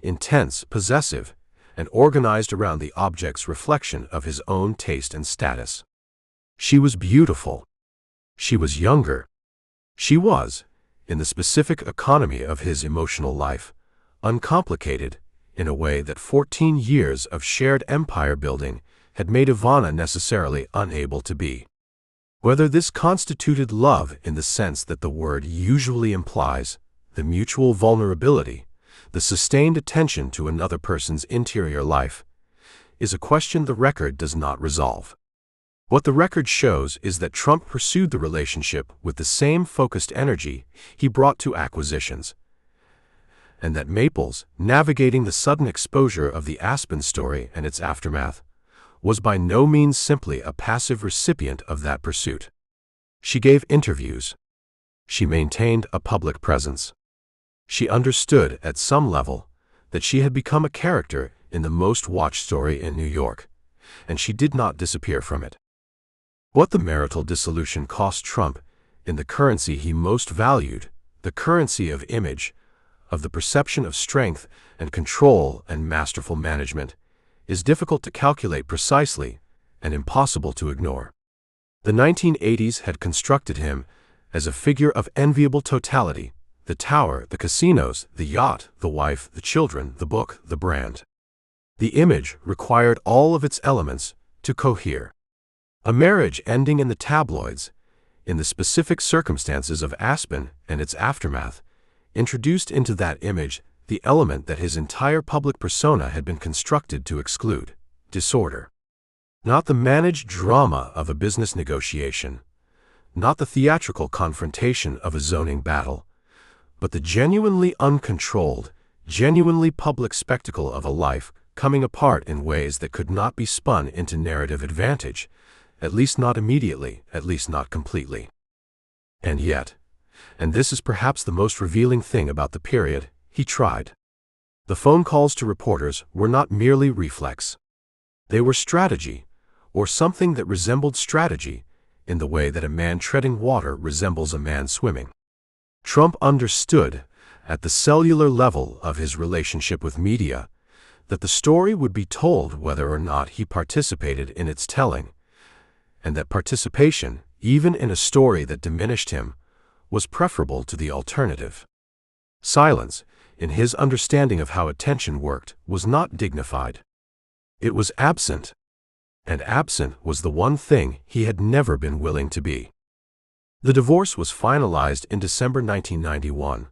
intense, possessive, and organized around the object's reflection of his own taste and status. She was beautiful. She was younger. She was, in the specific economy of his emotional life, uncomplicated in a way that 14 years of shared empire building had made Ivana necessarily unable to be. Whether this constituted love in the sense that the word usually implies, the mutual vulnerability, the sustained attention to another person's interior life, is a question the record does not resolve. What the record shows is that Trump pursued the relationship with the same focused energy he brought to acquisitions, and that Maples, navigating the sudden exposure of the Aspen story and its aftermath, was by no means simply a passive recipient of that pursuit. She gave interviews. She maintained a public presence. She understood, at some level, that she had become a character in the most watched story in New York, and she did not disappear from it. What the marital dissolution cost Trump in the currency he most valued, the currency of image, of the perception of strength and control and masterful management, is difficult to calculate precisely and impossible to ignore. The 1980s had constructed him as a figure of enviable totality: the tower, the casinos, the yacht, the wife, the children, the book, the brand. The image required all of its elements to cohere. A marriage ending in the tabloids, in the specific circumstances of Aspen and its aftermath, introduced into that image the element that his entire public persona had been constructed to exclude: disorder. Not the managed drama of a business negotiation, not the theatrical confrontation of a zoning battle, but the genuinely uncontrolled, genuinely public spectacle of a life coming apart in ways that could not be spun into narrative advantage, at least not immediately, at least not completely. And yet, and this is perhaps the most revealing thing about the period, he tried. The phone calls to reporters were not merely reflex. They were strategy, or something that resembled strategy, in the way that a man treading water resembles a man swimming. Trump understood, at the cellular level of his relationship with media, that the story would be told whether or not he participated in its telling, and that participation, even in a story that diminished him, was preferable to the alternative. Silence, in his understanding of how attention worked, was not dignified. It was absent, and absent was the one thing he had never been willing to be. The divorce was finalized in December 1991,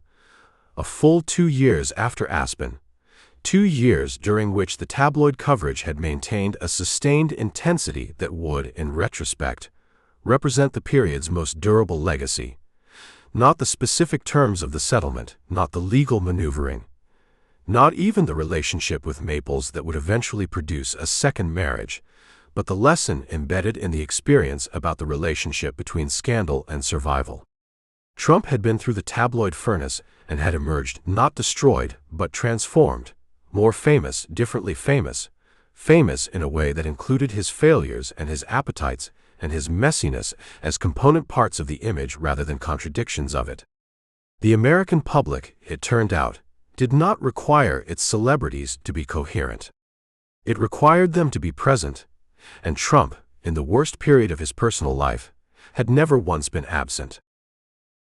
a full 2 years after Aspen, 2 years during which the tabloid coverage had maintained a sustained intensity that would, in retrospect, represent the period's most durable legacy. Not the specific terms of the settlement, not the legal maneuvering, not even the relationship with Maples that would eventually produce a second marriage, but the lesson embedded in the experience about the relationship between scandal and survival. Trump had been through the tabloid furnace and had emerged not destroyed, but transformed, more famous, differently famous, famous in a way that included his failures and his appetites and his messiness as component parts of the image rather than contradictions of it. The American public, it turned out, did not require its celebrities to be coherent. It required them to be present, and Trump, in the worst period of his personal life, had never once been absent.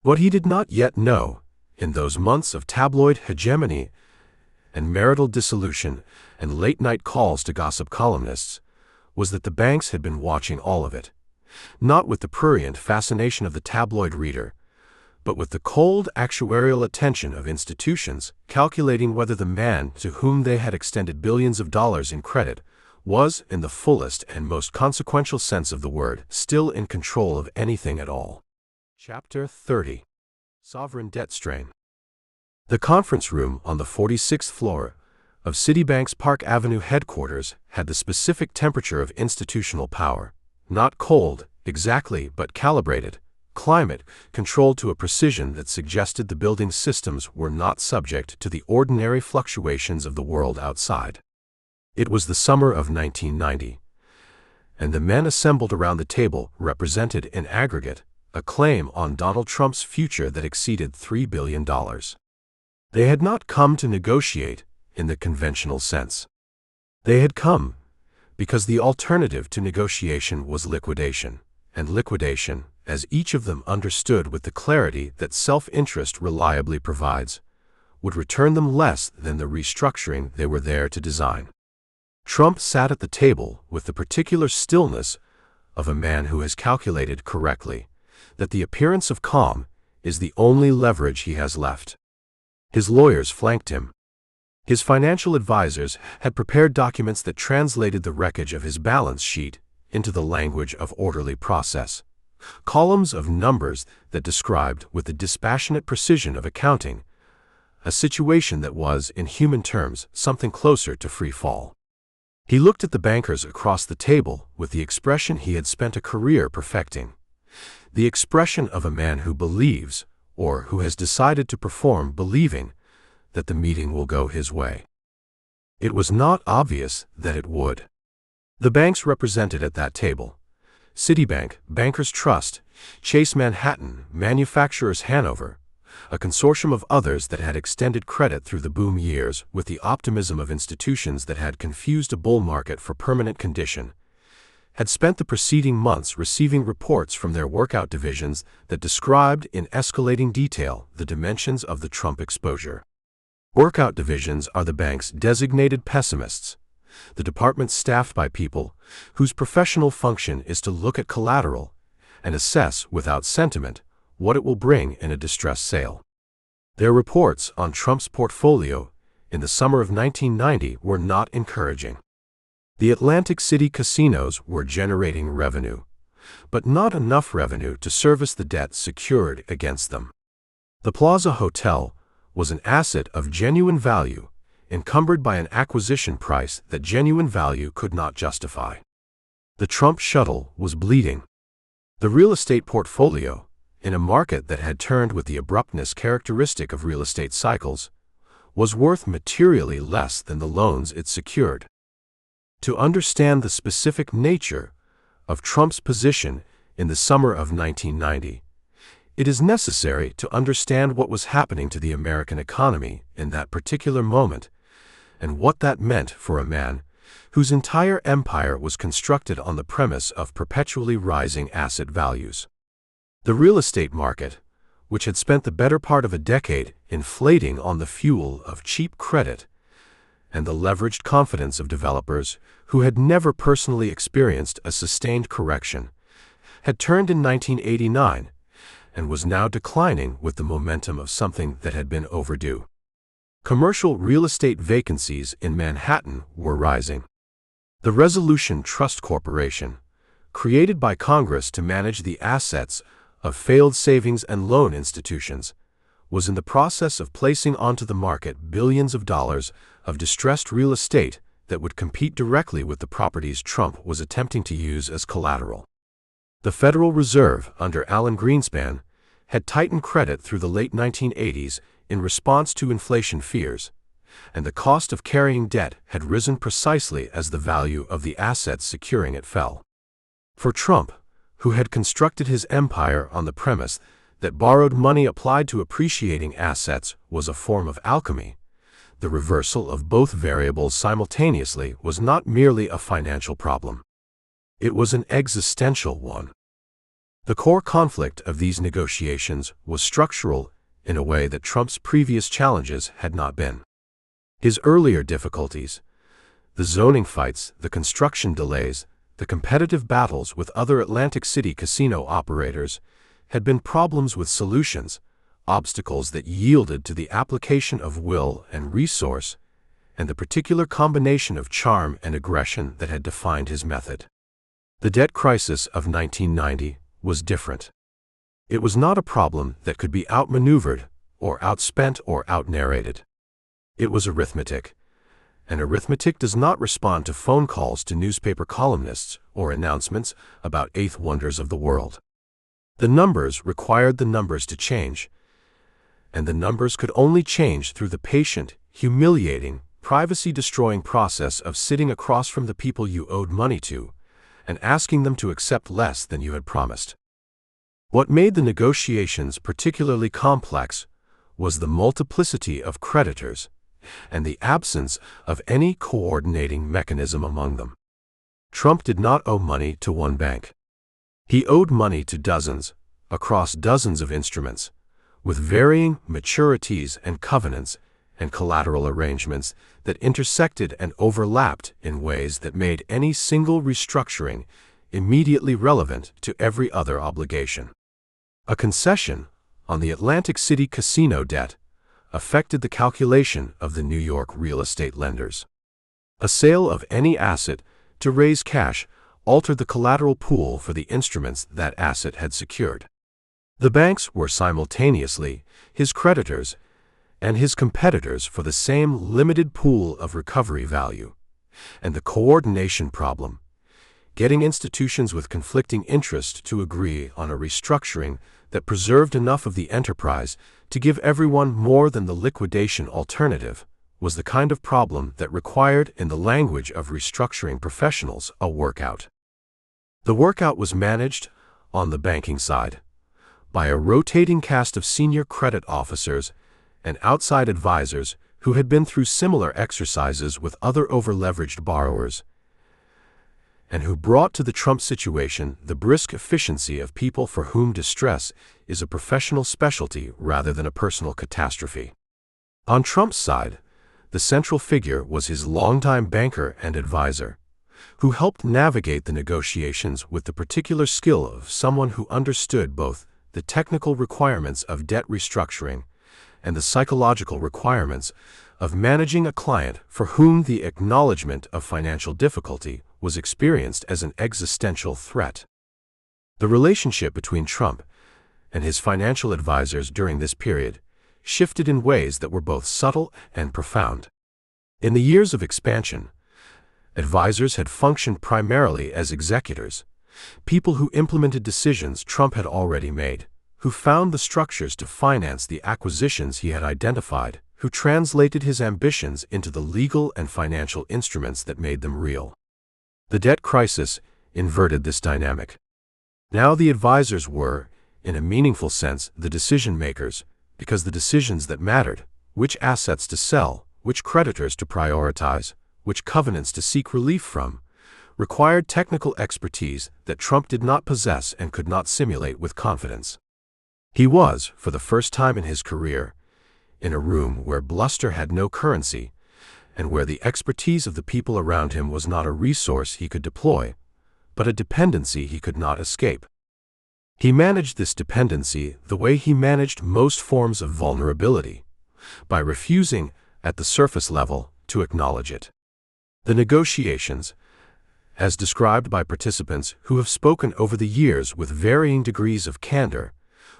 What he did not yet know, in those months of tabloid hegemony and marital dissolution and late-night calls to gossip columnists, was that the banks had been watching all of it, not with the prurient fascination of the tabloid reader, but with the cold actuarial attention of institutions calculating whether the man to whom they had extended billions of dollars in credit was, in the fullest and most consequential sense of the word, still in control of anything at all. Chapter 30. Sovereign Debt Strain. The conference room on the 46th floor of Citibank's Park Avenue headquarters had the specific temperature of institutional power, not cold, exactly, but calibrated, climate, controlled to a precision that suggested the building's systems were not subject to the ordinary fluctuations of the world outside. It was the summer of 1990, and the men assembled around the table represented in aggregate a claim on Donald Trump's future that exceeded $3 billion. They had not come to negotiate in the conventional sense. They had come because the alternative to negotiation was liquidation, and liquidation, as each of them understood with the clarity that self-interest reliably provides, would return them less than the restructuring they were there to design. Trump sat at the table with the particular stillness of a man who has calculated correctly that the appearance of calm is the only leverage he has left. His lawyers flanked him. His financial advisors had prepared documents that translated the wreckage of his balance sheet into the language of orderly process, columns of numbers that described with the dispassionate precision of accounting a situation that was, in human terms, something closer to free fall. He looked at the bankers across the table with the expression he had spent a career perfecting, the expression of a man who believes, or who has decided to perform believing, that the meeting will go his way. It was not obvious that it would. The banks represented at that table: Citibank, Bankers Trust, Chase Manhattan, Manufacturers Hanover, a consortium of others that had extended credit through the boom years with the optimism of institutions that had confused a bull market for permanent condition, had spent the preceding months receiving reports from their workout divisions that described in escalating detail the dimensions of the Trump exposure. Workout divisions are the bank's designated pessimists, the departments staffed by people whose professional function is to look at collateral and assess without sentiment what it will bring in a distressed sale. Their reports on Trump's portfolio in the summer of 1990 were not encouraging. The Atlantic City casinos were generating revenue, but not enough revenue to service the debt secured against them. The Plaza Hotel was an asset of genuine value, encumbered by an acquisition price that genuine value could not justify. The Trump Shuttle was bleeding. The real estate portfolio, in a market that had turned with the abruptness characteristic of real estate cycles, was worth materially less than the loans it secured. To understand the specific nature of Trump's position in the summer of 1990, it is necessary to understand what was happening to the American economy in that particular moment, and what that meant for a man whose entire empire was constructed on the premise of perpetually rising asset values. The real estate market, which had spent the better part of a decade inflating on the fuel of cheap credit and the leveraged confidence of developers who had never personally experienced a sustained correction, had turned in 1989 and was now declining with the momentum of something that had been overdue. Commercial real estate vacancies in Manhattan were rising. The Resolution Trust Corporation, created by Congress to manage the assets of failed savings and loan institutions, was in the process of placing onto the market billions of dollars of distressed real estate that would compete directly with the properties Trump was attempting to use as collateral. The Federal Reserve, under Alan Greenspan, had tightened credit through the late 1980s in response to inflation fears, and the cost of carrying debt had risen precisely as the value of the assets securing it fell. For Trump, who had constructed his empire on the premise that borrowed money applied to appreciating assets was a form of alchemy, the reversal of both variables simultaneously was not merely a financial problem. It was an existential one. The core conflict of these negotiations was structural in a way that Trump's previous challenges had not been. His earlier difficulties, the zoning fights, the construction delays, the competitive battles with other Atlantic City casino operators, had been problems with solutions, obstacles that yielded to the application of will and resource, and the particular combination of charm and aggression that had defined his method. The debt crisis of 1990 was different. It was not a problem that could be outmaneuvered, or outspent, or outnarrated. It was arithmetic, and arithmetic does not respond to phone calls to newspaper columnists or announcements about eighth wonders of the world. The numbers required the numbers to change, and the numbers could only change through the patient, humiliating, privacy-destroying process of sitting across from the people you owed money to and asking them to accept less than you had promised. What made the negotiations particularly complex was the multiplicity of creditors and the absence of any coordinating mechanism among them. Trump did not owe money to one bank. He owed money to dozens, across dozens of instruments, with varying maturities and covenants and collateral arrangements that intersected and overlapped in ways that made any single restructuring immediately relevant to every other obligation. A concession on the Atlantic City casino debt affected the calculation of the New York real estate lenders. A sale of any asset to raise cash altered the collateral pool for the instruments that asset had secured. The banks were simultaneously his creditors and his competitors for the same limited pool of recovery value, and the coordination problem, getting institutions with conflicting interests to agree on a restructuring that preserved enough of the enterprise to give everyone more than the liquidation alternative, was the kind of problem that required, in the language of restructuring professionals, a workout. The workout was managed, on the banking side, by a rotating cast of senior credit officers and outside advisors who had been through similar exercises with other over-leveraged borrowers, and who brought to the Trump situation the brisk efficiency of people for whom distress is a professional specialty rather than a personal catastrophe. On Trump's side, the central figure was his longtime banker and advisor, who helped navigate the negotiations with the particular skill of someone who understood both the technical requirements of debt restructuring and the psychological requirements of managing a client for whom the acknowledgement of financial difficulty was experienced as an existential threat. The relationship between Trump and his financial advisors during this period shifted in ways that were both subtle and profound. In the years of expansion, advisors had functioned primarily as executors, people who implemented decisions Trump had already made, who found the structures to finance the acquisitions he had identified, who translated his ambitions into the legal and financial instruments that made them real. The debt crisis inverted this dynamic. Now the advisors were, in a meaningful sense, the decision-makers, because the decisions that mattered, which assets to sell, which creditors to prioritize, which covenants to seek relief from, required technical expertise that Trump did not possess and could not simulate with confidence. He was, for the first time in his career, in a room where bluster had no currency, and where the expertise of the people around him was not a resource he could deploy, but a dependency he could not escape. He managed this dependency the way he managed most forms of vulnerability, by refusing, at the surface level, to acknowledge it. The negotiations, as described by participants who have spoken over the years with varying degrees of candor,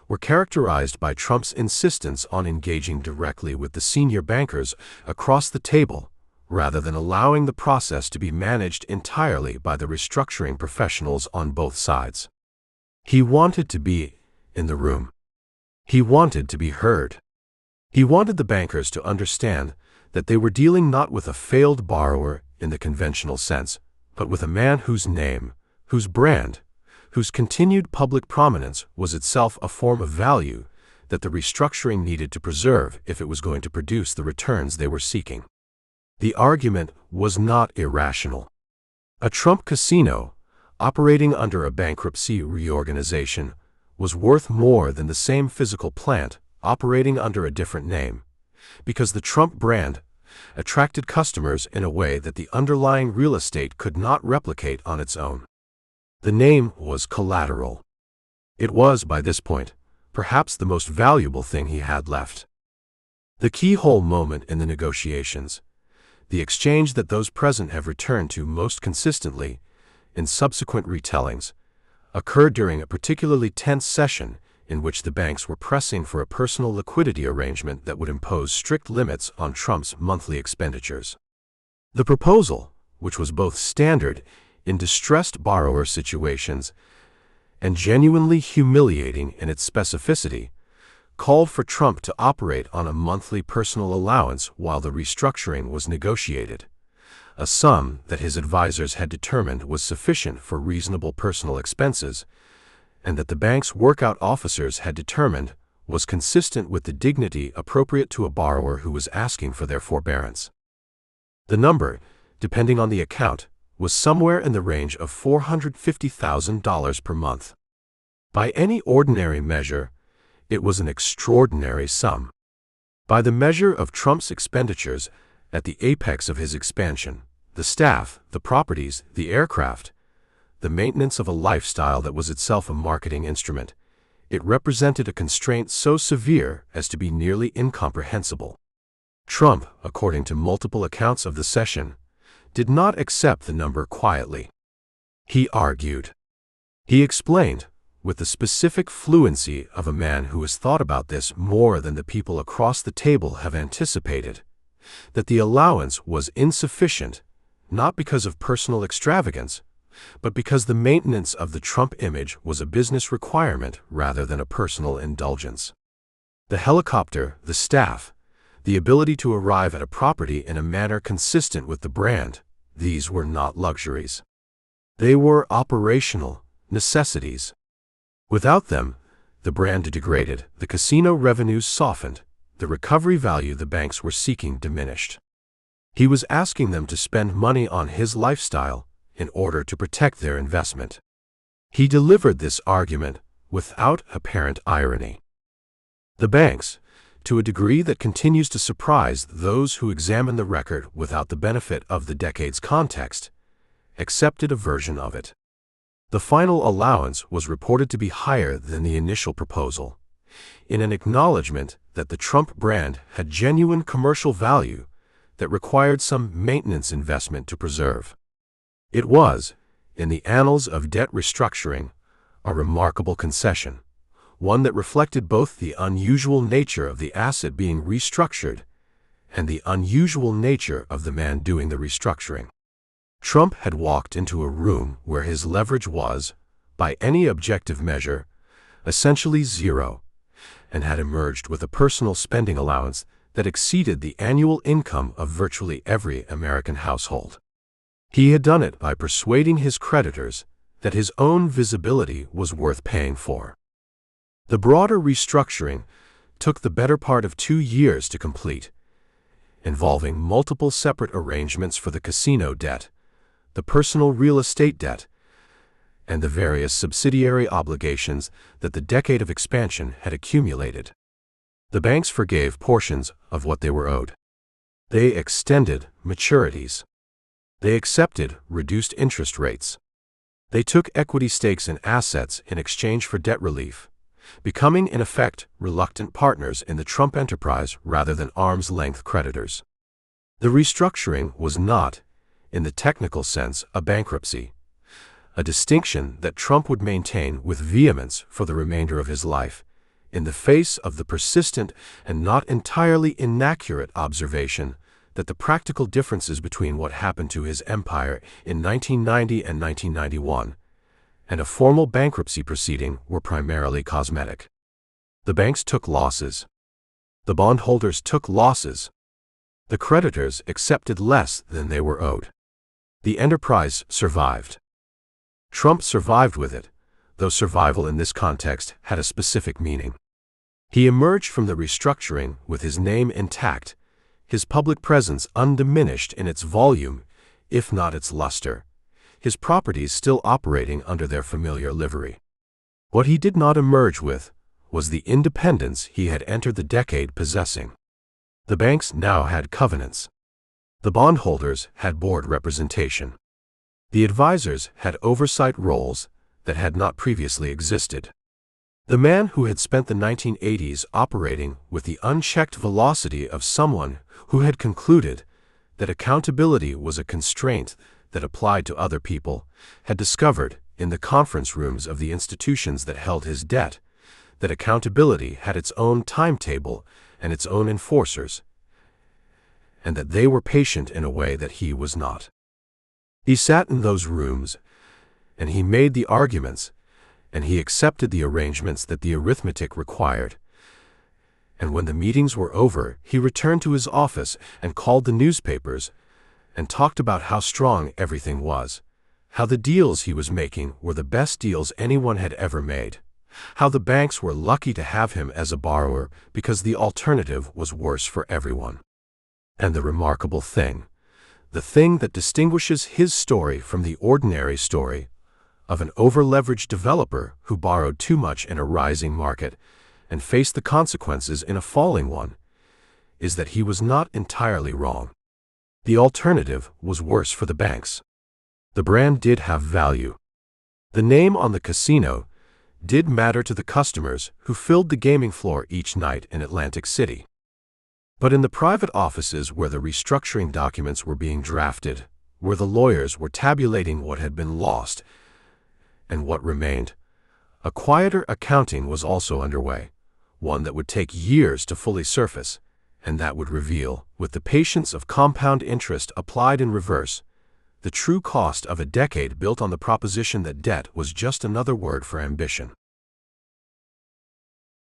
were characterized by Trump's insistence on engaging directly with the senior bankers across the table, rather than allowing the process to be managed entirely by the restructuring professionals on both sides. He wanted to be in the room. He wanted to be heard. He wanted the bankers to understand that they were dealing not with a failed borrower in the conventional sense, but with a man whose name, whose brand, whose continued public prominence was itself a form of value that the restructuring needed to preserve if it was going to produce the returns they were seeking. The argument was not irrational. A Trump casino, operating under a bankruptcy reorganization, was worth more than the same physical plant operating under a different name, because the Trump brand attracted customers in a way that the underlying real estate could not replicate on its own. The name was collateral. It was, by this point, perhaps the most valuable thing he had left. The keyhole moment in the negotiations, the exchange that those present have returned to most consistently in subsequent retellings, occurred during a particularly tense session in which the banks were pressing for a personal liquidity arrangement that would impose strict limits on Trump's monthly expenditures. The proposal, which was both standard in distressed borrower situations and genuinely humiliating in its specificity, called for Trump to operate on a monthly personal allowance while the restructuring was negotiated, a sum that his advisors had determined was sufficient for reasonable personal expenses, and that the bank's workout officers had determined was consistent with the dignity appropriate to a borrower who was asking for their forbearance. The number, depending on the account, was somewhere in the range of $450,000 per month. By any ordinary measure, it was an extraordinary sum. By the measure of Trump's expenditures at the apex of his expansion, the staff, the properties, the aircraft, the maintenance of a lifestyle that was itself a marketing instrument, it represented a constraint so severe as to be nearly incomprehensible. Trump, according to multiple accounts of the session, did not accept the number quietly. He argued. He explained, with the specific fluency of a man who has thought about this more than the people across the table have anticipated, that the allowance was insufficient, not because of personal extravagance, but because the maintenance of the Trump image was a business requirement rather than a personal indulgence. The helicopter, the staff, the ability to arrive at a property in a manner consistent with the brand, these were not luxuries. They were operational necessities. Without them, the brand degraded, the casino revenues softened, the recovery value the banks were seeking diminished. He was asking them to spend money on his lifestyle in order to protect their investment. He delivered this argument without apparent irony. The banks, to a degree that continues to surprise those who examine the record without the benefit of the decade's context, accepted a version of it. The final allowance was reported to be higher than the initial proposal, in an acknowledgement that the Trump brand had genuine commercial value that required some maintenance investment to preserve. It was, in the annals of debt restructuring, A remarkable concession, one that reflected both the unusual nature of the asset being restructured and the unusual nature of the man doing the restructuring. Trump had walked into a room where his leverage was, by any objective measure, essentially zero, and had emerged with a personal spending allowance that exceeded the annual income of virtually every American household. He had done it by persuading his creditors that his own visibility was worth paying for. The broader restructuring took the better part of 2 years to complete, involving multiple separate arrangements for the casino debt, the personal real estate debt, and the various subsidiary obligations that the decade of expansion had accumulated. The banks forgave portions of what they were owed. They extended maturities. They accepted reduced interest rates. They took equity stakes in assets in exchange for debt relief, becoming in effect reluctant partners in the Trump enterprise rather than arm's-length creditors. The restructuring was not, in the technical sense, a bankruptcy, a distinction that Trump would maintain with vehemence for the remainder of his life, in the face of the persistent and not entirely inaccurate observation that the practical differences between what happened to his empire in 1990 and 1991 and a formal bankruptcy proceeding were primarily cosmetic. The banks took losses. The bondholders took losses. The creditors accepted less than they were owed. The enterprise survived. Trump survived with it, though survival in this context had a specific meaning. He emerged from the restructuring with his name intact, his public presence undiminished in its volume, if not its luster, his properties still operating under their familiar livery. What he did not emerge with was the independence he had entered the decade possessing. The banks now had covenants. The bondholders had board representation. The advisors had oversight roles that had not previously existed. The man who had spent the 1980s operating with the unchecked velocity of someone who had concluded that accountability was a constraint that applied to other people had discovered, in the conference rooms of the institutions that held his debt, that accountability had its own timetable and its own enforcers, and that they were patient in a way that he was not. He sat in those rooms, and he made the arguments, and he accepted the arrangements that the arithmetic required. And when the meetings were over, he returned to his office and called the newspapers and talked about how strong everything was, how the deals he was making were the best deals anyone had ever made, how the banks were lucky to have him as a borrower because the alternative was worse for everyone. And the remarkable thing, the thing that distinguishes his story from the ordinary story of an over-leveraged developer who borrowed too much in a rising market and faced the consequences in a falling one, is that he was not entirely wrong. The alternative was worse for the banks. The brand did have value. The name on the casino did matter to the customers who filled the gaming floor each night in Atlantic City. But in the private offices where the restructuring documents were being drafted, where the lawyers were tabulating what had been lost and what remained, a quieter accounting was also underway, one that would take years to fully surface, and that would reveal, with the patience of compound interest applied in reverse, the true cost of a decade built on the proposition that debt was just another word for ambition.